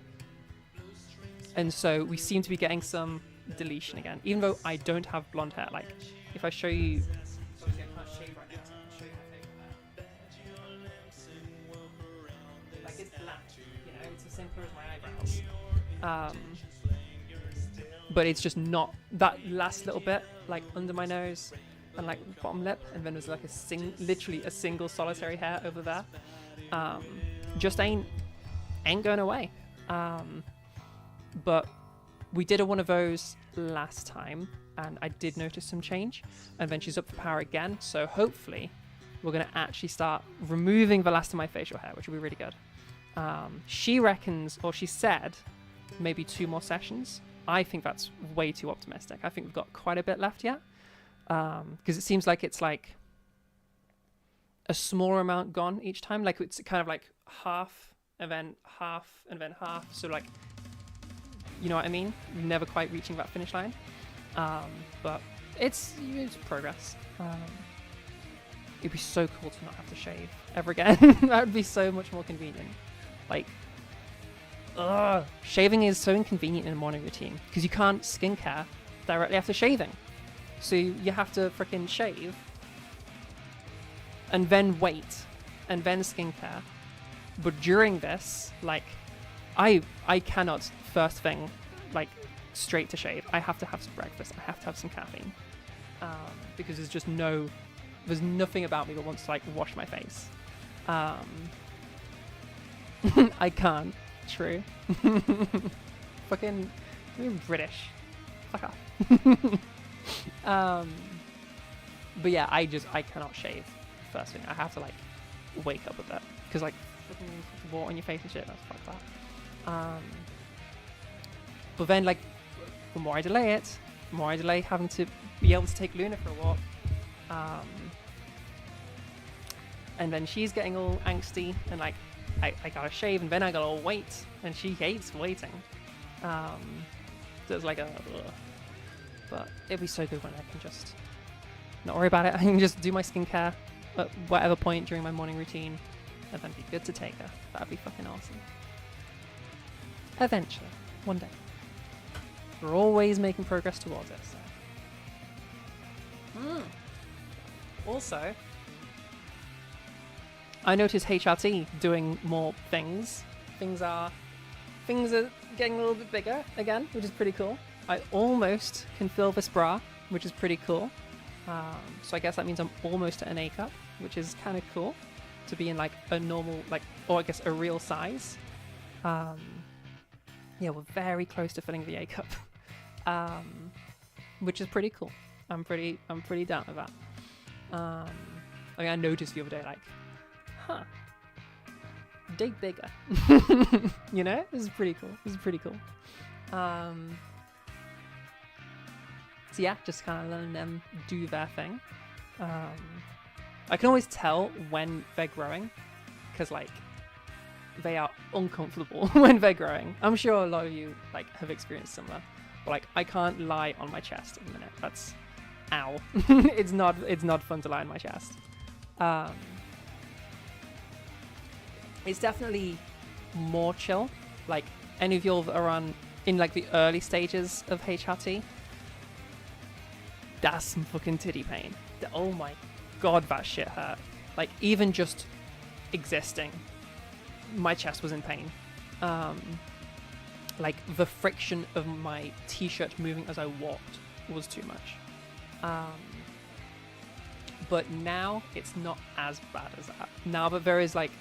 Speaker 1: so we seem to be getting some deletion again, even though I don't have blonde hair. Like if I show you, like it's black, you know, it's as simple as my eyebrows. But it's just not that last little bit, like under my nose and like bottom lip, and then there's like literally a single solitary hair over there. Just ain't going away. But we did one of those last time, and I did notice some change, and then she's up for power again, so hopefully we're going to actually start removing the last of my facial hair, which will be really good. She reckons, or she said, maybe 2 more sessions. I think that's way too optimistic. I think we've got quite a bit left yet, because it seems like it's like a smaller amount gone each time. Like it's kind of like half, and then half, and then half. So like, you know what I mean? Never quite reaching that finish line. But it's progress. It'd be so cool to not have to shave ever again. That would be so much more convenient. Like, shaving is so inconvenient in a morning routine because you can't skincare directly after shaving. So you have to freaking shave and then wait and then skincare. But during this, like, I cannot first thing, like, straight to shave. I have to have some breakfast. I have to have some caffeine, because there's nothing about me that wants to like wash my face. I can't. True. Fucking you're British. Fuck off. But yeah, I cannot shave first thing. I have to like wake up a bit because like fucking water on your face and shit. That's fucked up. But then like the more I delay it, the more I delay having to be able to take Luna for a walk. And then she's getting all angsty and like I gotta shave and then I gotta wait, and she hates waiting. So it's like but it'd be so good when I can just not worry about it. I can just do my skincare at whatever point during my morning routine and then be good to take her. That'd be fucking awesome. Eventually, one day. We're always making progress towards it. So. Also, I noticed HRT doing more things. Things are getting a little bit bigger again, which is pretty cool. I almost can fill this bra, which is pretty cool. So I guess that means I'm almost at an A cup, which is kind of cool to be in like a normal, like, or I guess a real size. Yeah, we're very close to filling the A cup, which is pretty cool. I'm pretty down with that. I mean, I noticed the other day, like, dig bigger. You know, this is pretty cool. So yeah, just kind of letting them do their thing. I can always tell when they're growing, because like they are uncomfortable when they're growing. I'm sure a lot of you like have experienced similar, but like I can't lie on my chest at the minute. That's ow. It's not fun to lie on my chest. It's definitely more chill. Like any of you that are on in like the early stages of HRT, that's some fucking titty pain. Oh my god, that shit hurt. Like even just existing, my chest was in pain. Like the friction of my t-shirt moving as I walked was too much. But now it's not as bad as that. Now that there is like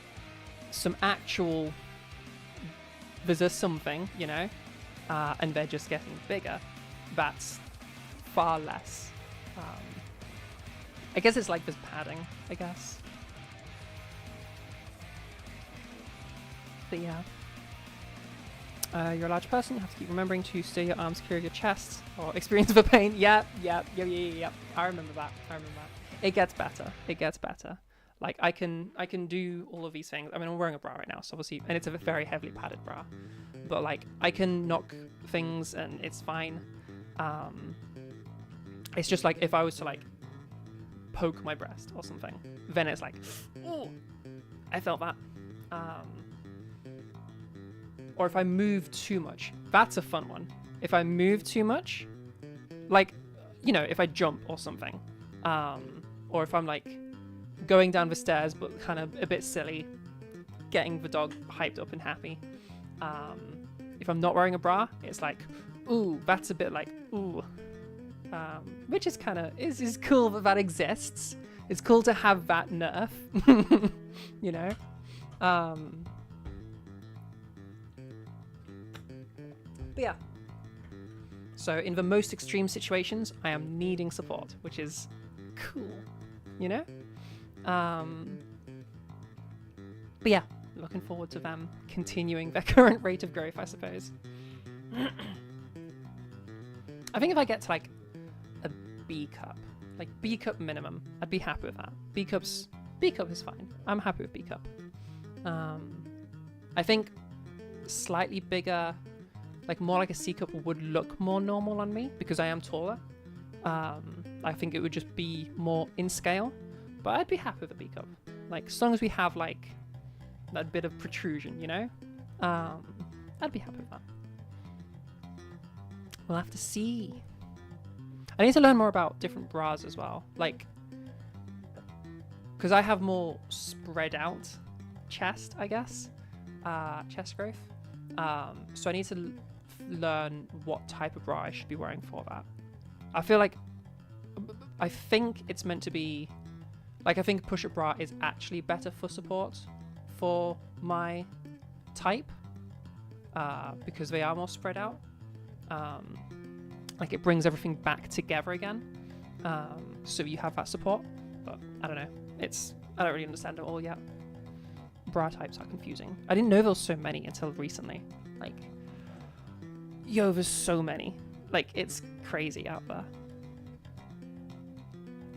Speaker 1: some actual, there's a something, you know, and they're just getting bigger, that's far less. I guess it's like this padding, I guess. But yeah. You're a large person, you have to keep remembering to steer your arms clear of your chest or experience the pain. Yeah. I remember that. It gets better. Like I can do all of these things. I mean, I'm wearing a bra right now, so obviously, and it's a very heavily padded bra. But like I can knock things and it's fine. It's just like if I was to like poke my breast or something, then it's like, oh, I felt that. Or if I move too much, that's a fun one. If I move too much, like, you know, if I jump or something, or if I'm like going down the stairs but kind of a bit silly, getting the dog hyped up and happy. If I'm not wearing a bra, it's like, ooh, that's a bit like, ooh. Which is kind of, is cool that exists. It's cool to have that nerf, you know? But yeah. So in the most extreme situations, I am needing support, which is cool, you know? But yeah, looking forward to them continuing their current rate of growth, I suppose. I think if I get to like a B cup, like B cup minimum, I'd be happy with that. B cup is fine. I'm happy with B cup. I think slightly bigger, like more like a C cup would look more normal on me because I am taller. I think it would just be more in scale, but I'd be happy with a B cup. Like as long as we have like that bit of protrusion, you know, I'd be happy with that. We'll have to see. I need to learn more about different bras as well, like because I have more spread out chest, I guess, chest growth. So I need to learn what type of bra I should be wearing for that. I think it's meant to be, like I think push-up bra is actually better for support for my type, because they are more spread out. Like it brings everything back together again, so you have that support. But I don't know, I don't really understand it all yet. Bra types are confusing. I didn't know there was so many until recently. Like, yo, there's so many. Like, it's crazy out there.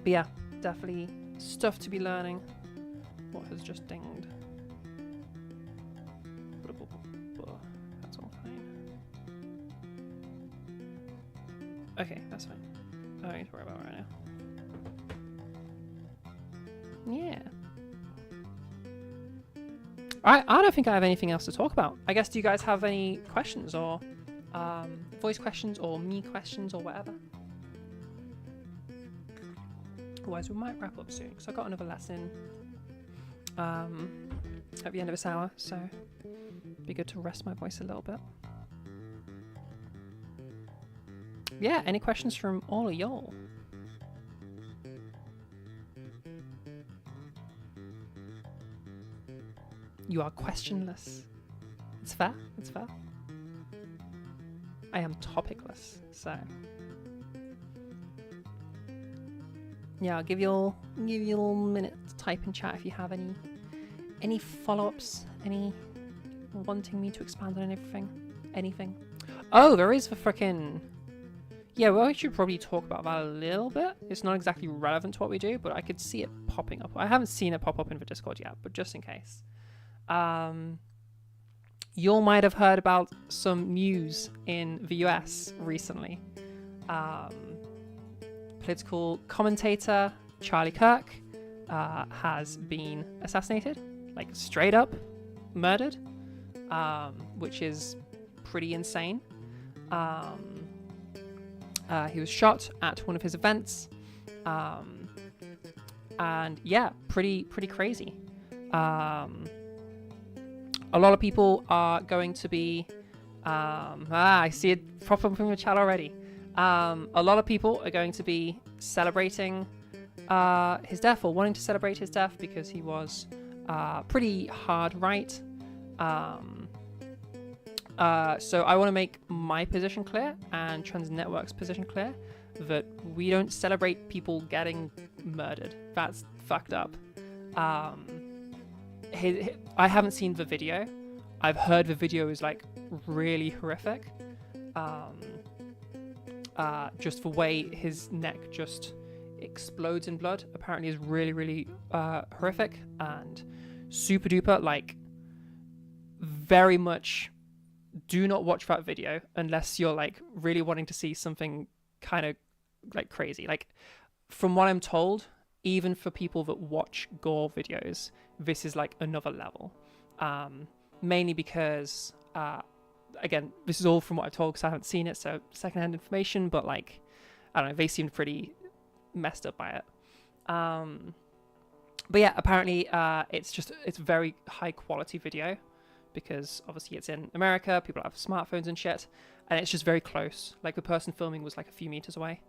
Speaker 1: But yeah, definitely stuff to be learning. What has just dinged? That's all fine. Okay, that's fine. I don't need to worry about it right now. Yeah. I don't think I have anything else to talk about. I guess, do you guys have any questions or voice questions or me questions or whatever? Otherwise, we might wrap up soon because I've got another lesson at the end of this hour, so it'd be good to rest my voice a little bit. Yeah, any questions from all of y'all? You are questionless. It's fair. It's fair. I am topicless, so yeah, I'll give you a little minute to type in chat if you have any follow-ups, any wanting me to expand on anything. Oh, there is the frickin'. Yeah, well, we should probably talk about that a little bit. It's not exactly relevant to what we do, but I could see it popping up. I haven't seen it pop up in the Discord yet, but just in case. You all might have heard about some news in the US recently. Political commentator Charlie Kirk has been assassinated, like straight up murdered, which is pretty insane. He was shot at one of his events, and yeah, pretty crazy. A lot of people are going to be I see it pop up in the chat already. A lot of people are going to be celebrating his death, or wanting to celebrate his death, because he was pretty hard right. So I want to make my position clear and Trans Network's position clear that we don't celebrate people getting murdered. That's fucked up. I haven't seen the video. I've heard the video is like really horrific. Just the way his neck just explodes in blood apparently is really horrific and super duper, like, very much do not watch that video unless you're like really wanting to see something kind of like crazy. Like, from what I'm told, even for people that watch gore videos, this is like another level. Mainly because again, this is all from what I've told because I haven't seen it, so secondhand information, but like, I don't know, they seemed pretty messed up by it. But yeah, apparently it's very high quality video, because obviously it's in America, people have smartphones and shit, and it's just very close. Like, the person filming was like a few meters away.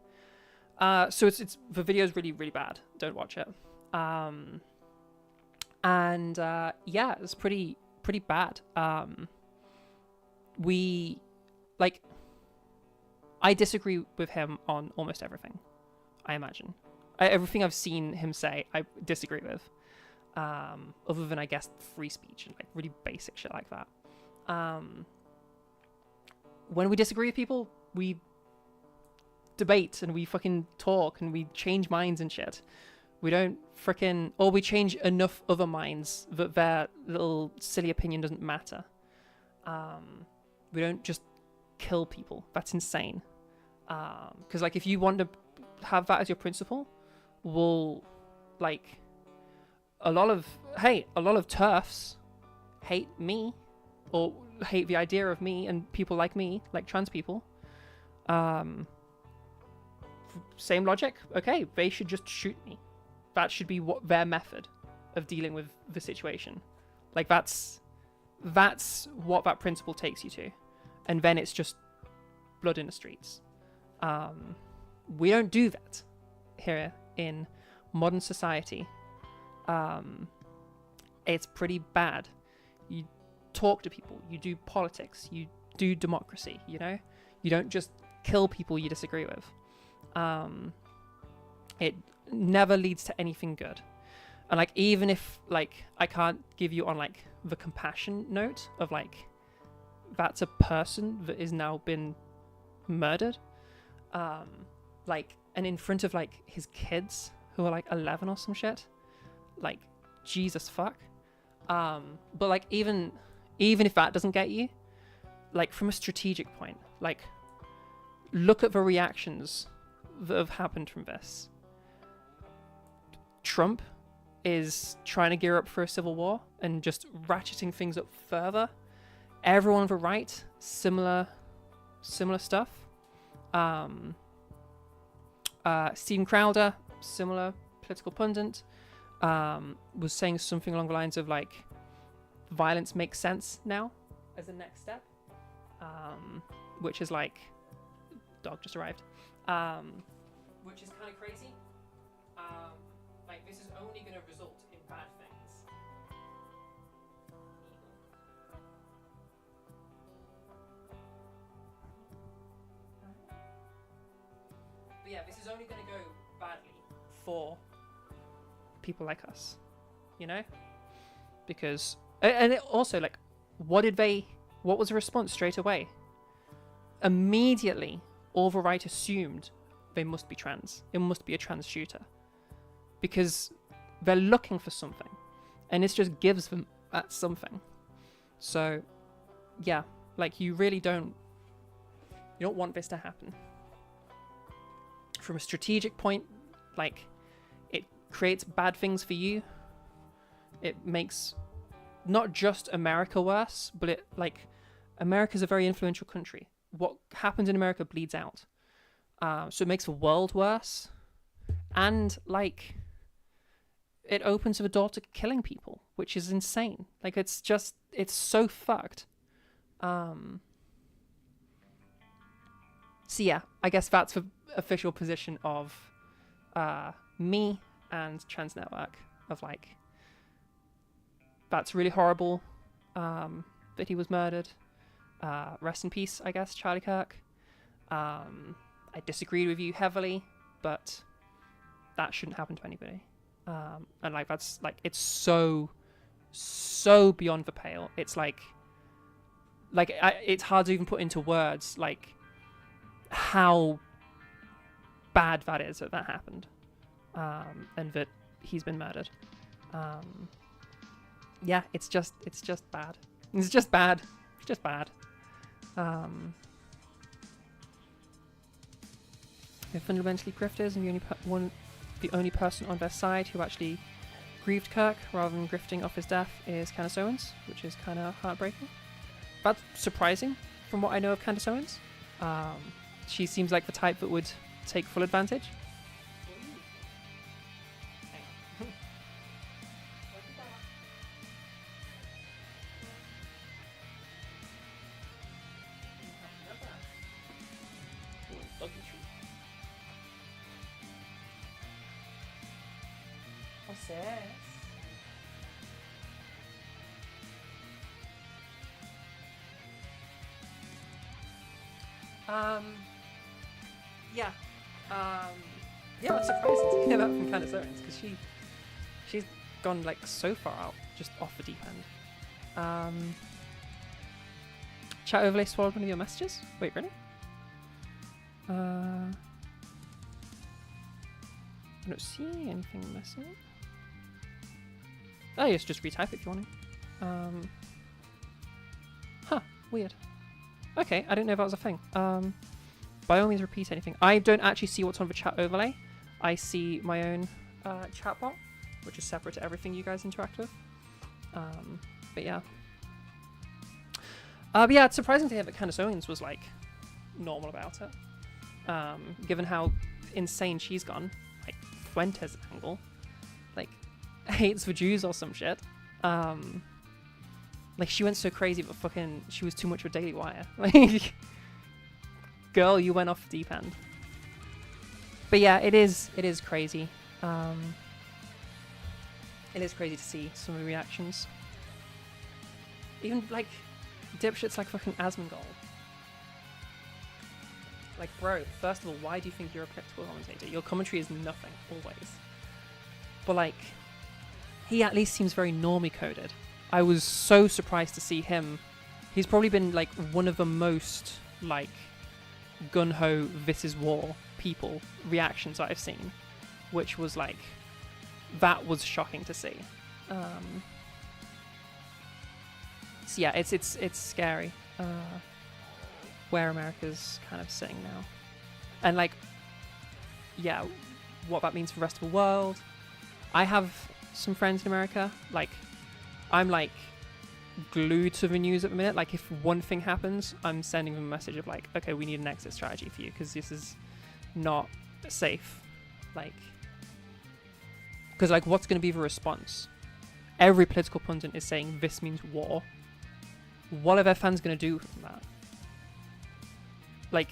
Speaker 1: So it's the video is really bad. Don't watch it. And yeah, it's pretty bad. I disagree with him on almost everything, I imagine. Everything I've seen him say, I disagree with. Other than, I guess, free speech and like really basic shit like that. When we disagree with people, we debate and we fucking talk and we change minds and shit. We don't or we change enough other minds that their little silly opinion doesn't matter. We don't just kill people. That's insane. Because like, if you want to have that as your principle, well, like, a lot of TERFs hate me, or hate the idea of me and people like me, like trans people. Same logic. Okay, they should just shoot me. That should be what their method of dealing with the situation. Like, that's what that principle takes you to, and then it's just blood in the streets. We don't do that here in modern society. It's pretty bad. You talk to people, you do politics, you do democracy, you know? You don't just kill people you disagree with. It never leads to anything good. And like, even if like, I can't give you on like the compassion note of like, that's a person that is now been murdered, like, and in front of like his kids who are like 11 or some shit, like, Jesus fuck. But like, even if that doesn't get you, like, from a strategic point, like, look at the reactions that have happened from this. Trump is trying to gear up for a civil war and just ratcheting things up further. Everyone on the right, similar stuff. Steven Crowder, similar political pundit, was saying something along the lines of like, violence makes sense now as a next step, which is like, dog just arrived, which is kind of crazy. Like, this is only going to result in bad things. But yeah, this is only going to go badly for people like us, you know? Because, and it also, like, what was the response straight away? Immediately, all the right assumed they must be trans. It must be a trans shooter. Because they're looking for something. And this just gives them that something. So, yeah, like you don't want this to happen. From a strategic point, like, it creates bad things for you. It makes not just America worse, but it, like, America's a very influential country. What happens in America bleeds out. So it makes the world worse. And, like, it opens the door to killing people, which is insane. Like, it's so fucked. So yeah, I guess that's the official position of me and Trans Network, of like, that's really horrible that he was murdered. Rest in peace, I guess, Charlie Kirk. I disagree with you heavily, but that shouldn't happen to anybody. And like, that's like, it's so beyond the pale. It's like it's hard to even put into words like how bad that is that happened, and that he's been murdered. Yeah, it's just bad. It's just bad. It's just bad. They're fundamentally grifters, and the only person on their side who actually grieved Kirk rather than grifting off his death is Candace Owens, which is kind of heartbreaking. That's surprising from what I know of Candace Owens. She seems like the type that would take full advantage. What's this? Yeah. Yeah, that's surprising to hear that from Candace Owens, because she's gone like so far out, just off the deep end. Chat overlay swallowed one of your messages? Wait, really? I don't see anything missing. Oh, yes, just retype it if you want to. Huh, weird. Okay, I didn't know that was a thing. By all means, repeat anything. I don't actually see what's on the chat overlay. I see my own chat bot, which is separate to everything you guys interact with. But yeah. But yeah, it's surprising to hear that Candace Owens was like normal about it. Given how insane she's gone, like Fuentes' angle, like hates the Jews or some shit. Like she went so crazy, but fucking she was too much of a Daily Wire. Like, girl, you went off the deep end. But yeah, it is crazy. It is crazy to see some of the reactions. Even like dipshits like fucking Asmongold. Like, bro, first of all, why do you think you're a political commentator? Your commentary is nothing, always. But like, he at least seems very normie coded. I was so surprised to see him. He's probably been like one of the most like gun-ho this is war people reactions I've seen, which was like, that was shocking to see. So yeah, it's scary where America's kind of sitting now, and like, yeah, what that means for the rest of the world. I have some friends in America. Like, I'm like glued to the news at the minute. Like, if one thing happens, I'm sending them a message of like, okay, we need an exit strategy for you because this is not safe. Like, because like, what's going to be the response? Every political pundit is saying this means war. What are their fans going to do from that? Like,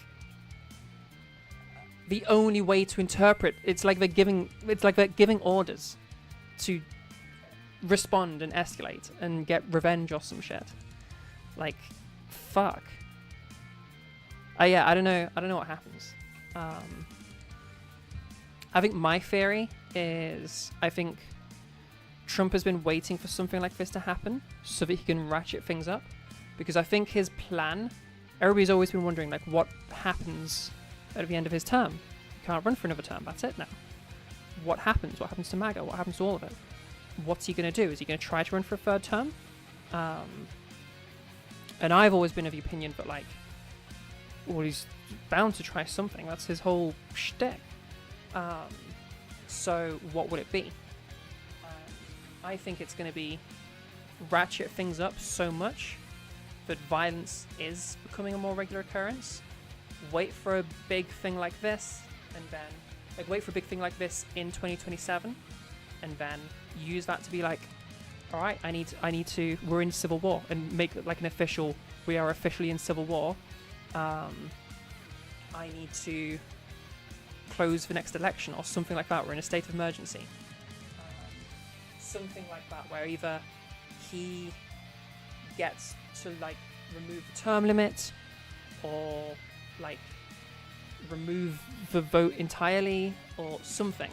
Speaker 1: the only way to interpret it's like they're giving orders to respond and escalate and get revenge or some shit. Like, fuck. Yeah, I don't know what happens. I think my theory is, I think Trump has been waiting for something like this to happen so that he can ratchet things up, because I think his plan, everybody's always been wondering like what happens at the end of his term. He can't run for another term. That's it now. What happens? What happens to MAGA? What happens to all of it? What's he going to do? Is he going to try to run for a third term? And I've always been of the opinion that, like, well, he's bound to try something. That's his whole shtick. So what would it be? I think it's going to be ratchet things up so much that violence is becoming a more regular occurrence. Wait for a big thing like this, and then wait for a big thing like this in 2027, and then use that to be like, all right, I need to. We're in civil war, and make it like an official. We are officially in civil war. I need to close the next election or something like that. We're in a state of emergency. Something like that, where either he gets to like remove the term limit, or like remove the vote entirely, or something.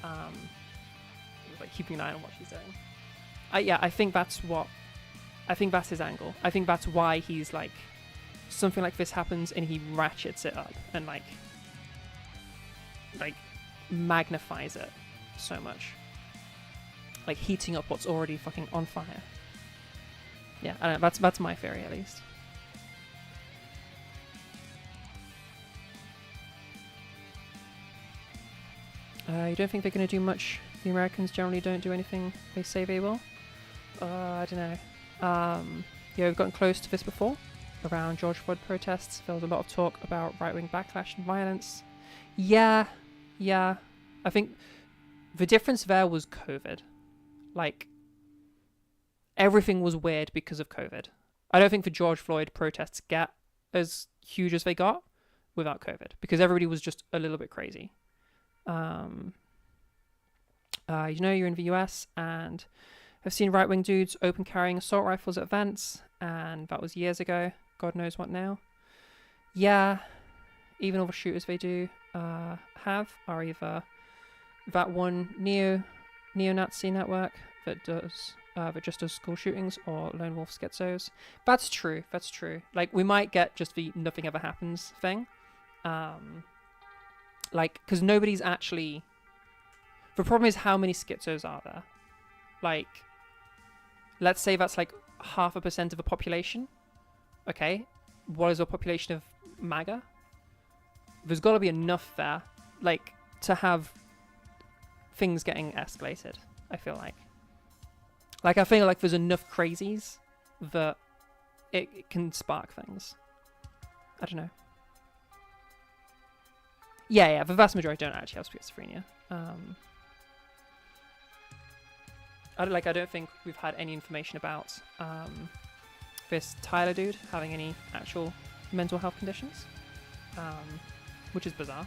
Speaker 1: Like keeping an eye on what she's doing. I think that's his angle. I think that's why he's like, something like this happens and he ratchets it up and like magnifies it so much. Like heating up what's already fucking on fire. Yeah, I don't know, that's my theory at least. You don't think they're going to do much? The Americans generally don't do anything they say they will? I don't know. Yeah, we've gotten close to this before. Around George Floyd protests, there was a lot of talk about right-wing backlash and violence. Yeah. I think the difference there was COVID. Like, everything was weird because of COVID. I don't think the George Floyd protests get as huge as they got without COVID, because everybody was just a little bit crazy. You're in the US, and I've seen right-wing dudes open carrying assault rifles at events, and that was years ago. God knows what now. Yeah, even all the shooters they do have are either that one neo-Nazi network that just does school shootings, or lone wolf schizos. That's true. Like, we might get just the nothing ever happens thing. Because nobody's actually... The problem is, how many schizos are there? Like, let's say that's like 0.5% of the population. Okay, what is the population of MAGA? There's got to be enough there, like, to have things getting escalated, I feel like. Like, I feel like there's enough crazies that it can spark things. I don't know. Yeah, the vast majority don't actually have schizophrenia. I don't think we've had any information about this Tyler dude having any actual mental health conditions, which is bizarre.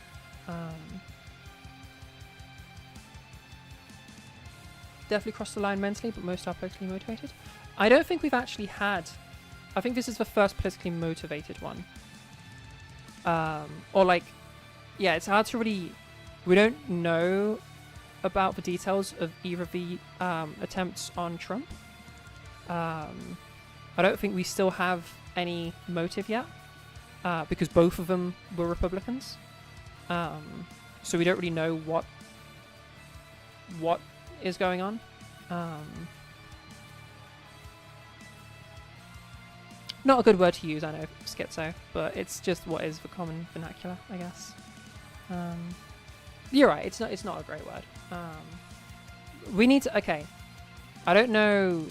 Speaker 1: Definitely crossed the line mentally, but most are politically motivated. I don't think we've actually had... I think this is the first politically motivated one. Yeah, it's hard to really... We don't know about the details of either of the attempts on Trump. I don't think we still have any motive yet, because both of them were Republicans. So we don't really know what is going on. Not a good word to use, I know, schizo, but it's just what is the common vernacular, I guess. You're right, it's not a great word. We need to... Okay. I don't know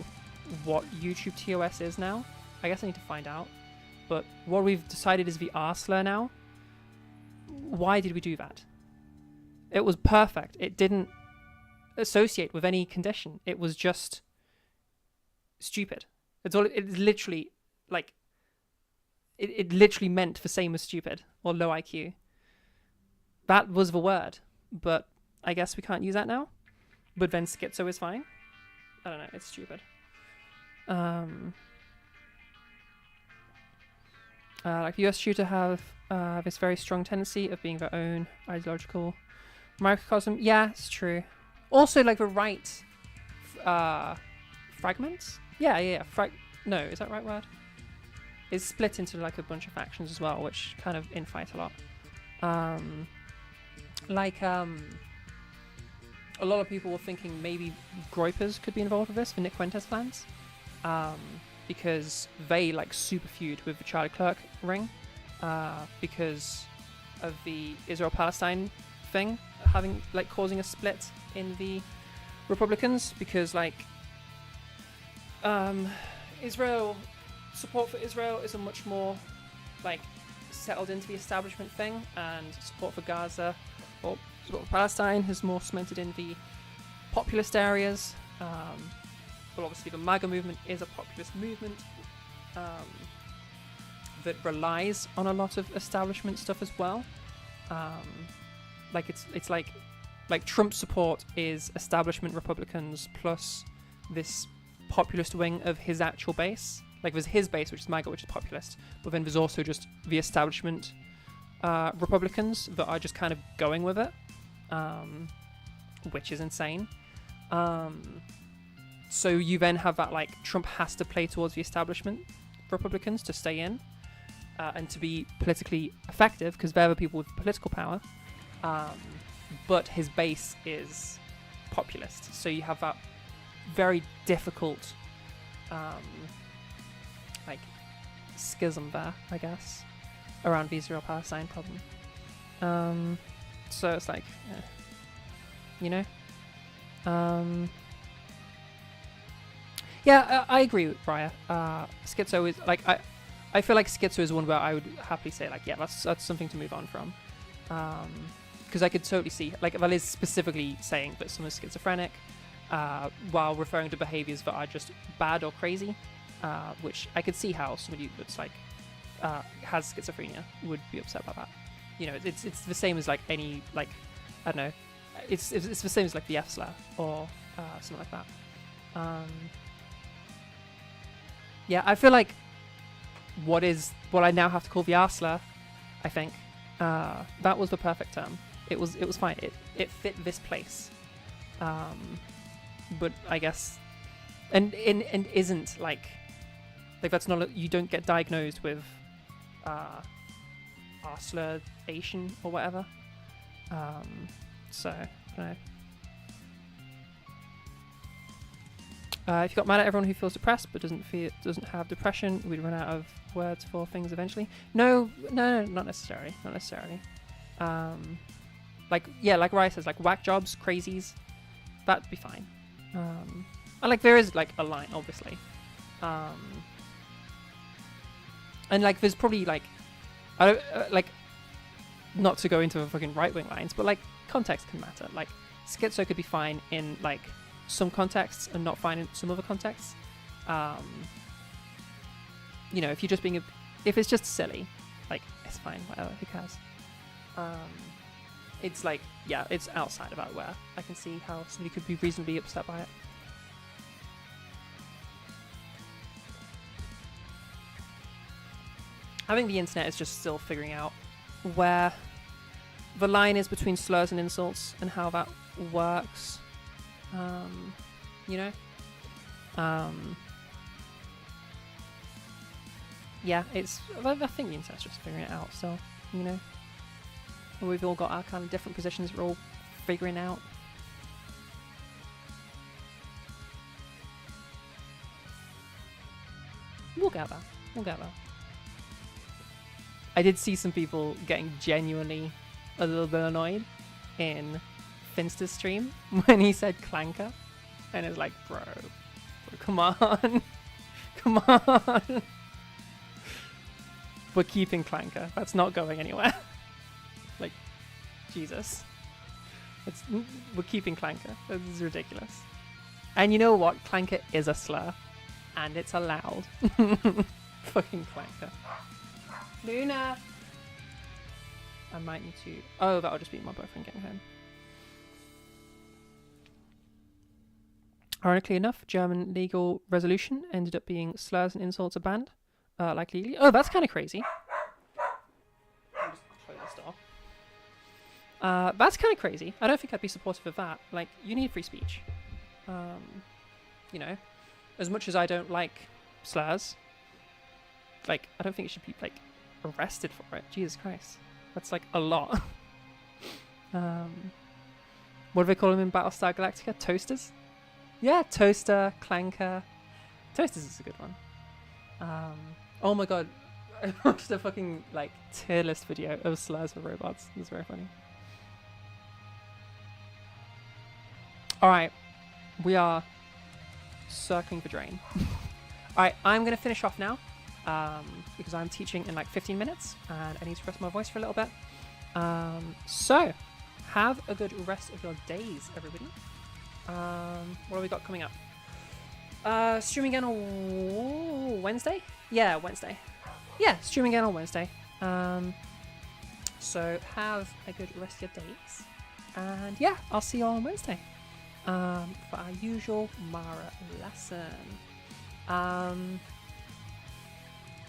Speaker 1: what YouTube TOS is now. I guess I need to find out. But what we've decided is the R slur now. Why did we do that? It was perfect. It didn't associate with any condition. It was just stupid. It's all... It's literally... Like... It literally meant the same as stupid. Or low IQ. That was the word. But I guess we can't use that now. But then schizo is fine. I don't know, it's stupid. Like the US shooter have this very strong tendency of being their own ideological microcosm. Yeah, it's true. Also, like the right fragments. Yeah. No, is that the right word? It's split into like a bunch of factions as well, which kind of infight a lot. Like a lot of people were thinking maybe Groypers could be involved with this for Nick Fuentes fans, because they like super feud with the Charlie Clerk ring, because of the Israel-Palestine thing having like causing a split in the Republicans, because like Israel support for Israel is a much more like settled into the establishment thing, and support for Gaza or support for Palestine is more cemented in the populist areas. But obviously the MAGA movement is a populist movement that relies on a lot of establishment stuff as well. Like it's like Trump support is establishment Republicans plus this populist wing of his actual base. Like there's his base, which is MAGA, which is populist, but then there's also just the establishment Republicans that are just kind of going with it, which is insane. So you then have that like Trump has to play towards the establishment Republicans to stay in and to be politically effective, because they're the people with political power. But his base is populist, so you have that very difficult like schism there, I guess, around the Israel-Palestine problem. So it's like, you know, yeah, I agree with Briar. Schizo is like I feel like Schizo is one where I would happily say like, yeah, that's something to move on from, because I could totally see like Val is specifically saying that someone is schizophrenic, while referring to behaviors that are just bad or crazy, which I could see how somebody that's like has schizophrenia would be upset by that. You know, it's the same as like any like, I don't know, it's the same as like the F slur or something like that. Yeah, I feel like what I now have to call the R slur, I think, that was the perfect term. It was fine. It fit this place. But I guess, and isn't like that's not you don't get diagnosed with arslurration or whatever. So I don't know. If you got mad at everyone who feels depressed but doesn't have depression, we'd run out of words for things eventually. No, not necessarily. Not necessarily. Like Ryan says, like whack jobs, crazies, that'd be fine. And like there is like a line, obviously. And like there's probably like, I don't like, not to go into the fucking right wing lines, but like context can matter. Like schizo could be fine in like some contexts and not fine in some other contexts. You know, if you're just if it's just silly, like it's fine, whatever, who cares? It's like, yeah, it's outside of that where I can see how somebody could be reasonably upset by it. I think the internet is just still figuring out where the line is between slurs and insults and how that works. You know? Yeah, I think the internet's just figuring it out, so, you know? We've all got our kind of different positions we're all figuring out. We'll get there. I did see some people getting genuinely a little bit annoyed in Finster's stream when he said clanker, and it's like, bro, come on. Come on. We're keeping clanker. That's not going anywhere. Like, Jesus. We're keeping clanker. This is ridiculous. And you know what? Clanker is a slur. And it's allowed. Fucking clanker. Luna! I might need to... Oh, that'll just be my boyfriend getting home. Ironically enough, German legal resolution ended up being slurs and insults are banned. Like legally. Oh, that's kind of crazy. I'll just close this door. That's kind of crazy. I don't think I'd be supportive of that. Like, you need free speech. You know, as much as I don't like slurs, like, I don't think it should be, like, arrested for it. Jesus Christ. That's like a lot. What do they call them in Battlestar Galactica? Toasters? Yeah, toaster, clanker. Toasters is a good one. Oh my god. I watched a fucking like tier list video of slurs for robots. It was very funny. Alright. We are circling for drain. Alright, I'm going to finish off now. Because I'm teaching in like 15 minutes and I need to rest my voice for a little bit. So, have a good rest of your days, everybody. What have we got coming up? Streaming again on Wednesday? Yeah, Wednesday. Yeah, streaming again on Wednesday. So, have a good rest of your days. And yeah, I'll see you all on Wednesday. For our usual Mara lesson.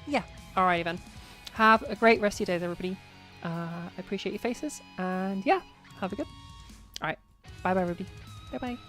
Speaker 1: Yeah, alrighty then. Have a great rest of your days, everybody. I appreciate your faces, and yeah, have a good. Alright, bye bye, everybody. Bye bye.